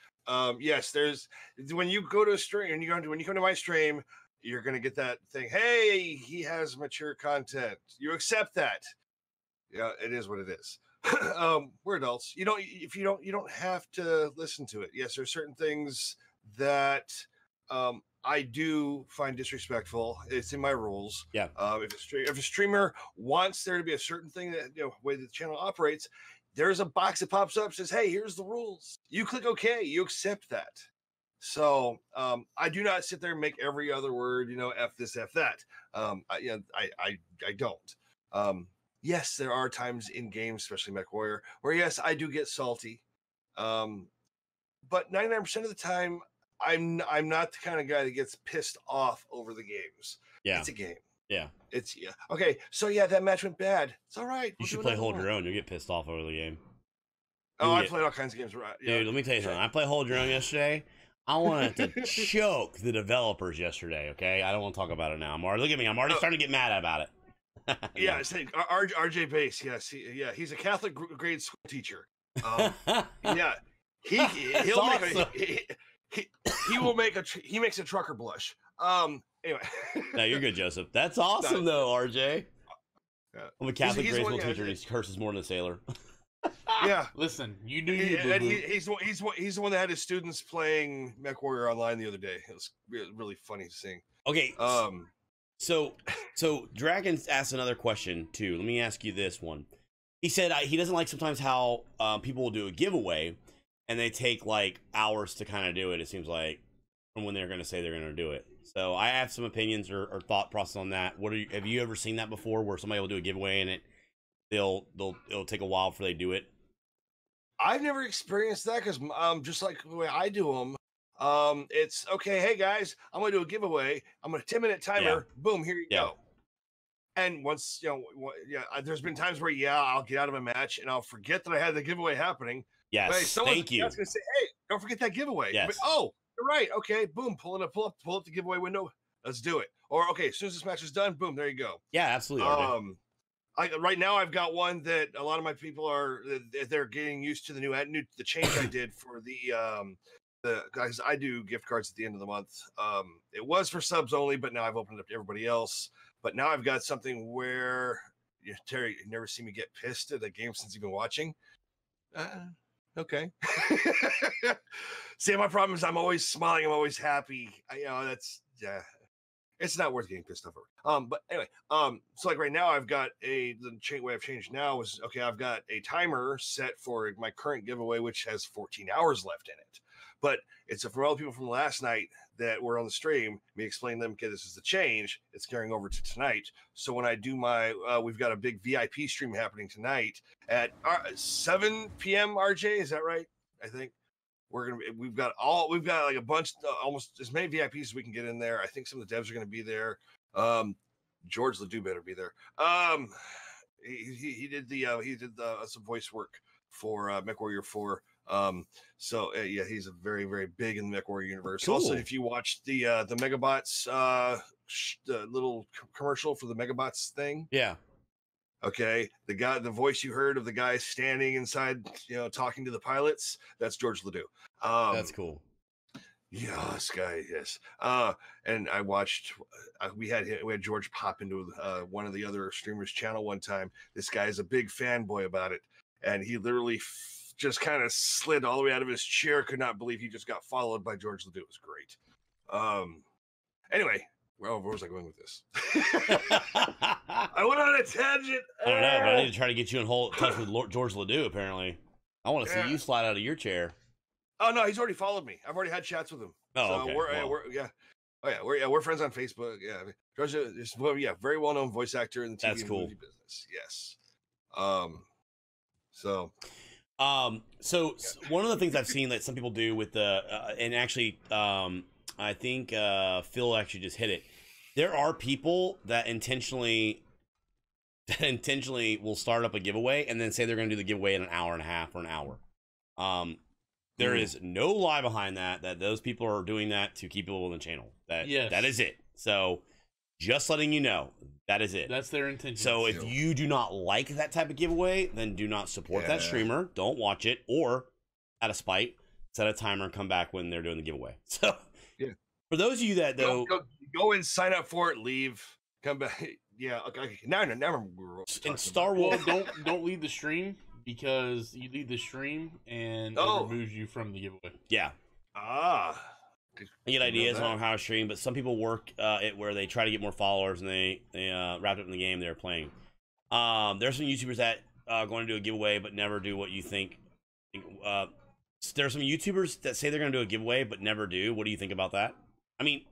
Yes, there's when you go to a stream and when you come to my stream, you're gonna get that thing. Hey, he has mature content. You accept that. Yeah, it is what it is. We're adults. You don't have to listen to it. Yes, there's certain things that I do find disrespectful. It's in my rules. Yeah. If a streamer wants there to be a certain thing that way the channel operates, there's a box that pops up says, "Hey, here's the rules." You click OK. You accept that. So I do not sit there and make every other word, F this, F that. I don't. Yes, there are times in games, especially Mech Warrior, where yes, I do get salty. But 99% of the time, I'm not the kind of guy that gets pissed off over the games. Yeah. It's a game. Yeah. It's okay. So yeah, that match went bad. It's all right. You should play Hold Your Own. You'll get pissed off over the game. Oh, I played all kinds of games. Right? Yeah. Dude, let me tell you something. I played Hold Your Own yesterday. I wanted to choke the developers yesterday. Okay, I don't want to talk about it now. Look at me. I'm already starting to get mad about it. Yeah, RJ Base. Yes, he's a Catholic grade school teacher. Yeah, he'll awesome. he makes a trucker blush. Anyway. No, you're good, Joseph. That's awesome though, RJ. Yeah. I'm a Catholic grade school teacher. And he curses more than a sailor. Yeah, listen, you do you. And he's the one that had his students playing MechWarrior Online the other day. It was really funny seeing. Okay. So Dragons asked another question too. Let me ask you this one. He said he doesn't like sometimes how people will do a giveaway and they take like hours to kind of do it. It seems like from when they're going to say they're going to do it. So I have some opinions or thought process on that. Have you ever seen that before, where somebody will do a giveaway and it'll take a while before they do it? I've never experienced that because just like the way I do them, it's okay. Hey guys, I'm gonna do a giveaway. I'm gonna 10-minute timer. Yeah. Boom, here you go. And once there's been times where I'll get out of a match and I'll forget that I had the giveaway happening. Yes, thank you. I was gonna say, hey, don't forget that giveaway. Yes. But, oh, you're right. Okay, boom, pull up the giveaway window. Let's do it. Or okay, as soon as this match is done, boom, there you go. Yeah, absolutely. Right now I've got one that a lot of my people they're getting used to the change I did for the guys. I do gift cards at the end of the month. It was for subs only, but now I've opened it up to everybody else. But now I've got something where Terry, you've never seen me get pissed at a game since you've been watching. Okay. See, my problem is I'm always smiling. I'm always happy. It's not worth getting pissed off over. But anyway, so like right now I've got the way I've changed now is, okay, I've got a timer set for my current giveaway, which has 14 hours left in it. But it's for all the people from last night that were on the stream, me explain to them, okay, this is the change. It's carrying over to tonight. So when I do we've got a big VIP stream happening tonight at 7 p.m. RJ, is that right? I think. We've got like a bunch, almost as many VIPs as we can get in there. I think some of the devs are going to be there. George Ledoux better be there. He did some voice work for MechWarrior 4. He's a very, very big in the MechWarrior universe. Cool. Also, if you watched the Megabots the little commercial for the Megabots thing, okay, the voice you heard of the guy standing inside, talking to the pilots, that's George Ledoux. That's cool. Yeah, this guy, yes. And I watched. We had George pop into one of the other streamers' channel one time. This guy is a big fanboy about it, and he literally just kind of slid all the way out of his chair. Could not believe he just got followed by George Ledoux. It was great. Anyway. Well, where was I going with this? I went on a tangent. I don't know, but I need to try to get you in touch with George Ledoux, apparently. I want to see you slide out of your chair. Oh, no, he's already followed me. I've already had chats with him. Oh, so okay. We're friends on Facebook. Yeah. George is, very well-known voice actor in the TV and movie business. Yes. So one of the things I've seen that some people do with and actually, I think Phil actually just hit it. There are people that intentionally will start up a giveaway and then say they're going to do the giveaway in an hour and a half or an hour. There is no lie behind that those people are doing that to keep people on the channel. That is it. So just letting you know, that is it. That's their intention. So if you do not like that type of giveaway, then do not support that streamer. Don't watch it, or out of spite, set a timer and come back when they're doing the giveaway. So for those of you that go and sign up for it, leave, come back. Yeah, okay. Now in Starwolfe, don't leave the stream, because you leave the stream and it removes you from the giveaway. Yeah. I get ideas on how to stream, but some people work it where they try to get more followers and they wrap up in the game they're playing. There's some YouTubers that are going to do a giveaway but never do what you think. There's some YouTubers that say they're going to do a giveaway but never do. What do you think about that? I mean,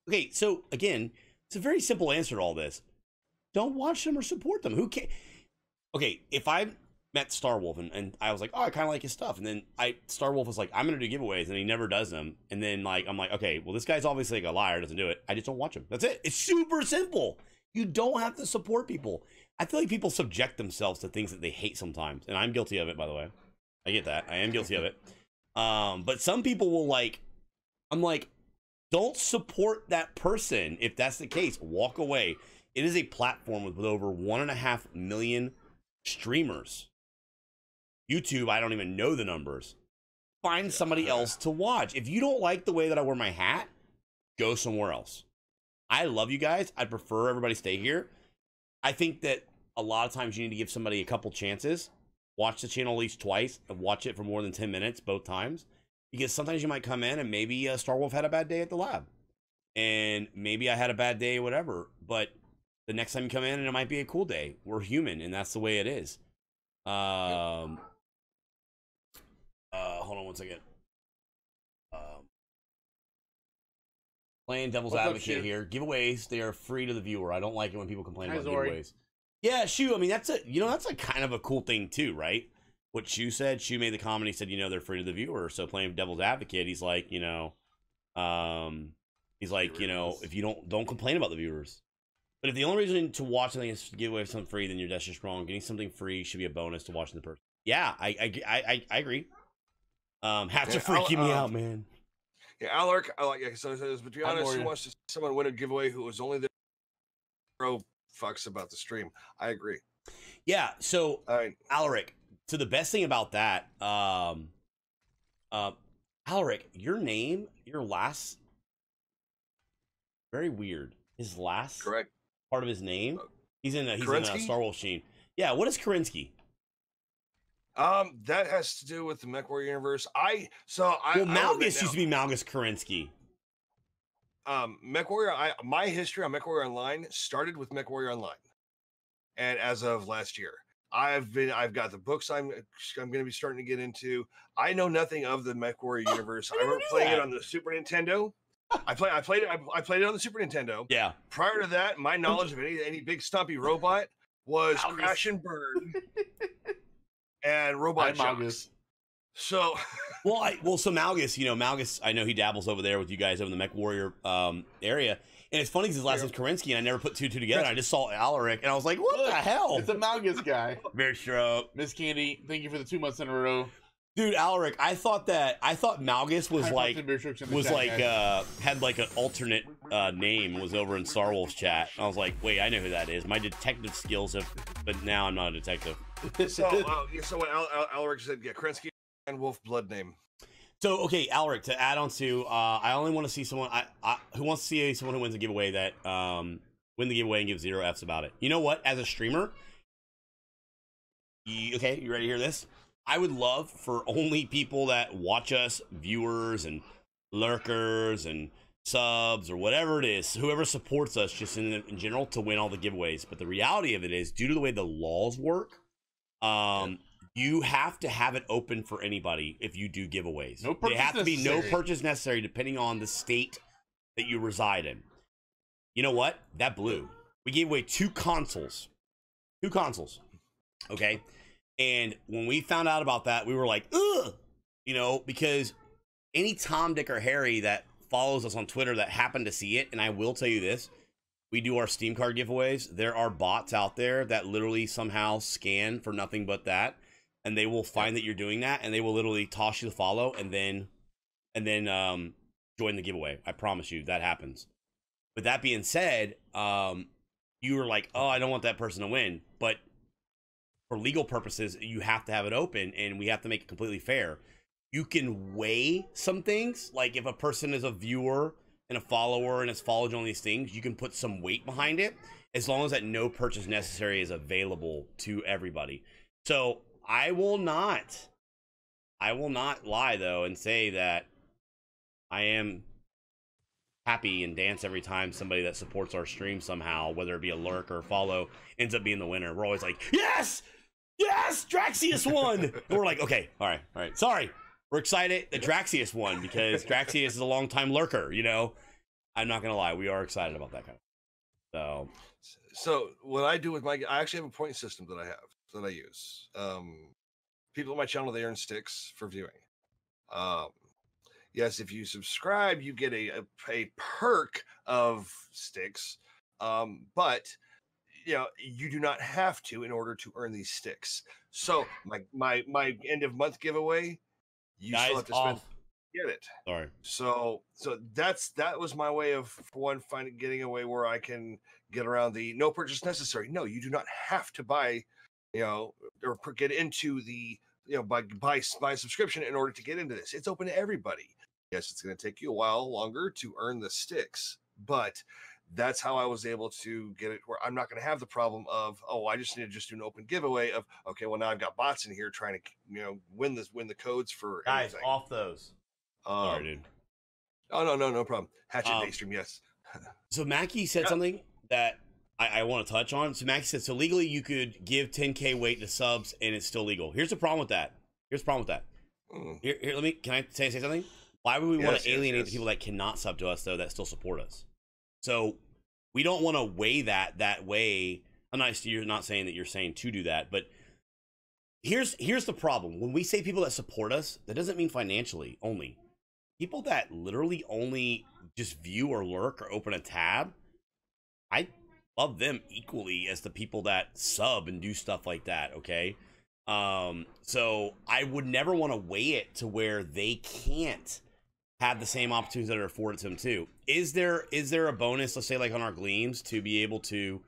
okay, so again, it's a very simple answer to all this. Don't watch them or support them. Who cares? Okay, if I met Starwolfe and I was like, oh, I kind of like his stuff, and then Starwolfe was like, I'm gonna do giveaways, and he never does them, and then I'm like, okay, well, this guy's obviously like a liar, doesn't do it. I just don't watch him. That's it. It's super simple. You don't have to support people. I feel like people subject themselves to things that they hate sometimes, and I'm guilty of it, by the way. I get that. I am guilty of it. But some people will like, I'm like, don't support that person. If that's the case, walk away. It is a platform with over 1.5 million streamers. YouTube, I don't even know the numbers. Find somebody else to watch. If you don't like the way that I wear my hat, go somewhere else. I love you guys. I'd prefer everybody stay here. I think that a lot of times you need to give somebody a couple chances. Watch the channel at least twice and watch it for more than 10 minutes both times. Because sometimes you might come in and maybe Starwolfe had a bad day at the lab. And maybe I had a bad day, whatever. But the next time you come in and it might be a cool day. We're human and that's the way it is. Hold on one second. Playing devil's advocate here. Giveaways, they are free to the viewer. I don't like it when people complain about giveaways. Yeah, Shu, I mean, that's a kind of a cool thing too, right? What Shu said, Shu made the comment, he said, they're free to the viewer. So playing devil's advocate, he's like, if you don't complain about the viewers. But if the only reason to watch something is to give away something free, then that's just wrong. Getting something free should be a bonus to watching the person. Yeah, I agree. Hats are freaking me out, man. Yeah, Alaric, but to be honest, who wants to see someone win a giveaway who was only there pro fucks about the stream? I agree. Yeah, so Alaric, so the best thing about that, Alaric, your name, your last, very weird. His last part of his name, he's in Starwolfe Sheen. Yeah, what is Karinsky? That has to do with the MechWarrior universe. Malgus used to be Malgus Karinsky. MechWarrior, my history on MechWarrior Online started with MechWarrior Online, and as of last year, I've got the books I'm going to be starting to get into. I know nothing of the MechWarrior universe. I remember playing it on the Super Nintendo. I played it on the Super Nintendo. Yeah. Prior to that, my knowledge of any big stumpy robot was Crash and Burn. And Robot Jocks. So, so Malgus, Malgus, I know he dabbles over there with you guys over in the MechWarrior area. And it's funny because his last name's Karinsky, and I never put two together. I just saw Alaric, and I was like, what the hell? It's a Malgus guy. Very true. Miss Candy, thank you for the 2 months in a row. Dude, Alaric, I thought Malgus was had like an alternate name, was over in Starwolfe's chat. I was like, wait, I know who that is. My detective skills but now I'm not a detective. So what Alaric said, Karinsky and Wolf blood name. So, okay, Alaric, to add on to, I only want to see someone who wants to see someone who wins a giveaway that win the giveaway and give 0 Fs about it. You know what? As a streamer, you ready to hear this? I would love for only people that watch us, viewers and lurkers and subs or whatever it is, whoever supports us just in general, to win all the giveaways. But the reality of it is, due to the way the laws work, you have to have it open for anybody if you do giveaways. They have to be no purchase necessary depending on the state that you reside in. You know what? That blew. We gave away 2 consoles. 2 consoles. Okay? And when we found out about that, we were like, ugh! Because any Tom, Dick, or Harry that follows us on Twitter that happened to see it, and I will tell you this, we do our Steam card giveaways. There are bots out there that literally somehow scan for nothing but that, and they will find that you're doing that, and they will literally toss you the follow, and then join the giveaway. I promise you that happens. With that being said, you were like, oh, I don't want that person to win, but for legal purposes, you have to have it open, and we have to make it completely fair. You can weigh some things, like if a person is a viewer and a follower and has followed you on these things, you can put some weight behind it, as long as that no purchase necessary is available to everybody. So I will not lie though and say that I am happy and dance every time somebody that supports our stream somehow, whether it be a lurk or a follow, ends up being the winner. We're always like, yes, Draxius won. And we're like, okay, all right, sorry. We're excited that Draxius won because Draxius is a longtime lurker, I'm not gonna lie, we are excited about that kind of. So what I do with I actually have a point system that I use. People on my channel, they earn sticks for viewing. Yes, if you subscribe, you get a perk of sticks. But you do not have to in order to earn these sticks. So my end of month giveaway, you Guys, still have to spend to get it. Sorry. So that was my way of, for one, getting a way where I can get around the no purchase necessary. No, you do not have to buy, or get into the, buy subscription in order to get into this. It's open to everybody. Yes, it's going to take you a while longer to earn the sticks, but that's how I was able to get it where I'm not going to have the problem of, I just need to just do an open giveaway of, okay, well, now I've got bots in here trying to, win the codes for guys, everything. off those. Sorry, dude. Oh, no problem. Hatchet Daystream, yes. So Mackie said something that I want to touch on. So Mackie said, so legally you could give 10K weight to subs and it's still legal. Here's the problem with that. Here, can I say something? Why would we want to alienate the people that cannot sub to us, though, that still support us? So we don't want to weigh that way. You're not saying that you're saying to do that, but here's the problem. When we say people that support us, that doesn't mean financially only. People that literally only just view or lurk or open a tab, I love them equally as the people that sub and do stuff like that, okay? So I would never want to weigh it to where they can't have the same opportunities that are afforded to them too. Is there a bonus, let's say like on our Gleams, to be able to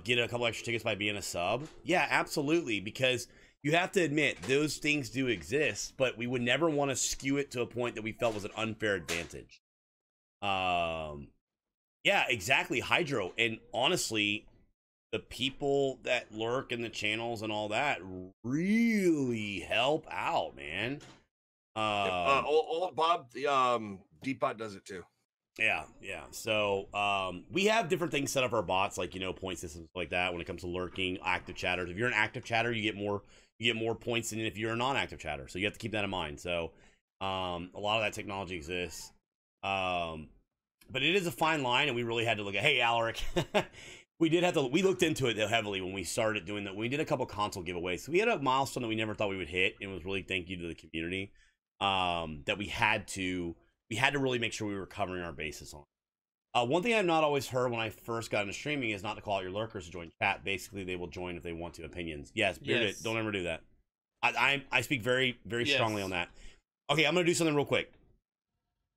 get a couple extra tickets by being a sub? Yeah, absolutely, because you have to admit those things do exist, but we would never want to skew it to a point that we felt was an unfair advantage. Yeah, exactly, Hydro. And honestly, the people that lurk in the channels and all that really help out, man. Old Bob, the Deepbot does it too. Yeah. So we have different things set up for our bots, like point systems like that. When it comes to lurking, active chatters, if you're an active chatter, you get more points than if you're a non-active chatter. So you have to keep that in mind. So a lot of that technology exists, but it is a fine line, and we really had to look at. Hey, Alaric. We looked into it heavily when we started doing that. We did a couple console giveaways. So we had a milestone that we never thought we would hit. And it was really thank you to the community that we had to really make sure we were covering our bases on. One thing I've not always heard when I first got into streaming is not to call out your lurkers to join chat. Basically, they will join if they want to. Opinions. Yes, Bearded, yes. Don't ever do that. I speak very, very strongly on that. Okay, I'm going to do something real quick.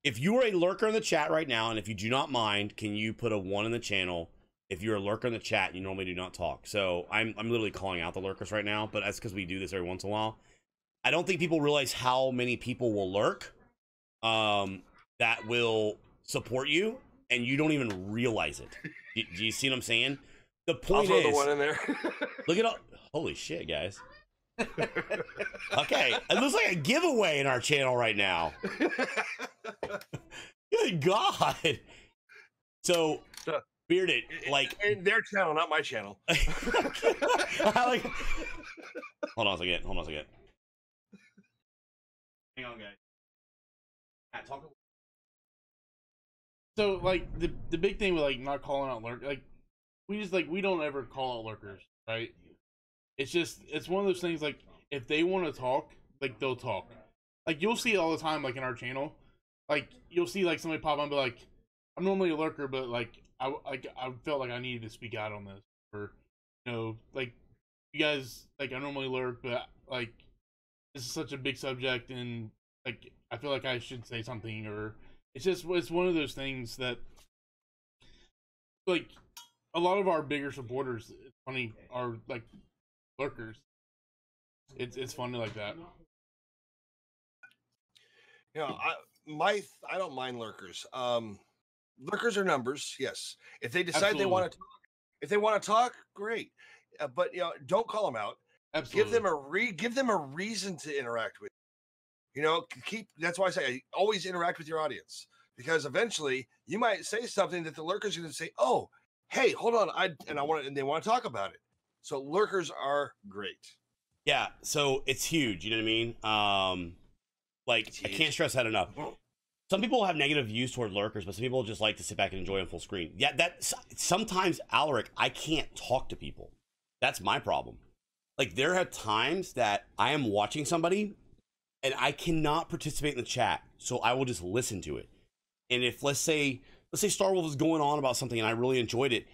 If you are a lurker in the chat right now, and if you do not mind, can you put a 1 in the channel? If you're a lurker in the chat, you normally do not talk. So I'm literally calling out the lurkers right now, but that's because we do this every once in a while. I don't think people realize how many people will lurk that will support you, and you don't even realize it. Do you see what I'm saying? The point I'll is, throw the 1 in there. Look at all. Holy shit, guys. Okay, it looks like a giveaway in our channel right now. Good God. So, Bearded, like in their channel, not my channel. Hold on a second. Hang on, guys. So, like, the big thing with, like, not calling out lurkers, like, we don't ever call out lurkers, right? It's one of those things, like, if they want to talk, like, they'll talk. Like, you'll see it all the time, like, in our channel. Like, you'll see, like, somebody pop on and be like, I'm normally a lurker, but, like, I felt like I needed to speak out on this. Or, like, you guys, like, I normally lurk, but, like, this is such a big subject, and, like, I feel like I should say something, or it's one of those things that, like, a lot of our bigger supporters, it's funny, are, like, lurkers. It's funny like that. I don't mind lurkers. Lurkers are numbers, yes. If they decide Absolutely. they want to talk, great. But don't call them out. Absolutely. Give them a reason to interact with. That's why I say always interact with your audience, because eventually you might say something that the lurkers are going to say, "Oh, hey, hold on, and they want to talk about it." So lurkers are great. Yeah, so it's huge. You know what I mean? I can't stress that enough. Some people have negative views toward lurkers, but some people just like to sit back and enjoy on full screen. Yeah, sometimes, Alaric, I can't talk to people. That's my problem. Like, there are times that I am watching somebody and I cannot participate in the chat, so I will just listen to it. And if let's say Starwolfe is going on about something and I really enjoyed it,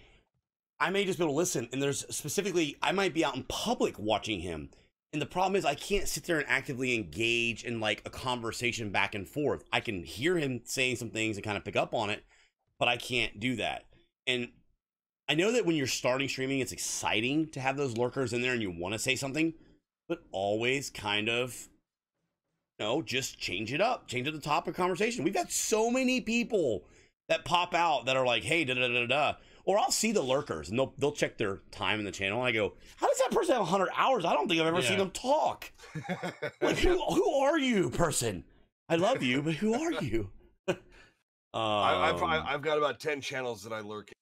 I may just be able to listen, and there's specifically, I might be out in public watching him. And the problem is I can't sit there and actively engage in like a conversation back and forth. I can hear him saying some things and kind of pick up on it, but I can't do that. And I know that when you're starting streaming, it's exciting to have those lurkers in there and you want to say something, but always kind of, just change it up, change up the topic of conversation. We've got so many people that pop out that are like, hey, da da da da. Or I'll see the lurkers and they'll check their time in the channel. And I go, how does that person have 100 hours? I don't think I've ever seen them talk. Like, who are you, person? I love you, but who are you? I've got about 10 channels that I lurk in,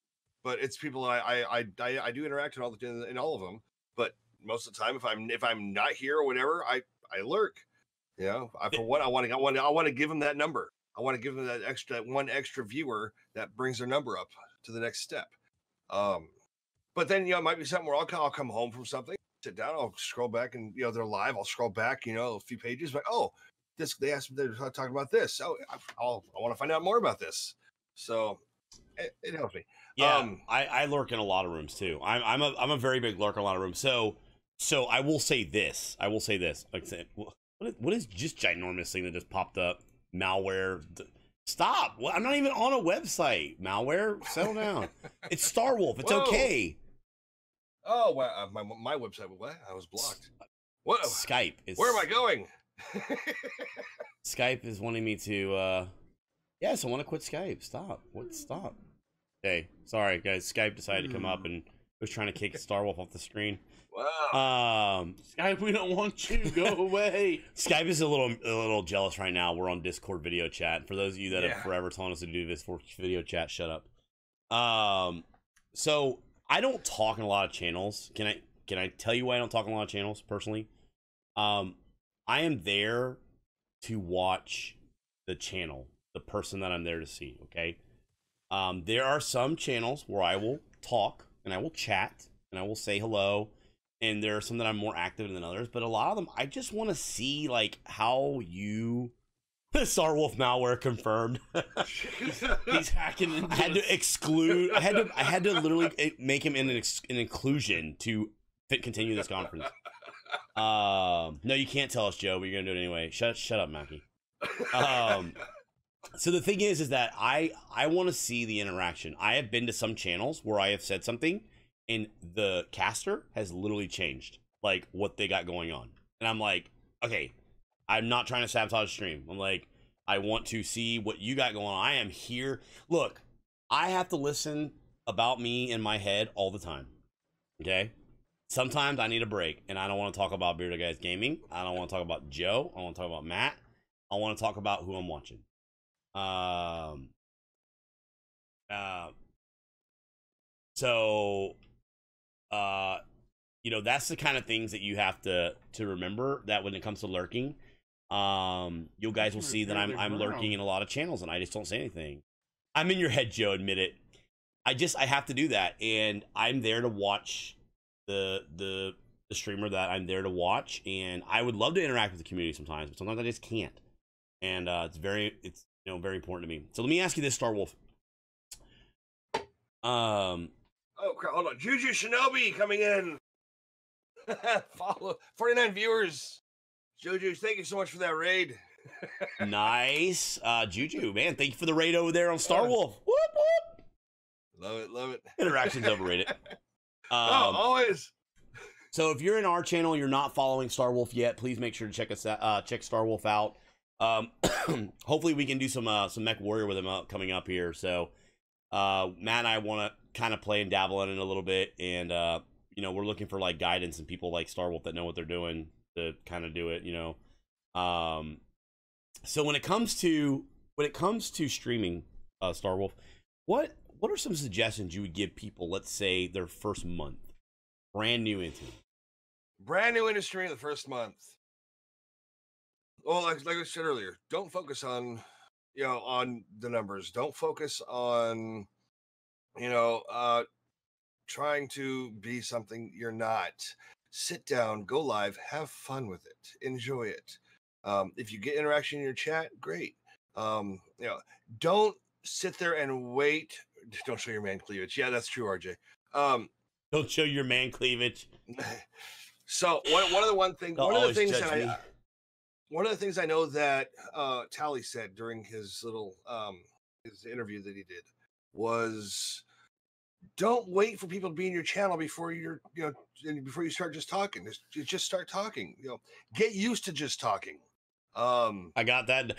but it's people that I do interact in all of them. But most of the time, if I'm not here or whatever, I lurk. For what I want to give them that number. I want to give them that one extra viewer that brings their number up to the next step. But then, it might be something where I'll come home from something, sit down, I'll scroll back and, they're live. I'll scroll back, a few pages, but, they asked me, they're talking about this. So I want to find out more about this. So it helps me. Yeah. I lurk in a lot of rooms too. I'm a very big lurker in a lot of rooms. So I will say this. Like I said, what is just ginormous thing that just popped up? Malware. Stop. Well, I'm not even on a website. Malware, settle down. It's Starwolfe. It's okay. Oh, wow. My website, what? I was blocked. What? Skype is. Where am I going? Skype is wanting me to. Yes, I want to quit Skype. Stop. Stop. Okay. Sorry, guys. Skype decided to come up and was trying to kick Starwolfe off the screen. Wow. Skype, we don't want you. Go away. Skype is a little jealous right now. We're on Discord video chat. For those of you that have forever telling us to do this for video chat, shut up. So I don't talk in a lot of channels. Can I tell you why I don't talk in a lot of channels personally? I am there to watch the channel, the person that I'm there to see. Okay. There are some channels where I will talk and I will chat and I will say hello. And there are some that I'm more active in than others, but a lot of them, I just want to see like how you Starwolfe malware confirmed. He's hacking into I had to exclude. I had to literally make him an inclusion to continue this conference. No, you can't tell us, Joe, but you're gonna do it anyway. Shut up, Mackie. So the thing is that I want to see the interaction. I have been to some channels where I have said something and the caster has literally changed like what they got going on. And I'm like, okay, I'm not trying to sabotage the stream. I'm like, I want to see what you got going on. I am here. Look, I have to listen about me in my head all the time. Okay? Sometimes I need a break and I don't want to talk about Bearded Guys Gaming. I don't want to talk about Joe. I want to talk about Matt. I want to talk about who I'm watching. That's the kind of things that you have to remember, that when it comes to lurking, you guys will see that I'm lurking in a lot of channels and I just don't say anything. I'm in your head, Joe, admit it. I have to do that, and I'm there to watch the streamer that I'm there to watch, and I would love to interact with the community sometimes, but sometimes I just can't. And it's very important to me. So let me ask you this, Starwolfe. Oh crap! Hold on, Juju Shinobi coming in. Follow 49 viewers. Juju, thank you so much for that raid. Nice, Juju, man. Thank you for the raid over there on Starwolfe. Whoop whoop. Love it. Interaction's overrated. Always. So if you're in our channel, you're not following Starwolfe yet, please make sure to check Starwolfe out. Hopefully we can do some Mech Warrior with him coming up here. So Matt and I want to kind of play and dabble in it a little bit, and we're looking for like guidance and people like Starwolfe that know what they're doing to kind of do it. So when it comes to streaming, Starwolfe, what are some suggestions you would give people? Let's say their first month, brand new into streaming the first month. Well, like I said earlier, don't focus on on the numbers. Don't focus on trying to be something you're not. Sit down, go live, have fun with it, enjoy it. If you get interaction in your chat, great. Don't sit there and wait. Don't show your man cleavage. Yeah, that's true, RJ. Don't show your man cleavage. So one of the things I know that Tally said during his little his interview that he did was, don't wait for people to be in your channel before before you start just talking. Just start talking. Get used to just talking. I got that.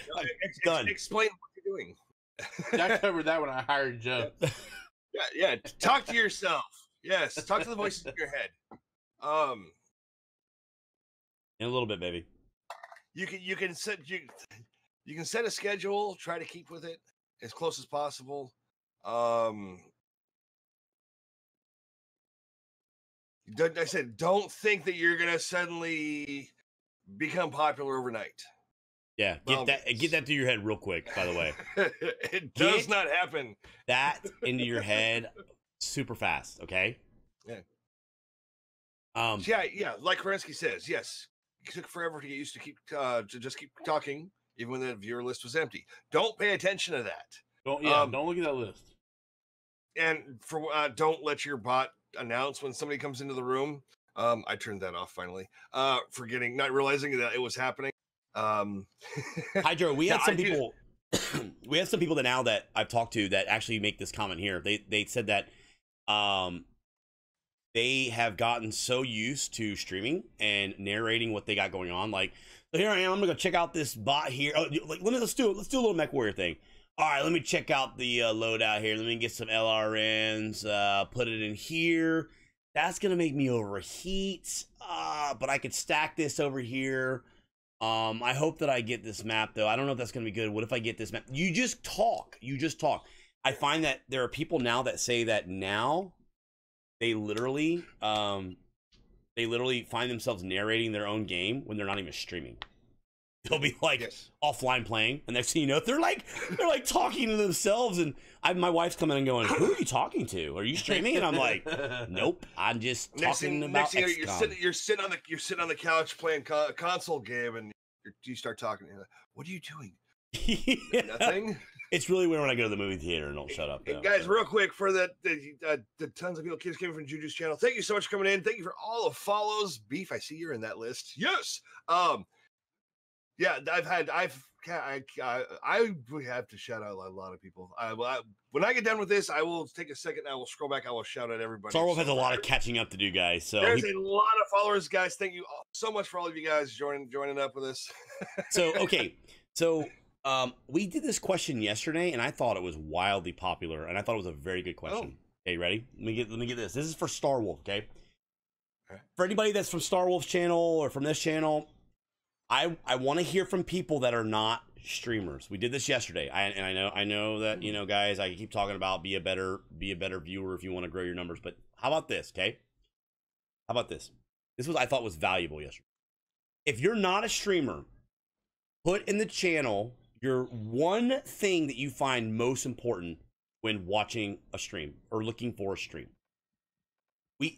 Done. Explain what you're doing. I covered that when I hired Joe. Yeah. Talk to yourself. Yes, talk to the voices in your head. In a little bit, baby. You can set a schedule. Try to keep with it as close as possible. I said, don't think that you're gonna suddenly become popular overnight. Yeah, get that through your head real quick. By the way, it does not happen. That into your head super fast. Okay. Yeah. Yeah. Like Kerensky says, yes, it took forever to get used to keep talking, even when the viewer list was empty. Don't pay attention to that. Don't look at that list. And don't let your bot announce when somebody comes into the room. I turned that off finally. Not realizing that it was happening. Hydro, we had some people. We have some people that now that I've talked to that actually make this comment here. They said that they have gotten so used to streaming and narrating what they got going on. Like, so here I am. I'm gonna go check out this bot here. Oh, let's do a little Mech Warrior thing. All right, let me check out the loadout here. Let me get some LRNs. Put it in here. That's gonna make me overheat. But I could stack this over here. I hope that I get this map though. I don't know if that's gonna be good. What if I get this map? You just talk. I find that there are people now that say that now they literally find themselves narrating their own game when they're not even streaming. They'll be like offline playing, and next thing you know, they're like talking to themselves. And my wife's coming and going, "Who are you talking to? Are you streaming?" And I'm like, "Nope, I'm just talking about XCOM." You're sitting on the couch playing a console game, and you start talking. You're like, what are you doing? Nothing. It's really weird when I go to the movie theater and don't shut up. Though, guys, real quick for the tons of people, kids came from Juju's channel. Thank you so much for coming in. Thank you for all the follows. Beef, I see you're in that list. Yes. Yeah, I have to shout out a lot of people. When I get done with this, I will take a second. I will scroll back. I will shout out everybody. Starwolfe has a lot of catching up to do, guys. So there's a lot of followers, guys. Thank you so much for all of you guys joining up with us. So we did this question yesterday, and I thought it was wildly popular, and I thought it was a very good question. Okay, ready? Let me get this. This is for Starwolfe. Okay. For anybody that's from Starwolfe's channel or from this channel, I want to hear from people that are not streamers. We did this yesterday. I know that, guys, I keep talking about be a better viewer if you want to grow your numbers. But how about this, okay? How about this? This was I thought was valuable yesterday. If you're not a streamer, put in the channel your one thing that you find most important when watching a stream or looking for a stream. We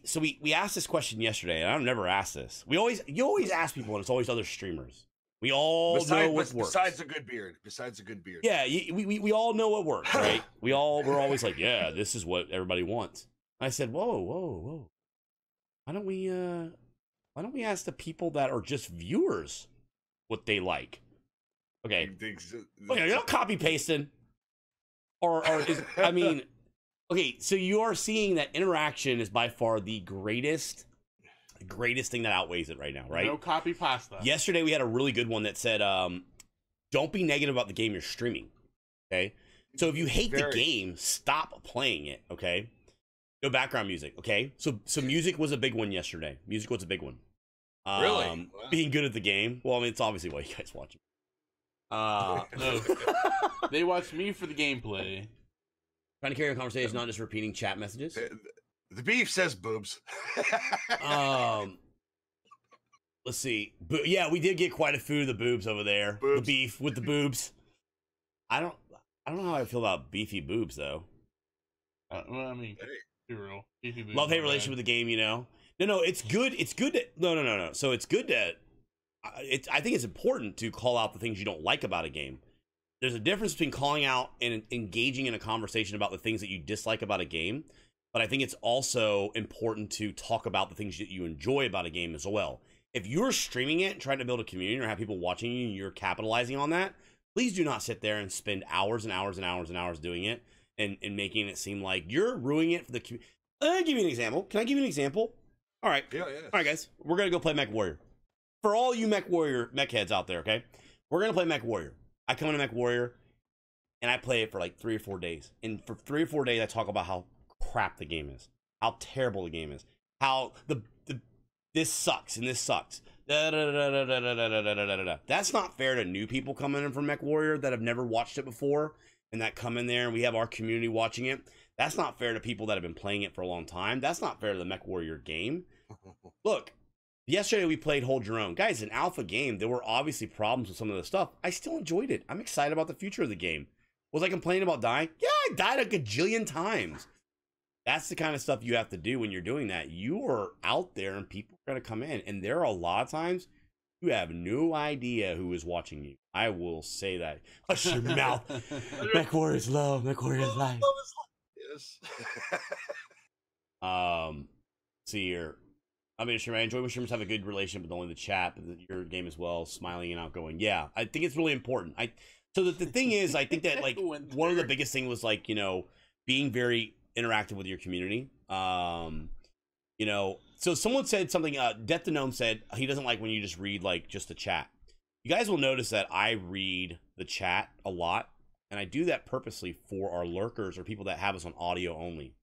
asked this question yesterday, and I've never asked this. You always ask people, and it's always other streamers. We all know what works. Besides a good beard. Yeah, we all know what works, right? We're always like, yeah, this is what everybody wants. I said, whoa. Why don't we ask the people that are just viewers what they like? Okay, you're not copy pasting, okay, so you are seeing that interaction is by far the greatest thing that outweighs it right now, right? No copy pasta. Yesterday we had a really good one that said, don't be negative about the game you're streaming, okay? So if you hate the game, stop playing it, okay? No background music, okay? So music was a big one yesterday. Music was a big one. Really? Wow. Being good at the game. Well, I mean, it's obviously why you guys watch it. No. They watch me for the gameplay. Trying to carry a conversation, not just repeating chat messages. The beef says boobs. Let's see. Yeah, we did get quite a few of the boobs over there. Boobs. The beef with the boobs. I don't know how I feel about beefy boobs though. Well, I mean, be real. Beefy boobs. Love-hate relationship with the game, No, it's good. It's good to no. So it's good to. I think it's important to call out the things you don't like about a game. There's a difference between calling out and engaging in a conversation about the things that you dislike about a game but I think it's also important to talk about the things that you enjoy about a game as well. If you're streaming it and trying to build a community or have people watching you and you're capitalizing on that, please do not sit there and spend hours and hours and hours and hours doing it and making it seem like you're ruining it for the community. I'll give you an example. Can I give you an example? All right. Yeah. All right, guys. We're going to go play Mech Warrior. For all you Mech heads out there, okay? We're going to play Mech Warrior. I come into Mech Warrior, and I play it for like 3 or 4 days. And for 3 or 4 days, I talk about how crap the game is, how terrible the game is, how this sucks and this sucks. That's not fair to new people coming in from Mech Warrior that have never watched it before and that come in there and we have our community watching it. That's not fair to people that have been playing it for a long time. That's not fair to the Mech Warrior game. Look, yesterday we played Hold Your Own. Guys, an alpha game, there were obviously problems with some of the stuff. I still enjoyed it. I'm excited about the future of the game. Was I complaining about dying? Yeah, I died a gajillion times. That's the kind of stuff you have to do when you're doing that. You are out there and people are going to come in. And there are a lot of times you have no idea who is watching you. I will say that. Hush your mouth. Mech Warrior is love. Mech Warrior is life. Yes. See here. I mean, sure, I enjoy when streamers have a good relationship with only the chat, but your game as well, smiling and outgoing. Yeah, I think it's really important. So the thing is, I think that like one of the biggest thing was like, you know, being very interactive with your community. You know, so someone said something, Death the Gnome said he doesn't like when you just read like just the chat. You guys will notice that I read the chat a lot, and I do that purposely for our lurkers or people that have us on audio only.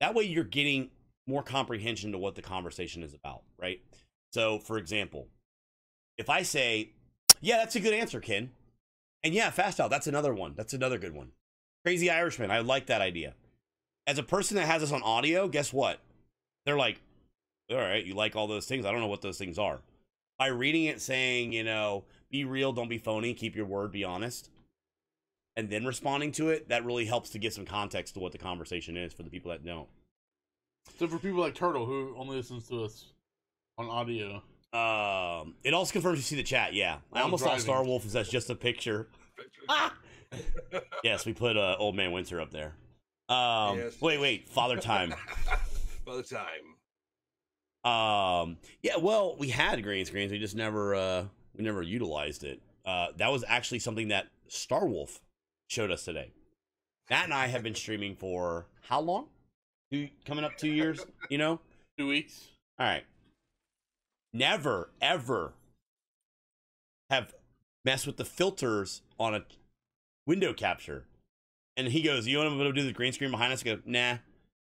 That way you're getting more comprehension to what the conversation is about, right? So, for example, if I say, yeah, that's a good answer, Ken. And yeah, Fast Out, that's another one. That's another good one. Crazy Irishman, I like that idea. As a person that has us on audio, guess what? They're like, all right, you like all those things. I don't know what those things are. By reading it saying, you know, be real, don't be phony, keep your word, be honest, and then responding to it, that really helps to give some context to what the conversation is for the people that don't. So for people like Turtle, who only listens to us on audio. It also confirms you see the chat, yeah. I almost saw Starwolfe as that's just a picture. Yes, we put Old Man Winter up there. Yes. Wait, Father Time. Father Time. Yeah, well, we had green screens, we just never utilized it. That was actually something that Starwolfe showed us today. Matt and I have been streaming for how long? Coming up 2 years, you know? 2 weeks. All right. Never, ever have messed with the filters on a window capture. And he goes, you want to do the green screen behind us? I go, nah.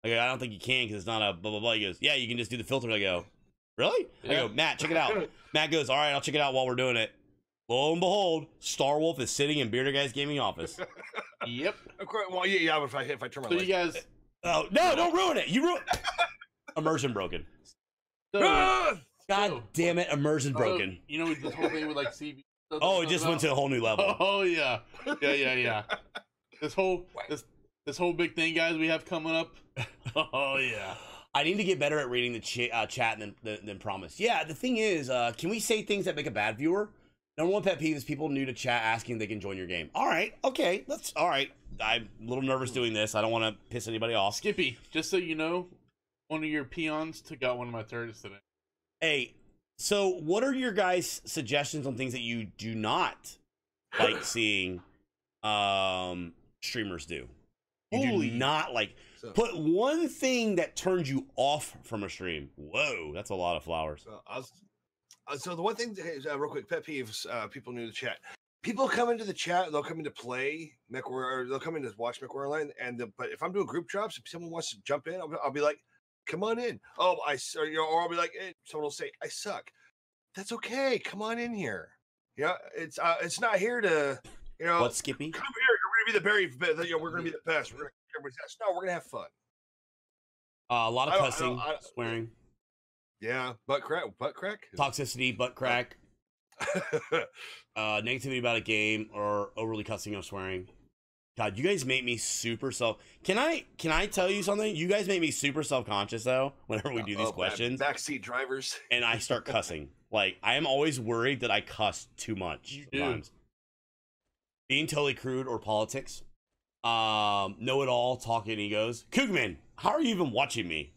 I go, I don't think you can because it's not a blah, blah, blah. He goes, yeah, you can just do the filter. I go, really? Yeah. I go, Matt, check it out. Matt goes, all right, I'll check it out while we're doing it. Lo and behold, Starwolfe is sitting in Bearded Guy's gaming office. Yep. Of course. Well, yeah. If I turn my so lights. you guys. Oh no! Don't ruin it. You ruin. Immersion broken. So, God damn it! Immersion broken. So, you know this whole thing with like CV. Oh, it just went to a whole new level. Oh yeah. This whole big thing, guys, we have coming up. Oh yeah. I need to get better at reading the chat than promised. Yeah, the thing is, can we say things that make a bad viewer? Number one pet peeve is people new to chat asking if they can join your game. All right, okay, all right. I'm a little nervous doing this. I don't want to piss anybody off. Skippy, just so you know, one of your peons took out one of my turrets today. Hey, so what are your guys' suggestions on things that you do not like seeing streamers do? You do not like... Put one thing that turns you off from a stream. Whoa, that's a lot of flowers. So the one thing, real quick, pet peeves, people new to the chat. People come into the chat, they'll come in to play Mech Warrior, or they'll come in to watch Mech Warrior Online, but if I'm doing group drops, if someone wants to jump in, I'll be like, come on in. Oh, or I'll be like, someone will say, I suck. That's okay. Come on in here. Yeah, it's not here to, What, Skippy? Come here. You're going to be the we're going to be the best. No, we're going to have fun. A lot of cussing, swearing. Yeah, butt crack. Toxicity, butt crack. Negativity about a game or overly cussing or swearing. God, you guys make me super Can I tell you something? You guys make me super self-conscious though whenever we do these questions. Backseat drivers. And I start cussing. Like I am always worried that I cuss too much sometimes. Being totally crude or politics. Know it all, talking egos. Koogman, how are you even watching me?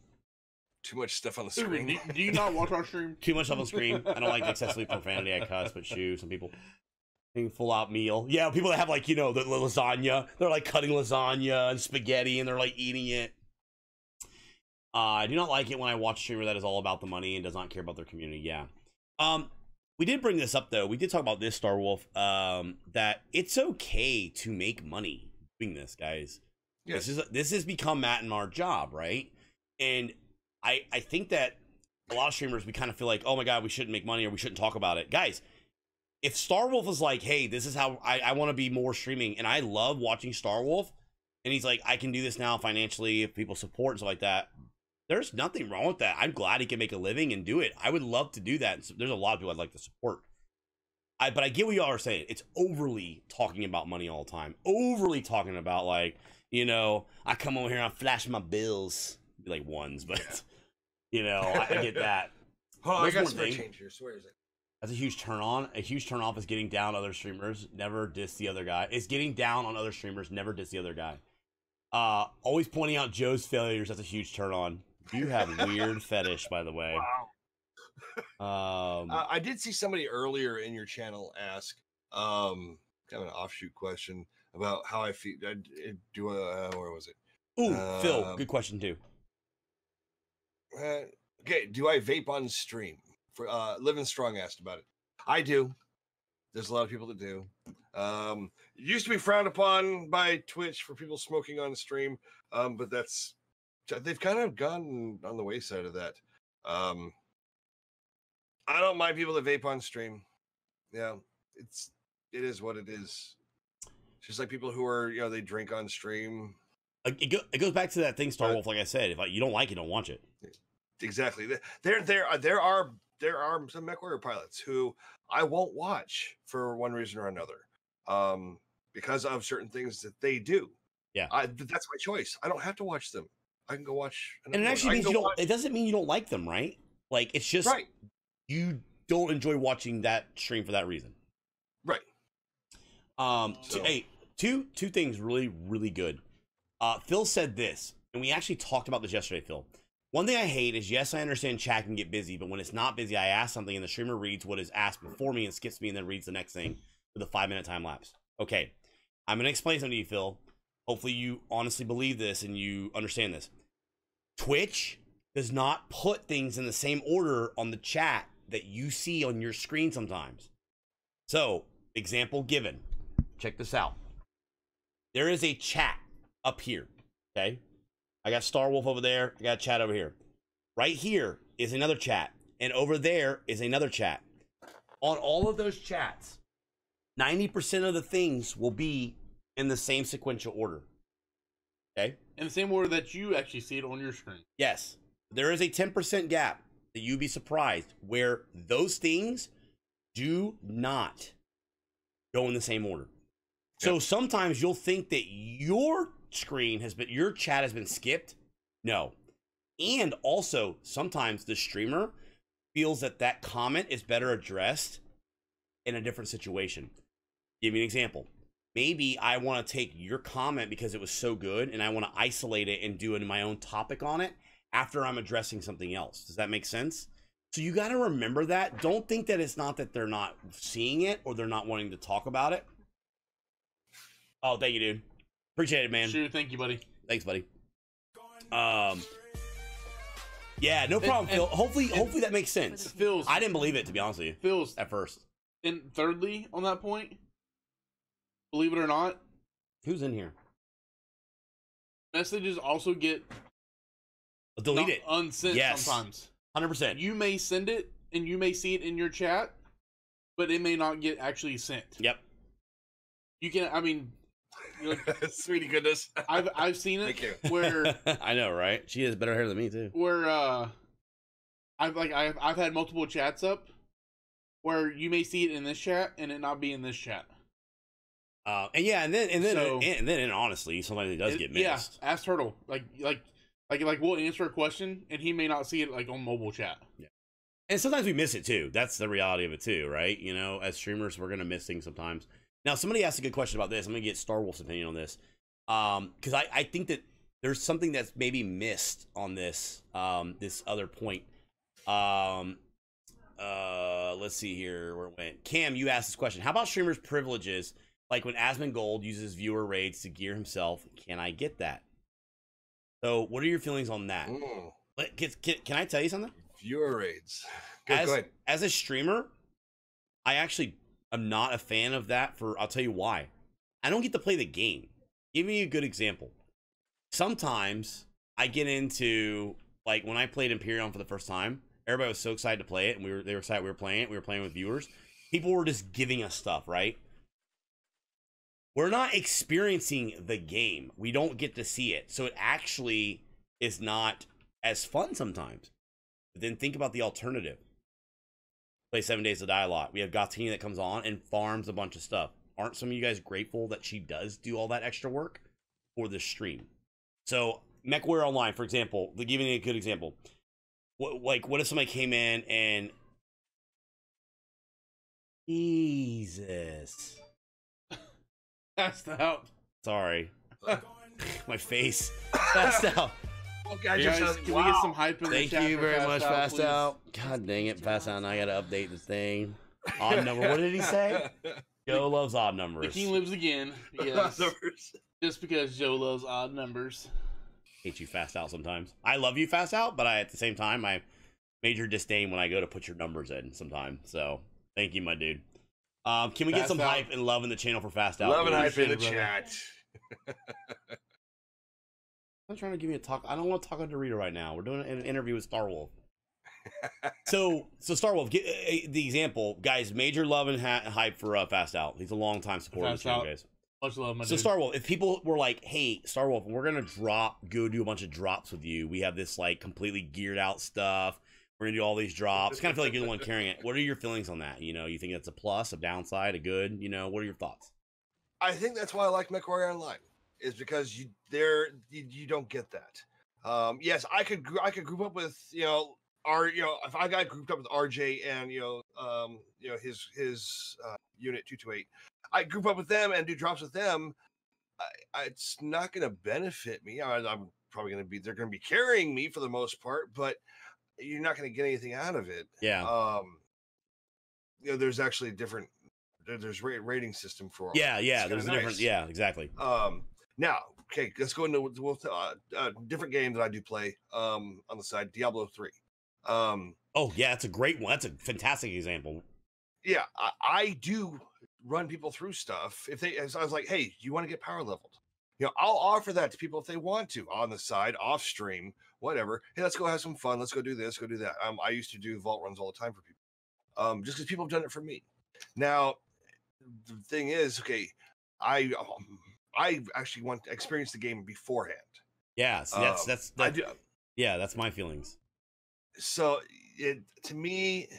Too much stuff on the Dude, screen. do you not watch our stream? Too much up on screen. I don't like excessively profanity. I cuss, but shoo, some people. Full out meal. Yeah, people that have like, you know, the lasagna. They're like cutting lasagna and spaghetti and they're like eating it. I do not like it when I watch a streamer that is all about the money and does not care about their community. Yeah. We did bring this up though. We did talk about this, Starwolf. That it's okay to make money doing this, guys. Yes. This has become Matt and our job, right? And I think that a lot of streamers, we kind of feel like, oh my god, we shouldn't make money or we shouldn't talk about it, guys. If Starwolf is like, hey, this is how I want to be more streaming, and I love watching Starwolf, and he's like, I can do this now financially if people support and stuff like that. There's nothing wrong with that. I'm glad he can make a living and do it. I would love to do that. And so there's a lot of people I'd like to support. But I get what y'all are saying. It's overly talking about money all the time. Overly talking about like, you know, I come over here and I flash my bills. Like ones, but you know, I get that. Hold on, I got one some thing. change here. So where is it? That's a huge turn on. A huge turn off is getting down other streamers. Never diss the other guy. It's getting down on other streamers. Never diss the other guy. Always pointing out Joe's failures. That's a huge turn on. You have weird fetish, by the way. Wow. I did see somebody earlier in your channel ask kind of an offshoot question about how I feel. Where was it? Ooh, Phil, good question too. Okay, do I vape on stream? For Living Strong asked about it. I do. There's a lot of people that do. It used to be frowned upon by Twitch for people smoking on stream, but they've kind of gone on the wayside of that. I don't mind people that vape on stream. Yeah, it is what it is. It's just like people who are, you know, they drink on stream. It goes back to that thing, Starwolf. Like I said, if you don't like it, don't watch it. Exactly. There are some MechWarrior pilots who I won't watch for one reason or another, because of certain things that they do. Yeah, that's my choice. I don't have to watch them. I can go watch. And it actually means you don't. It doesn't mean you don't like them, right? Like it's just right. You don't enjoy watching that stream for that reason, right? Two things really, really good. Phil said this, and we actually talked about this yesterday, Phil. One thing I hate is, yes, I understand chat can get busy, but when it's not busy, I ask something and the streamer reads what is asked before me and skips me and then reads the next thing with a 5-minute time lapse. Okay, I'm going to explain something to you, Phil. Hopefully you honestly believe this and you understand this. Twitch does not put things in the same order on the chat that you see on your screen sometimes. So, example given. Check this out. There is a chat up here, okay? I got Starwolf over there. I got chat over here. Right here is another chat. And over there is another chat. On all of those chats, 90% of the things will be in the same sequential order. Okay? In the same order that you actually see it on your screen. Yes. There is a 10% gap that you'd be surprised where those things do not go in the same order. So sometimes you'll think that your chat has been skipped. No. And also sometimes the streamer feels that comment is better addressed in a different situation. Give me an example. Maybe I want to take your comment because it was so good and I want to isolate it and do my own topic on it after I'm addressing something else. Does that make sense? So you got to remember that. Don't think that it's not that they're not seeing it or they're not wanting to talk about it. Oh, thank you, dude. Appreciate it, man. Sure, thank you, buddy. Thanks, buddy. Yeah, no problem, Phil. Hopefully that makes sense. I didn't believe it, to be honest with you. At first. And thirdly, on that point, believe it or not, who's in here? Messages also get deleted, unsent sometimes. 100%. You may send it and you may see it in your chat, but it may not get actually sent. Yep. You can. I mean. Sweetie goodness. I've seen it where I know, right? She has better hair than me too. Where I've had multiple chats up where you may see it in this chat and it not be in this chat. And then honestly, sometimes it does get missed. Yeah, ask Turtle. Like we'll answer a question and he may not see it like on mobile chat. Yeah. And sometimes we miss it too. That's the reality of it too, right? You know, as streamers, we're gonna miss things sometimes. Now, somebody asked a good question about this. I'm going to get Starwolf's opinion on this. Because I think that there's something that's maybe missed on this this other point. Let's see here where it went. Cam, you asked this question. How about streamers' privileges, like when Asmongold uses viewer raids to gear himself? Can I get that? So, what are your feelings on that? Can I tell you something? Viewer raids. Go ahead. As a streamer, I actually am not a fan of that. I'll tell you why. I don't get to play the game. Give me a good example. Sometimes I get into, like, when I played Imperium for the first time, everybody was so excited to play it, and they were excited we were playing it. We were playing with viewers. People were just giving us stuff, right? We're not experiencing the game. We don't get to see it. So it actually is not as fun sometimes. But then think about the alternative. Play 7 Days to Die a lot. We have Gautini that comes on and farms a bunch of stuff. Aren't some of you guys grateful that she does do all that extra work for the stream? So MechWarrior Online, for example, to give you a good example. What if somebody came in and... Jesus... Passed out. Sorry. My face. Passed out. Okay, can we get some hype in the chat? Thank you very much, Fast please? Out. God dang it, Fast Out. Now I gotta update the thing. Odd number. What did he say? Joe loves odd numbers. The king lives again. Yes. Just because Joe loves odd numbers. Hate you, Fast Out, sometimes. I love you, Fast Out, but at the same time, I major disdain when I go to put your numbers in sometimes. So, thank you, my dude. Can we get some hype and love in the channel for Fast Out? Love and hype in the chat. I'm trying to give you a talk. I don't want to talk on Dorito right now. We're doing an interview with Starwolfe. so Starwolfe, get the example, guys. Major love and hype for Fast Out. He's a long time supporter of the channel, guys. Much love, my so dude. Starwolfe, if people were like, "Hey, Starwolfe, we're gonna go do a bunch of drops with you. We have this like completely geared out stuff. We're gonna do all these drops." Kind of feel like you're the one carrying it. What are your feelings on that? You know, you think that's a plus, a downside, a good? You know, what are your thoughts? I think that's why I like MechWarrior Online, is because you don't get that. Yes, I could group up with if I got grouped up with RJ and his unit 228, I group up with them and do drops with them. It's not going to benefit me. I'm probably going to be they're going to be carrying me for the most part, but you're not going to get anything out of it. Yeah. There's actually there's rating system for there's a different exactly. Now, okay, let's go into different game that I do play on the side, Diablo 3. Oh yeah, that's a great one. That's a fantastic example. Yeah, I do run people through stuff. So I was like, hey, you want to get power leveled? I'll offer that to people if they want to, on the side, off stream, whatever. Hey, let's go have some fun. Let's go do this, go do that. I used to do vault runs all the time for people, just because people have done it for me. Now, the thing is, okay, I actually want to experience the game beforehand. Yeah, see, that's my feelings. So to me,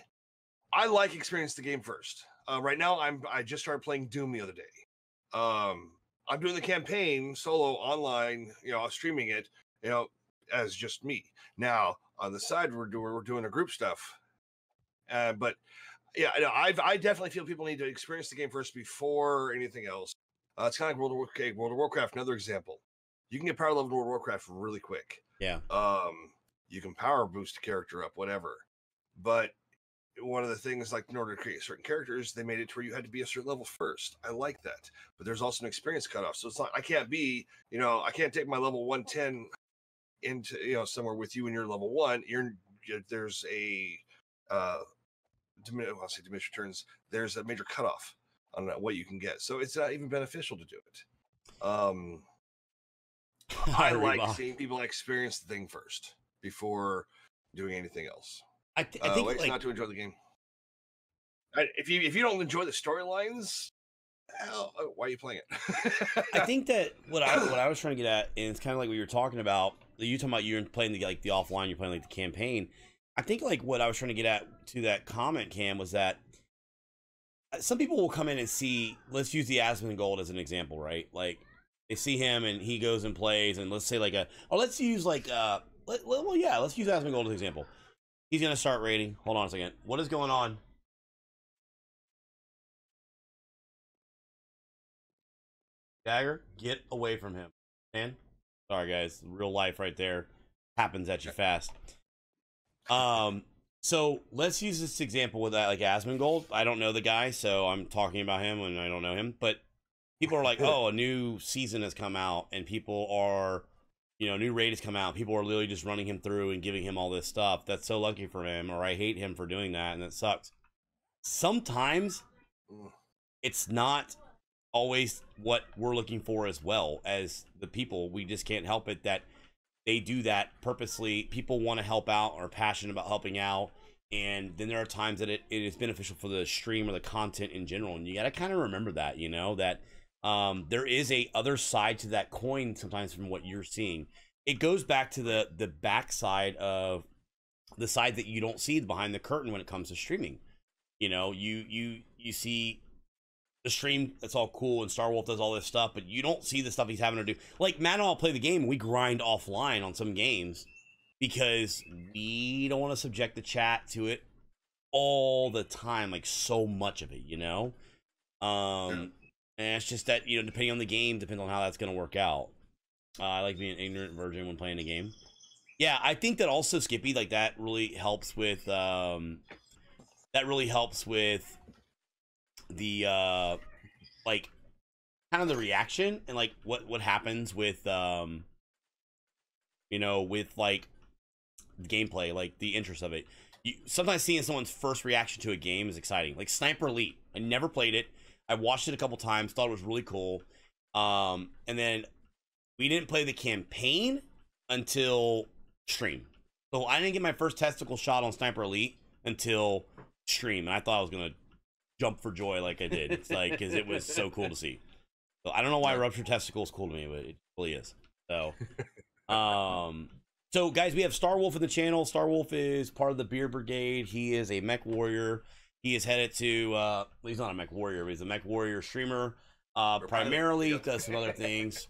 I like experience the game first. Right now, I just started playing Doom the other day. I'm doing the campaign solo online, streaming it, as just me. Now on the side, we're doing a group stuff. But yeah, I definitely feel people need to experience the game first before anything else. It's kind of like World of Warcraft. Another example, you can get power level in World of Warcraft really quick. Yeah. You can power boost a character up, whatever. But one of the things, like in order to create certain characters, they made it to where you had to be a certain level first. I like that, but there's also an experience cutoff. So it's not, I can't be, I can't take my level 110 into, somewhere with you when you're level 1. There's a, diminished returns. There's a major cutoff on what you can get. So it's not even beneficial to do it. I like seeing people experience the thing first before doing anything else. I think not to enjoy the game. If you don't enjoy the storylines, why are you playing it? I think that what I was trying to get at, and it's kind of like what you were talking about. You talking about you're playing the offline, you're playing like the campaign. I think like what I was trying to get at to that comment, Cam, was that some people will come in and see. Let's use the Asmongold as an example, right? Like they see him and he goes and plays, and let's say let's use let's use Asmongold as an example. He's going to start raiding. Hold on a second. What is going on? Dagger, get away from him. Man, sorry guys, real life right there happens at you fast. So let's use this example with that, like Asmongold. I don't know the guy, so I'm talking about him when I don't know him. But people are like, "Oh, a new season has come out," and people are, new raid has come out. People are literally just running him through and giving him all this stuff. That's so lucky for him, or I hate him for doing that, and that sucks. Sometimes it's not always what we're looking for as well as the people. We just can't help it that they do that purposely. People want to help out or are passionate about helping out, and then there are times that it is beneficial for the stream or the content in general, and you got to kind of remember that, that there is a other side to that coin sometimes from what you're seeing. It goes back to the backside of the side that you don't see behind the curtain when it comes to streaming. You see the stream, it's all cool, and Starwolfe does all this stuff, but you don't see the stuff he's having to do. Like, Matt and I'll play the game, and we grind offline on some games because we don't want to subject the chat to it all the time, like so much of it, And it's just that, depending on the game, depends on how that's going to work out. I like being an ignorant virgin when playing a game. Yeah, I think that also, Skippy, like, that really helps with, the like kind of the reaction and like what happens with with like gameplay, like the interest of it. Sometimes seeing someone's first reaction to a game is exciting. Like Sniper Elite, I never played it. I watched it a couple times, thought it was really cool, and then we didn't play the campaign until stream, so I didn't get my first testicle shot on Sniper Elite until stream, and I thought I was gonna jump for joy like I did. It's like, because it was so cool to see. So I don't know why ruptured testicle is cool to me, but it really is. So so guys, we have Starwolfe in the channel. Starwolfe is part of the Beer Brigade. He is a mech warrior. He is headed to well, he's not a mech warrior, but he's a mech warrior streamer, primarily. Does some other things,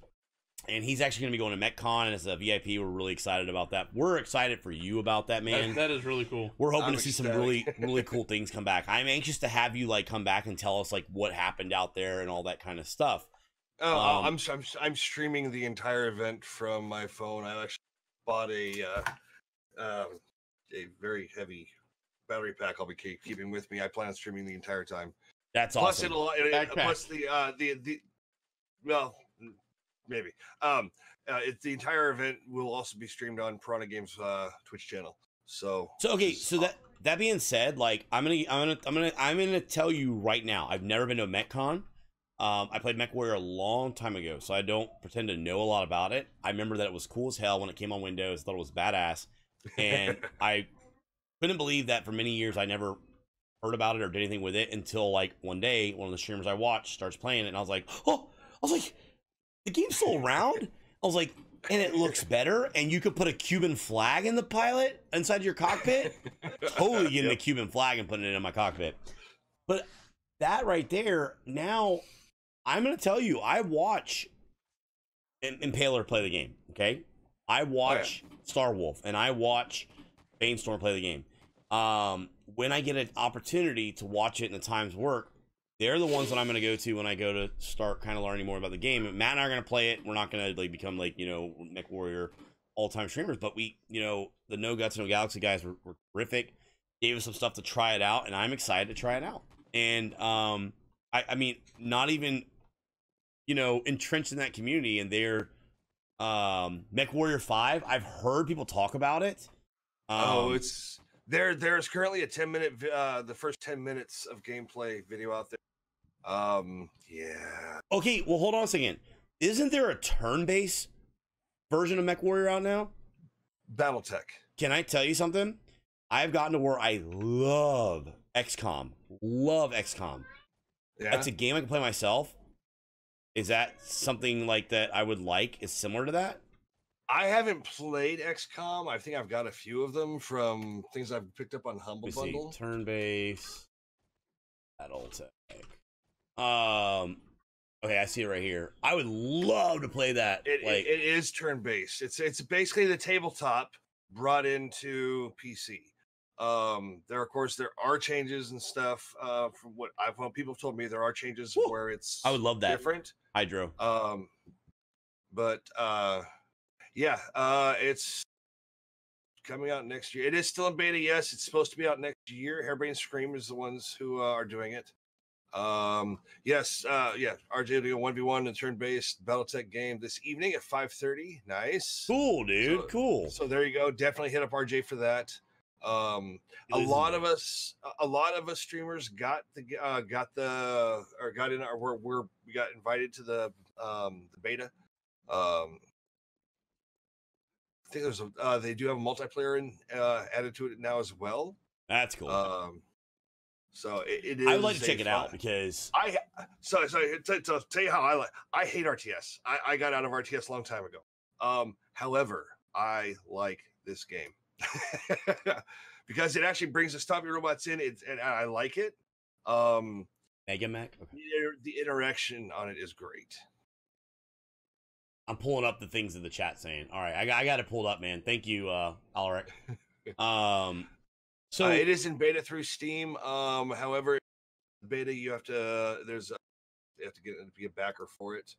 and he's actually going to be going to MechCon, and as a VIP, we're really excited about that. We're excited for you about that, man. That is really cool. We're hoping to see some really cool things come back. I'm anxious to have you like come back and tell us like what happened out there and all that kind of stuff. I'm streaming the entire event from my phone. I actually bought a very heavy battery pack I'll be keeping with me. I plan on streaming the entire time. That's plus awesome. Plus the well, maybe it's the entire event will also be streamed on Piranha Games Twitch channel. So okay, so that being said, like I'm gonna tell you right now, I've never been to a MechCon. I played Mech Warrior a long time ago, so I don't pretend to know a lot about it. I remember that it was cool as hell when it came on Windows. I thought it was badass, and I couldn't believe that for many years I never heard about it or did anything with it until like one day one of the streamers I watched starts playing it, and I was like, the game's still around. I was like, and it looks better, and you could put a Cuban flag in the pilot inside your cockpit. Totally getting a Cuban flag and putting it in my cockpit. But that right there, now I'm going to tell you, I watch Impaler play the game, okay? I watch Starwolfe, and I watch Bainstorm play the game. When I get an opportunity to watch it in the times work, they're the ones that I'm going to go to when I go to start kind of learning more about the game. Matt and I are going to play it. We're not going to like become like, Mech Warrior all-time streamers, but we, the No Guts, No Galaxy guys were terrific. Gave us some stuff to try it out, and I'm excited to try it out. And I mean, not even, entrenched in that community, and they're Mech Warrior 5. I've heard people talk about it. It's there's currently a 10-minute the first 10 minutes of gameplay video out there. Yeah. Okay, well, hold on a second. Isn't there a turn-based version of Mech Warrior out now? Battletech. Can I tell you something? I've gotten to where I love XCOM. Love XCOM. Yeah. That's a game I can play myself. Is that something like that I would like? Is similar to that? I haven't played XCOM. I think I've got a few of them from things I've picked up on Humble Bundle. Turn-based Battletech. Okay, I see it right here. I would love to play that. It is turn-based. It's basically the tabletop brought into PC. There are changes and stuff. From what people have told me, there are changes where it's I would love that different. Hydro. But yeah, it's coming out next year. It is still in beta. Yes, it's supposed to be out next year. Hairbrain Scream is the ones who are doing it. Yes, yeah, RJ doing a 1v1 and turn-based BattleTech game this evening at 5:30. Nice. Cool, dude. So, cool. So there you go. Definitely hit up RJ for that. A lot of us streamers got in our we got invited to the beta. I think there's they do have a multiplayer added to it now as well. That's cool. So it is. I would like to check it out because so to tell you how I hate RTS. I got out of RTS a long time ago. However, I like this game because it actually brings the Stop Your Robots in. And I like it. Mega Mech. Okay. The interaction on it is great. I'm pulling up the things in the chat saying. All right, I got it pulled up, man. Thank you, Alric. So it is in beta through Steam. However, beta you have to be a backer for it,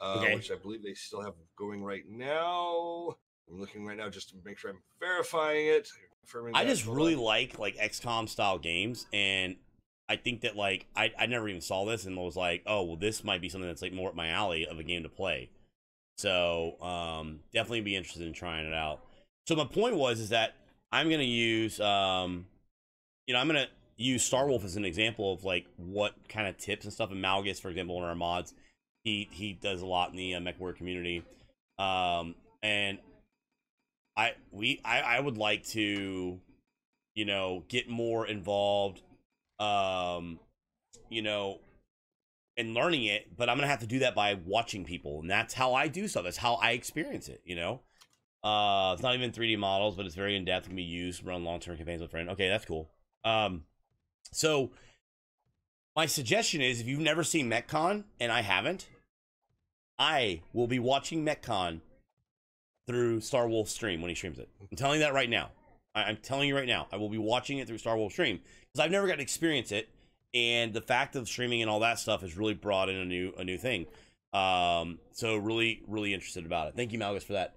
okay. Which I believe they still have going right now. I'm looking right now just to make sure I'm verifying it. I just really like XCOM style games, and I think that like I never even saw this and was like, oh well, this might be something that's like more up my alley of a game to play. So definitely be interested in trying it out. So my point is that I'm gonna use I'm gonna use Starwolfe as an example of like what kind of tips and stuff. And Malgus, for example, in our mods, he does a lot in the MechWarrior community, and I would like to get more involved and learning it, but I'm gonna have to do that by watching people, and that's how I do stuff. That's how I experience it. It's not even 3D models, but it's very in depth. Can be used, run long-term campaigns with friends. Okay, that's cool. So my suggestion is, if you've never seen MechCon, and I haven't, I will be watching MechCon through Starwolfe's stream when he streams it. I'm telling you that right now. I'm telling you right now, I will be watching it through Starwolfe's stream because I've never got to experience it. And the fact of streaming and all that stuff has really brought in a new thing. So really, really interested about it. Thank you, Malgus, for that.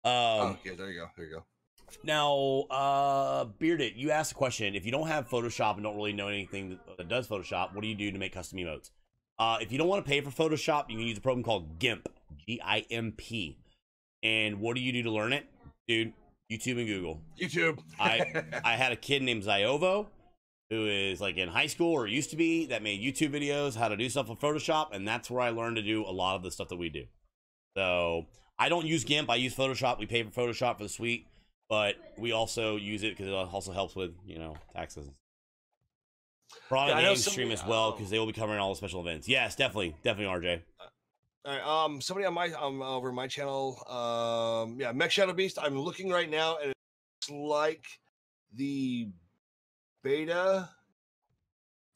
Okay, there you go. Now, Bearded, you asked a question. If you don't have Photoshop and don't really know anything that does Photoshop, what do you do to make custom emotes? If you don't want to pay for Photoshop, you can use a program called GIMP, GIMP. And what do you do to learn it? Dude, YouTube and Google. YouTube. I had a kid named Ziovo who is like in high school or used to be that made YouTube videos how to do stuff with Photoshop, and that's where I learned to do a lot of the stuff that we do. So I don't use GIMP. I use Photoshop. We pay for Photoshop for the suite, but we also use it because it also helps with taxes. Product game stream as well because they will be covering all the special events. Yes, definitely, RJ. All right, somebody on my over my channel, Mech Shadow Beast. I'm looking right now, and it's like the beta,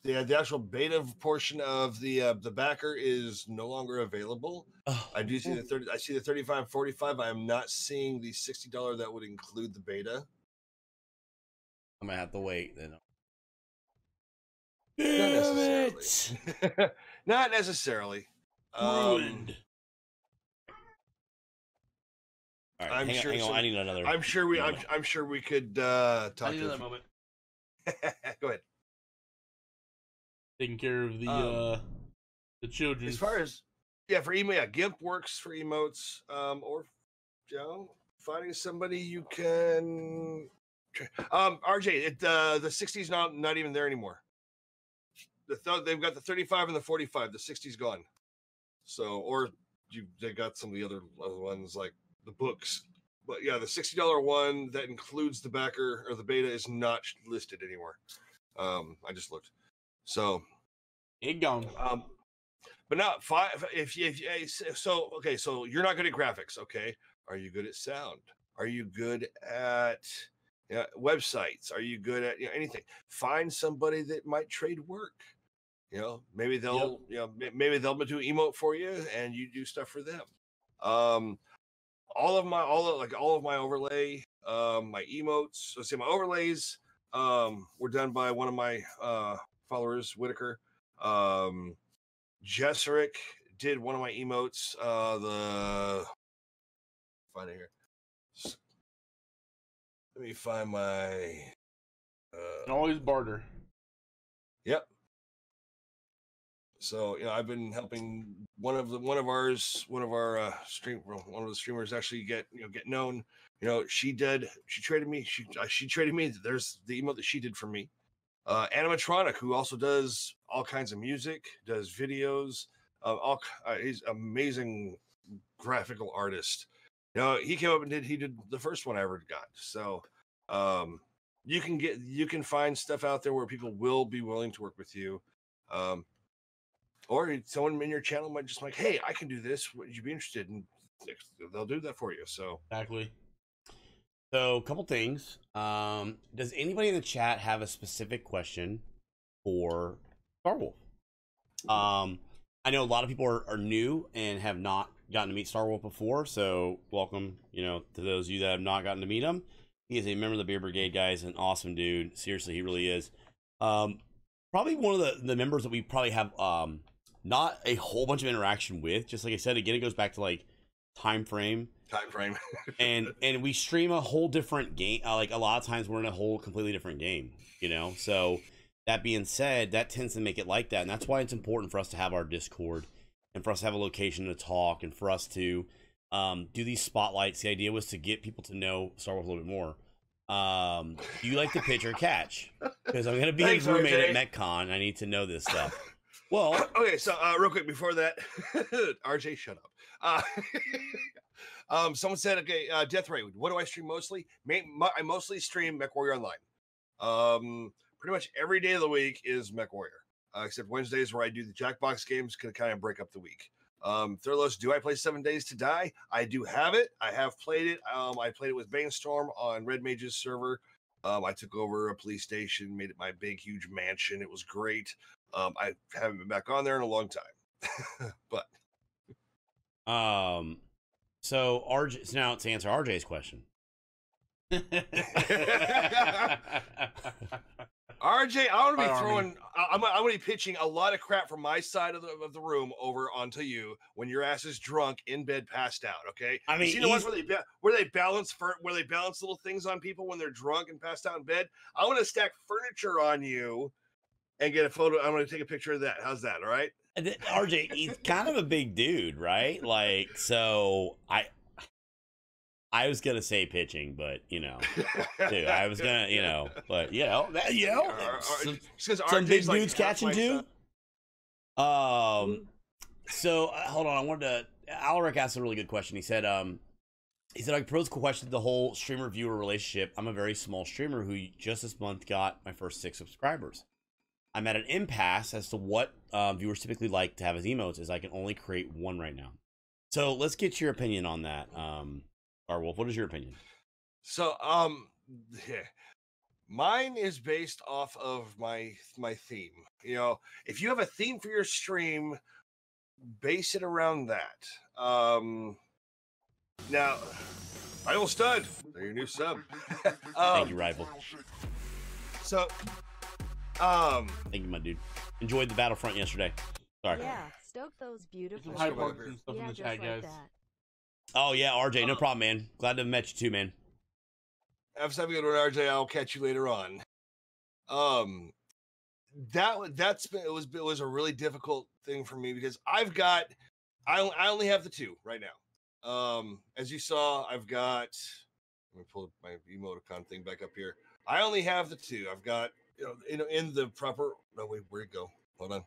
the actual beta portion of the backer is no longer available. Oh, I do see the 30. I see the 35.45. I am not seeing the $60 that would include the beta. I'm gonna have to wait then. Not necessarily. Not necessarily. Ruined. All right, hang on. I need another. I'm sure we could talk. I need another moment. Go ahead. Taking care of the children. As far as for emote, GIMP works for emotes. Or finding somebody you can. RJ, the 60's not even there anymore. They've got the 35 and the 45. The 60's gone. So, or they got some of the other ones like the books. But yeah, the $60 one that includes the backer or the beta is not listed anymore. I just looked. So it gone. But not five. So you're not good at graphics. Okay, are you good at sound? Are you good at websites? Are you good at anything? Find somebody that might trade work. Maybe they'll maybe they'll do emote for you and you do stuff for them. All of my overlay, my emotes. Let's say my overlays were done by one of my followers, Whitaker. Jesserick did one of my emotes. Find it here. Let me find my. And always barter. Yep. So I've been helping one of the streamers actually get known. She traded me. She traded me. There's the emote that she did for me. Animatronic, who also does all kinds of music, does videos. He's amazing graphical artist. He came up and he did the first one I ever got. So you can find stuff out there where people will be willing to work with you. Or someone in your channel might just like, hey, I can do this. Would you be interested? And they'll do that for you. So Exactly. So, a couple things. Does anybody in the chat have a specific question for Starwolfe? I know a lot of people are new and have not gotten to meet Starwolfe before, so welcome, to those of you that have not gotten to meet him. He is a member of the Beer Brigade, guys, an awesome dude. Seriously, he really is. Probably one of the members that we probably have not a whole bunch of interaction with. Just like I said, again, it goes back to like time frame. and we stream a whole different game. Like a lot of times we're in a whole completely different game, so that being said, that tends to make it like that. And that's why it's important for us to have our Discord and for us to have a location to talk and for us to do these spotlights. The idea was to get people to know Starwolfe a little bit more. Do you like to pitch or catch? Because I'm going to be his roommate at MechCon. I need to know this stuff. Well, okay, so real quick before that, RJ, shut up. Someone said, okay, Death Ray, what do I stream mostly? I mostly stream MechWarrior Online. Pretty much every day of the week is MechWarrior, except Wednesdays where I do the Jackbox games to kind of break up the week. Thurlos, do I play 7 Days to Die? I do have it. I have played it. I played it with Banestorm on Red Mage's server. I took over a police station, made it my big, huge mansion. It was great. I haven't been back on there in a long time. But so RJ, so now to answer RJ's question. RJ, I want to be throwing. I'm going to be pitching a lot of crap from my side of the room over onto you when your ass is drunk in bed, passed out. Okay. I mean, you see the ones where they balance little things on people when they're drunk and passed out in bed. I want to stack furniture on you and get a photo. I'm going to take a picture of that. How's that? All right. RJ, he's kind of a big dude, right? Like, so I was gonna say pitching, but dude, I was gonna, but some big dudes catching too. So hold on, Alaric asked a really good question. He said I posed a question the whole streamer viewer relationship. I'm a very small streamer who just this month got my first 6 subscribers. I'm at an impasse as to what viewers typically like to have as emotes, as I can only create 1 right now. So let's get your opinion on that. Starwolfe, what is your opinion? So, mine is based off of my theme. If you have a theme for your stream, base it around that. Now, Rival Stud, they're your new sub. Thank you, Rival. So, thank you, my dude. Enjoyed the Battlefront yesterday. Sorry. Yeah, stoke those beautiful. High marks and stuff in the chat, guys. Oh yeah, RJ, no problem, man. Glad to have met you too, man. Have a good one, RJ. I'll catch you later on. It was a really difficult thing for me because I only have the 2 right now. As you saw, I've got. Let me pull my emoticon thing back up here. I only have the 2. I've got in the proper. No wait, where'd it go? Hold on.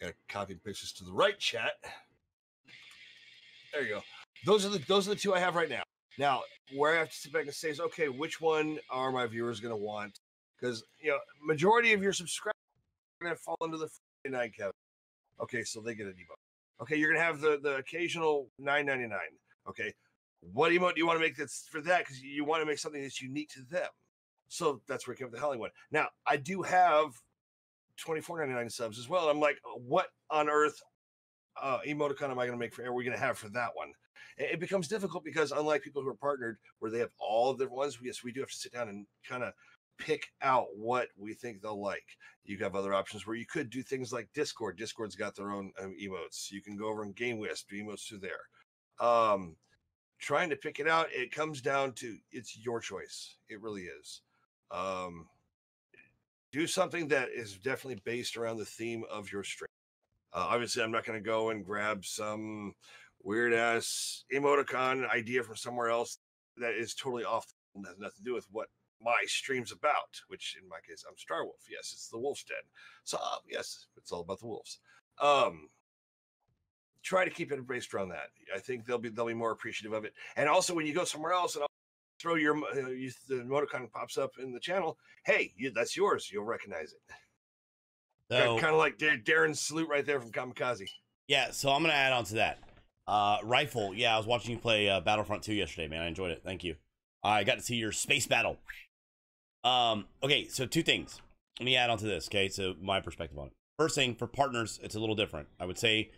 Got to copy and paste this to the right chat. There you go. Those are the 2 I have right now. Now, where I have to sit back and say is, okay, which one are my viewers going to want? Because majority of your subscribers are going to fall into the Friday night category. Okay, so they get a debug. Okay, you're going to have the occasional $9.99. Okay, what emote do you want to make that's for that? Because you want to make something that's unique to them. So that's where I came up with the Howling one. Now, I do have $24.99 subs as well. And I'm like, what on earth emoticon am I going to make are we going to have for that one? It becomes difficult because unlike people who are partnered where they have all of their ones, yes, we do have to sit down and kind of pick out what we think they'll like. You have other options where you could do things like Discord. Discord's got their own emotes. You can go over and Game Wisp, do emotes through there. Trying to pick it out, it comes down to it's your choice. It really is. Do something that is definitely based around the theme of your stream. Obviously, I'm not going to go and grab some weird ass emoticon idea from somewhere else that is totally off and has nothing to do with what my stream's about, which in my case, I'm Starwolfe. Yes, it's the Wolf's Den. So yes, it's all about the wolves. Try to keep it based around that. I think they'll be more appreciative of it. And also when you go somewhere else and I'll throw your the emoticon pops up in the channel, hey, that's yours. You'll recognize it. So, kind of like Darren's salute right there from Kamikaze. Yeah, so I'm gonna add on to that. Rifle, yeah, I was watching you play Battlefront 2 yesterday, man. I enjoyed it. Thank you. I got to see your space battle. Okay, so two things. Let me add on to this, okay? So my perspective on it. First thing, for partners, it's a little different. I would say,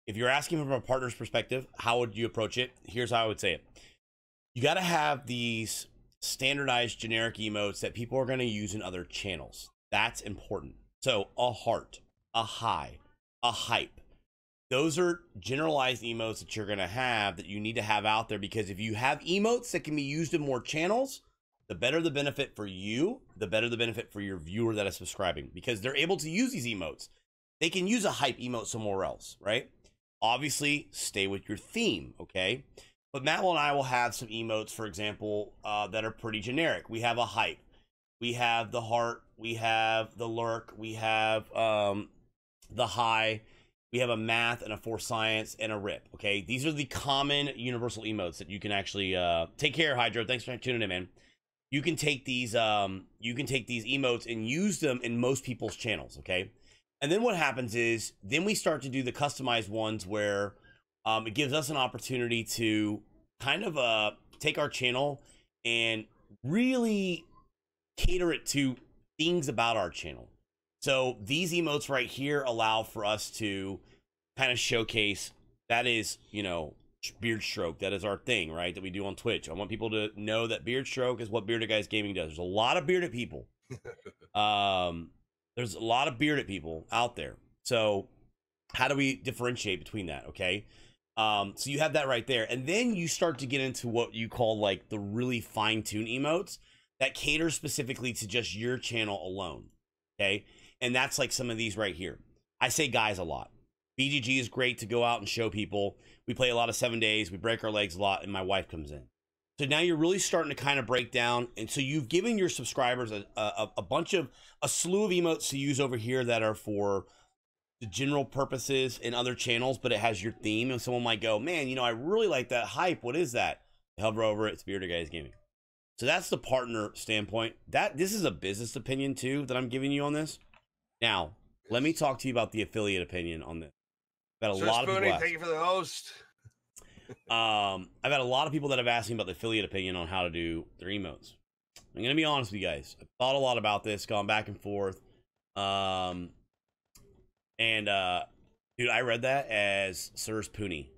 if you're asking from a partner's perspective, how would you approach it? Here's how I would say it. You got to have these standardized generic emotes that people are going to use in other channels. That's important. So a heart, a high, a hype. Those are generalized emotes that you're going to have that you need to have out there, because if you have emotes that can be used in more channels, the better the benefit for you, the better the benefit for your viewer that is subscribing, because they're able to use these emotes. They can use a hype emote somewhere else, right? Obviously, stay with your theme, okay? But Matt and I will have some emotes, for example, that are pretty generic. We have a hype. We have the heart. We have the lurk. We have the high. We have a math and a for science and a rip, okay? These are the common universal emotes that you can actually take care, Hydro. Thanks for tuning in, man. You can take these emotes and use them in most people's channels, okay? And then what happens is, then we start to do the customized ones where it gives us an opportunity to kind of take our channel and really cater it to things about our channel. So these emotes right here allow for us to kind of showcase, that is, you know, beard stroke. That is our thing, right? That we do on Twitch. I want people to know that beard stroke is what Bearded Guys Gaming does. There's a lot of bearded people. There's a lot of bearded people out there. So how do we differentiate between that? Okay. So you have that right there. And then you start to get into what you call like the really fine-tuned emotes that cater specifically to just your channel alone. Okay. And that's like some of these right here. I say guys a lot. BGG is great to go out and show people. We play a lot of 7 days. We break our legs a lot, and my wife comes in. So now you're really starting to kind of break down. And so you've given your subscribers a slew of emotes to use over here that are for the general purposes in other channels, but it has your theme. And someone might go, man, you know, I really like that hype. What is that? Hover over it. It's Bearded Guys Gaming. So that's the partner standpoint. This is a business opinion too that I'm giving you on this. Now, let me talk to you about the affiliate opinion on this. I've had a lot of people ask. Thank you for the host. I've had a lot of people that have asked me about the affiliate opinion on how to do their emotes. I'm gonna be honest with you guys. I've thought a lot about this, gone back and forth. Dude, I read that as Sir Spoony.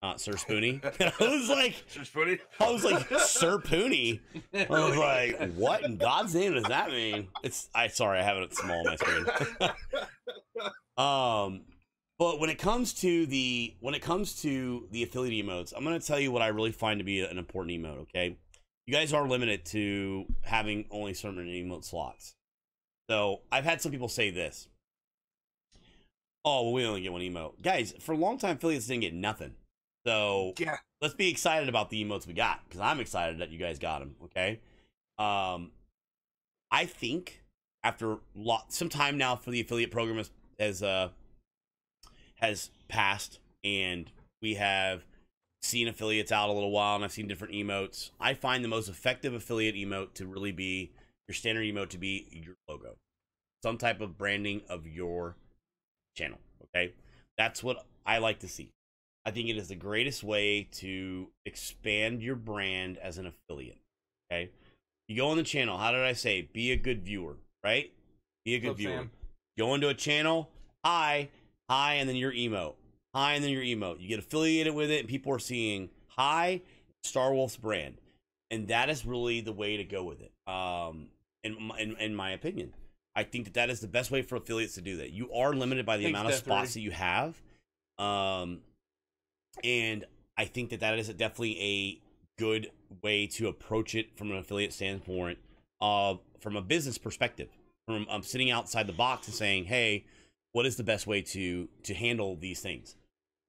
Not Sir Spoony. I was like, Sir Spoony? I was like, Sir Poony. I was like, what in God's name does that mean? Sorry, I have it small on my screen. But when it comes to the affiliate emotes, I'm gonna tell you what I really find to be an important emote, okay? You guys are limited to having only certain emote slots. So I've had some people say this. Oh, well, we only get one emote. Guys, for a long time, affiliates didn't get nothing. So yeah, let's be excited about the emotes we got, because I'm excited that you guys got them, okay? I think after some time now for the affiliate program has passed, and we have seen affiliates out a little while, and I've seen different emotes. I find the most effective affiliate emote to really be your standard emote to be your logo, some type of branding of your channel, okay? That's what I like to see. I think it is the greatest way to expand your brand as an affiliate, okay? You go on the channel, how did I say? Be a good viewer, right? Be a good viewer. Sam. Go into a channel, hi, and then your emote. Hi, and then your emote. You get affiliated with it, and people are seeing hi, Starwolfe's brand. And that is really the way to go with it. in my opinion. I think that is the best way for affiliates to do that. You are limited by the amount of spots that you have. And I think that is definitely a good way to approach it from an affiliate standpoint, from a business perspective, from sitting outside the box and saying, hey, what is the best way to handle these things?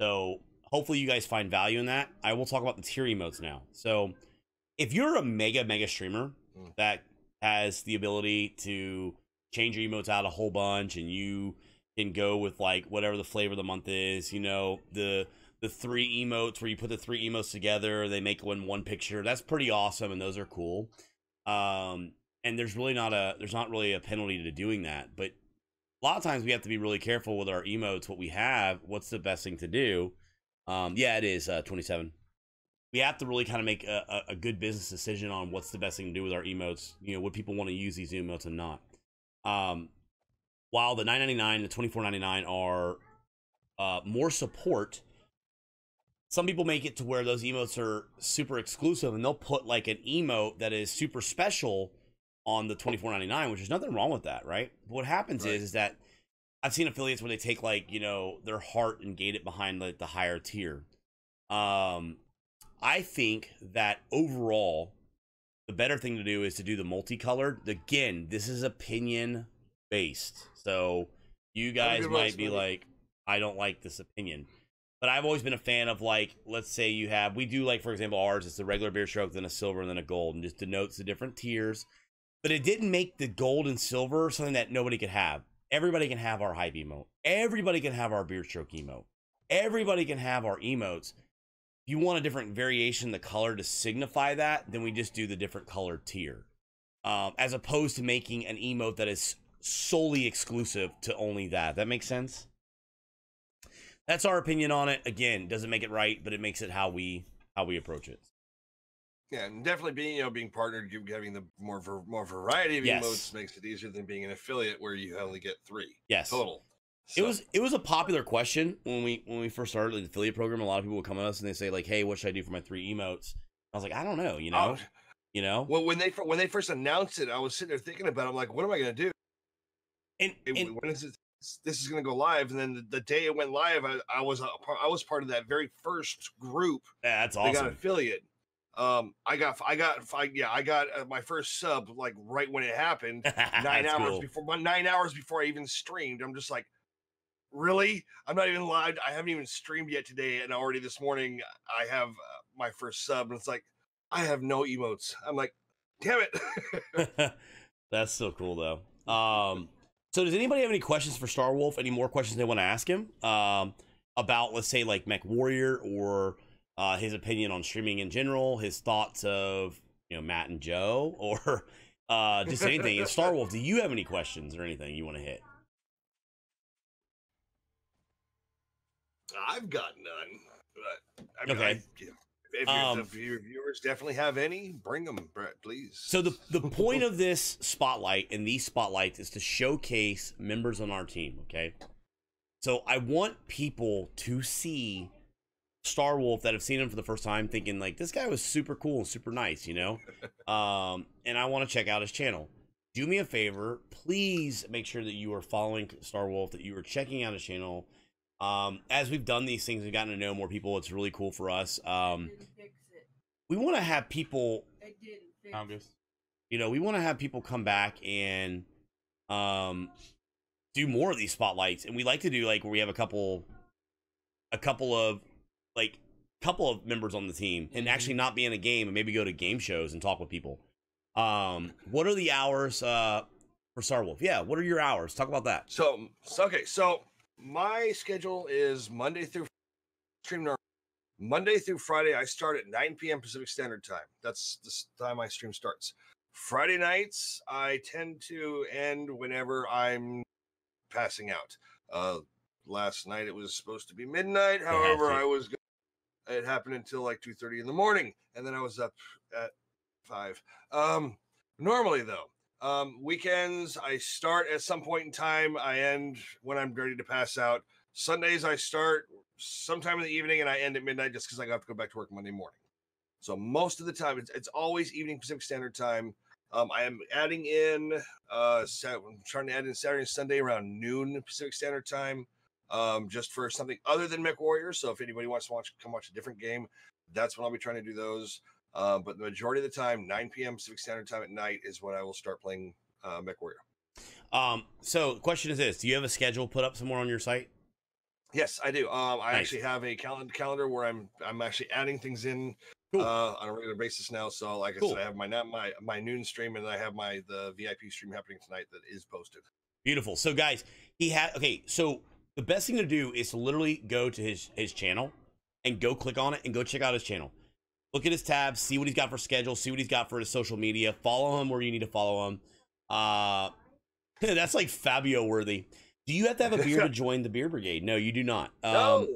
So hopefully you guys find value in that. I will talk about the tier emotes now. So if you're a mega streamer that has the ability to change your emotes out a whole bunch, and you can go with like whatever the flavor of the month is, you know, the 3 emotes where you put the 3 emotes together, they make one picture. That's pretty awesome, and those are cool. And there's not really a penalty to doing that, but a lot of times we have to be really careful with our emotes, what we have, what's the best thing to do. Yeah, it is 27. We have to really kind of make a good business decision on what's the best thing to do with our emotes. You know, what people want to use these emotes and not. While the $9.99 and the $24.99 are more support, some people make it to where those emotes are super exclusive, and they'll put like an emote that is super special on the $24.99, which is nothing wrong with that, right? But what happens is that I've seen affiliates where they take like, you know, their heart and gate it behind like the higher tier. I think that overall, the better thing to do is to do the multicolored. Again, this is opinion based, so you guys might be like, I don't like this opinion. But I've always been a fan of, like, let's say we do, like, for example, ours, it's a regular beer stroke, then a silver, and then a gold, and just denotes the different tiers. But it didn't make the gold and silver something that nobody could have. Everybody can have our hype emote. Everybody can have our beer stroke emote. Everybody can have our emotes. If you want a different variation, the color to signify that, then we just do the different colored tier. As opposed to making an emote that is solely exclusive to only that. That makes sense? That's our opinion on it. Again, doesn't make it right, but it makes it how we approach it. Yeah, and definitely being partnered, having the more variety of emotes makes it easier than being an affiliate where you only get 3 total. So. It was a popular question when we first started the affiliate program. A lot of people would come at us and they say like, "Hey, what should I do for my 3 emotes?" I was like, "I don't know, you know." Well, when they first announced it, I was sitting there thinking about it. I'm like, "What am I going to do?" And when is it? This is going to go live, and then the day it went live, I was part of that very first group. Yeah, that's awesome. They got affiliate. I got my first sub like right when it happened. 9 hours before I even streamed. I'm just like, really? I'm not even live. I haven't even streamed yet today, and already this morning I have my first sub, and it's like I have no emotes. I'm like, damn it. That's so cool though. So does anybody have any questions for Starwolfe? Any more questions they want to ask him about, let's say, like Mech Warrior, or his opinion on streaming in general, his thoughts of, you know, Matt and Joe, or just anything? And Starwolfe, do you have any questions or anything you want to hit? I've got none. But, I mean, okay. If your viewers definitely have any, bring them, Brett, please. So the point of this spotlight and these spotlights is to showcase members on our team, okay? So I want people to see Starwolfe that have seen him for the first time thinking, like, this guy was super cool and super nice, you know? And I want to check out his channel. Do me a favor. Please make sure that you are following Starwolfe, that you are checking out his channel. As we've done these things, we've gotten to know more people. It's really cool for us. We want to have people, you know, we want to have people come back and do more of these spotlights. And we like to do like where we have a couple of members on the team and actually not be in a game and maybe go to game shows and talk with people. What are the hours for Starwolfe? Yeah, what are your hours? Talk about that. So my schedule is Monday through Friday. I start at 9 p.m. Pacific Standard Time. That's the time my stream starts. Friday nights, I tend to end whenever I'm passing out. Last night it was supposed to be midnight. However, it happened until like 2:30 in the morning, and then I was up at 5. Normally though, weekends, I start at some point in time. I end when I'm ready to pass out. Sundays, I start sometime in the evening and I end at midnight just because I have to go back to work Monday morning. So most of the time, it's always evening Pacific Standard Time. I am adding in I'm trying to add in Saturday and Sunday around noon Pacific Standard Time, just for something other than Mech Warriors. So if anybody wants to come watch a different game, that's when I'll be trying to do those. But the majority of the time, 9 p.m. Pacific Standard Time at night is when I will start playing Mech Warrior. So the question is this: do you have a schedule put up somewhere on your site? Yes, I do. I Nice. actually have a calendar where I'm actually adding things in Cool. on a regular basis now. So like I Cool. said, I have my noon stream, and I have the VIP stream happening tonight that is posted. Beautiful. So guys, so the best thing to do is to literally go to his channel and go click on it and go check out his channel. Look at his tabs, see what he's got for schedule, see what he's got for his social media, follow him where you need to follow him. That's like Fabio worthy. Do you have to have a beer to join the Beer Brigade? No, you do not. No.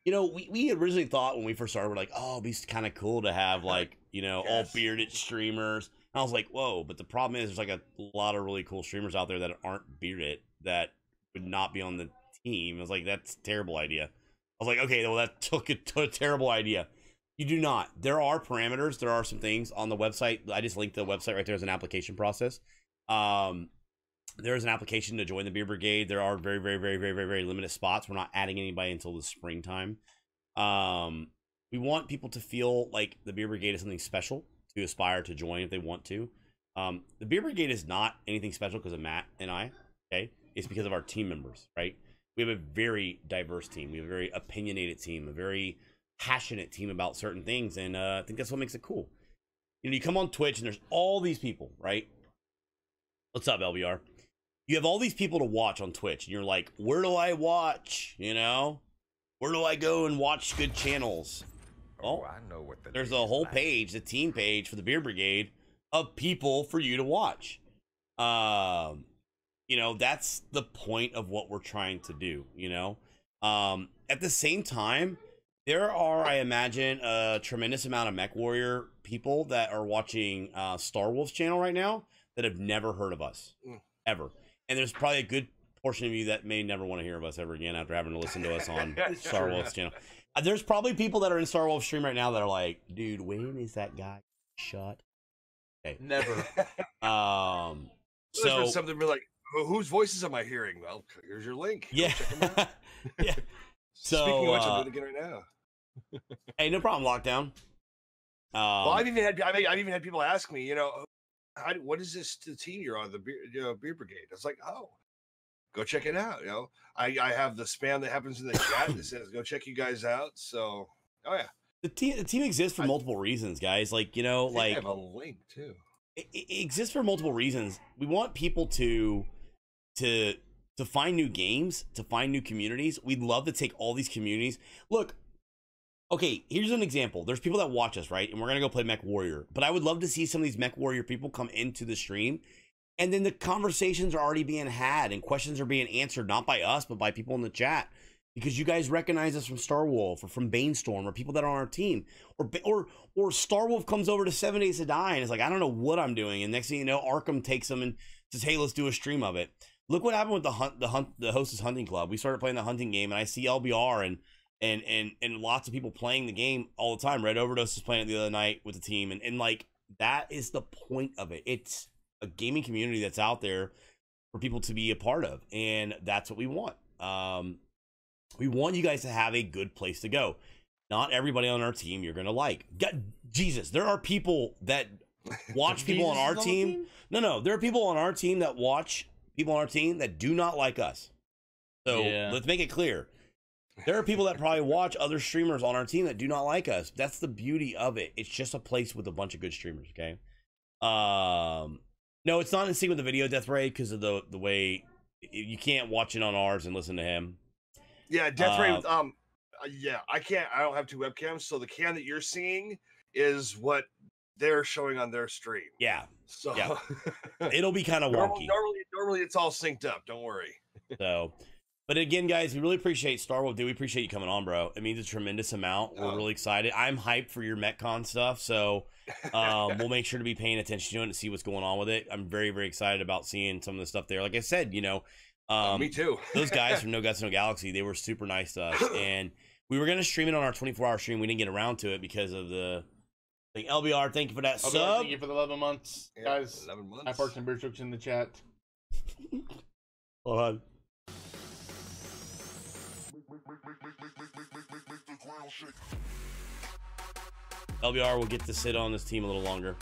You know, we originally thought when we first started, we're like, oh, it'd be kind of cool to have like, you know, all bearded streamers. And I was like, whoa, but the problem is there's like a lot of really cool streamers out there that aren't bearded that would not be on the team. I was like, that's a terrible idea. I was like, okay, well, that took it to a terrible idea. You do not. There are parameters. There are some things on the website. I just linked the website right there as an application process. There's an application to join the Beer Brigade. There are very, very, very, very, very, very limited spots. We're not adding anybody until the springtime. We want people to feel like the Beer Brigade is something special to aspire to join if they want to. The Beer Brigade is not anything special because of Matt and I. Okay, it's because of our team members, right? We have a very diverse team. We have a very opinionated team, a very passionate team about certain things, and I think that's what makes it cool. You know, you come on Twitch and there's all these people, right? What's up, LBR? You have all these people to watch on Twitch, and you're like, where do I watch? You know, where do I go and watch good channels? Well, I know what there's a whole page, the team page for the Beer Brigade of people for you to watch. You know, that's the point of what we're trying to do, you know. At the same time, there are, I imagine, a tremendous amount of Mech Warrior people that are watching Starwolfe's channel right now that have never heard of us, ever. And there's probably a good portion of you that may never want to hear of us ever again after having to listen to us on Starwolfe's channel. There's probably people that are in Starwolfe's stream right now that are like, dude, when is that guy shut? Okay. Never. So something be like, whose voices am I hearing? Well, here's your link. Yeah. Go check them out. Yeah. So, speaking of which, I'm doing it again right now. Hey, no problem, Lockdown. Well, I've even had people ask me, you know, what is this the team you're on, the Beer Brigade? I was like, oh, go check it out. You know, I have the spam that happens in the chat that says go check you guys out. So, oh yeah, the team exists for multiple reasons, guys. Like, you know, like I have a link too. It exists for multiple reasons. We want people to find new games, to find new communities. We'd love to take all these communities. Look, okay, here's an example. There's people that watch us, right? And we're going to go play Mech Warrior. But I would love to see some of these Mech Warrior people come into the stream. And then the conversations are already being had and questions are being answered, not by us, but by people in the chat. Because you guys recognize us from Starwolfe or from Banestorm or people that are on our team. Or Starwolfe comes over to 7 Days to Die and is like, I don't know what I'm doing. And next thing you know, Arkham takes them and says, hey, let's do a stream of it. Look what happened with the Hostess Hunting Club. We started playing the hunting game and I see LBR and lots of people playing the game all the time. Red Overdose was playing it the other night with the team. And like, that is the point of it. It's a gaming community that's out there for people to be a part of. And that's what we want. We want you guys to have a good place to go. Not everybody on our team you're going to like. Jesus, there are people that watch people on our team. No, there are people on our team that watch people on our team that do not like us. So let's make it clear. There are people that probably watch other streamers on our team that do not like us. That's the beauty of it. It's just a place with a bunch of good streamers, okay? No, it's not in sync with the video Death Ray because of the way you can't watch it on ours and listen to him. Yeah, Death Ray. Yeah, I can't. I don't have two webcams, so the cam that you're seeing is what they're showing on their stream. Yeah. So yeah. It'll be kind of wonky. Normally it's all synced up. Don't worry. So, but again, guys, we really appreciate Starwolfe. We appreciate you coming on, bro. It means a tremendous amount. We're really excited. I'm hyped for your MetCon stuff, so we'll make sure to be paying attention to it and see what's going on with it. I'm very, very excited about seeing some of the stuff there. Like I said, you know. Me too. Those guys from No Guts No Galaxy, they were super nice to us, and we were going to stream it on our 24-hour stream. We didn't get around to it because of the LBR, thank you for that LBR, sub. thank you for the 11 months. Yeah, Guys, 11 months. I parked some beer jokes in the chat. Hold on. LBR will get to sit on this team a little longer.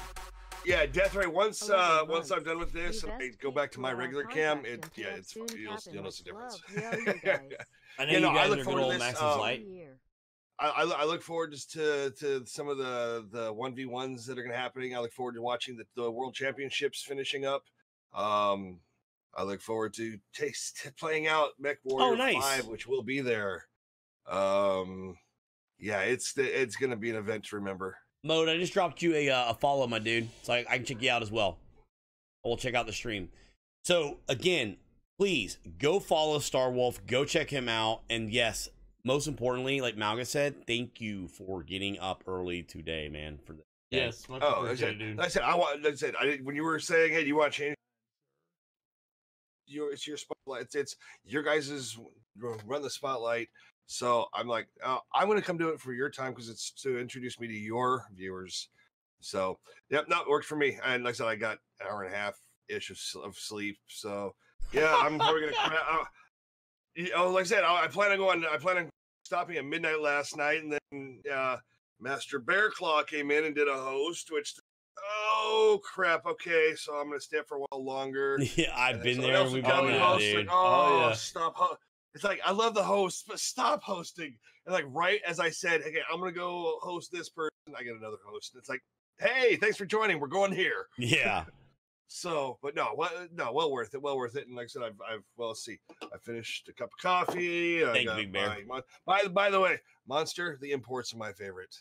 Yeah, Death Ray. Once 11 once I'm done with The this and best I go back to peak my to our regular cam, contract yeah, until it's soon you'll happen. notice the difference. Love, yo, you guys. I know Yeah, you no, I guys look are good forward to old this, Max's Light. Year. I look forward just to some of the 1v1s that are going to happening. I look forward to watching the World Championships finishing up. I look forward to playing out Mech Warrior nice. 5, which will be there. Yeah, it's going to be an event to remember. Mode, I just dropped you a follow, my dude, so I can check you out as well. We'll check out the stream. So again, please go follow Starwolfe, go check him out, and yes, most importantly, like Malga said, thank you for getting up early today, man. For the Yes, much Oh, appreciated, dude. like I said, when you were saying, hey, you want to change it's your spotlight, it's your guys's run the spotlight. So I'm like, I'm going to come do it for your time because it's to introduce me to your viewers. So, yep, that worked for me. And like I said, I got an hour and a half ish of sleep. So, yeah, I'm probably going to. Like I said, I plan on stopping at midnight last night, and then Master Bear Claw came in and did a host, which. Oh crap! Okay, so I'm gonna stay up for a while longer. Yeah, I've been there. Else We've come been and there, host, dude. like, Oh, yeah. Stop! It's like I love the host, but stop hosting. And like right as I said, okay, I'm gonna go host this person, I get another host. It's like, hey, thanks for joining. We're going here. Yeah. So, but no, well worth it. Well worth it. And like I said, I finished a cup of coffee. Thank you, Big Bear. By the way, Monster, the imports are my favorite.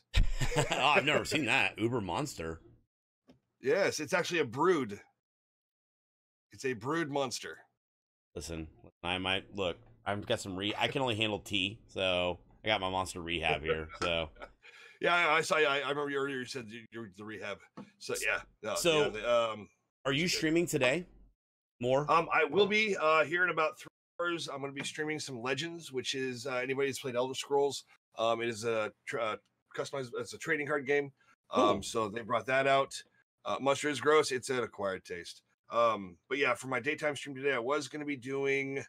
Oh, I've never seen that. Uber Monster. Yes, it's actually a brood. It's a brood monster. Listen, I might look. I've got some I can only handle tea, so I got my Monster Rehab here. So yeah, I saw. I remember you earlier. You said you're the rehab. So yeah. No, so yeah, are you streaming today? More? I will be here in about 3 hours. I'm going to be streaming some Legends, which is anybody who's played Elder Scrolls. It is a customized. It's a trading card game. Cool. So they brought that out. Monster is gross. It's an acquired taste. But yeah, for my daytime stream today, I was going to be doing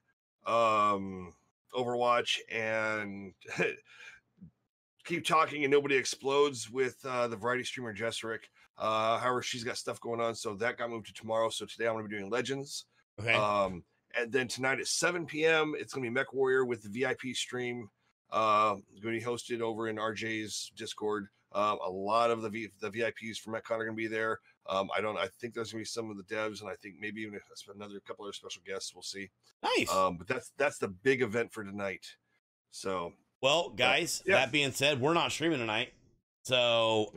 Overwatch and keep talking and nobody explodes with the variety streamer Jesserick. However, she's got stuff going on, so that got moved to tomorrow. So today I'm going to be doing Legends. Okay. And then tonight at 7 p.m. it's going to be Mech Warrior with the VIP stream. Going to be hosted over in RJ's Discord. A lot of the VIPs for MechCon are going to be there. I think there's going to be some of the devs, and I think maybe even another couple other special guests. We'll see. Nice. But that's the big event for tonight. So, well, guys, yeah. That being said, we're not streaming tonight, so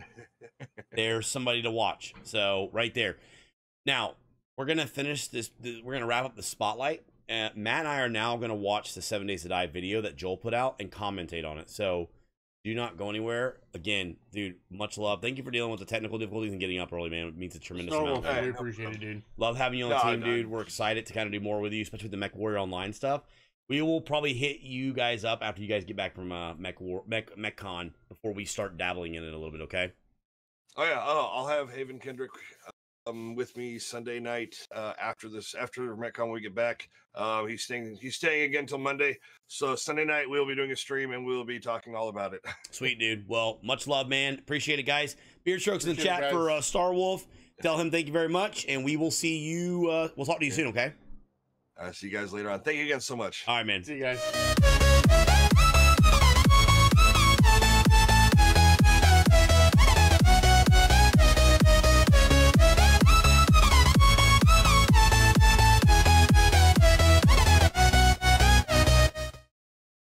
there's somebody to watch. So right there. Now we're gonna finish this. We're gonna wrap up the spotlight. Matt and I are now gonna watch the 7 Days to Die video that Joel put out and commentate on it. So do not go anywhere. Again, dude, much love. Thank you for dealing with the technical difficulties and getting up early, man. It means a tremendous amount. I appreciate it, dude. Love having you on the team, dude. We're excited to kind of do more with you, especially with the Mech Warrior Online stuff. We will probably hit you guys up after you guys get back from MechCon before we start dabbling in it a little bit, okay? Oh yeah, I'll have Haven Kendrick with me Sunday night after MechCon when we get back. He's staying again till Monday. So Sunday night we'll be doing a stream and we'll be talking all about it. Sweet, dude. Well, much love, man. Appreciate it, guys. Beard strokes in the Appreciate chat it, for Starwolfe. Tell him thank you very much, and we will see you. We'll talk to you soon, okay? See you guys later on. Thank you again so much. All right, man. See you guys.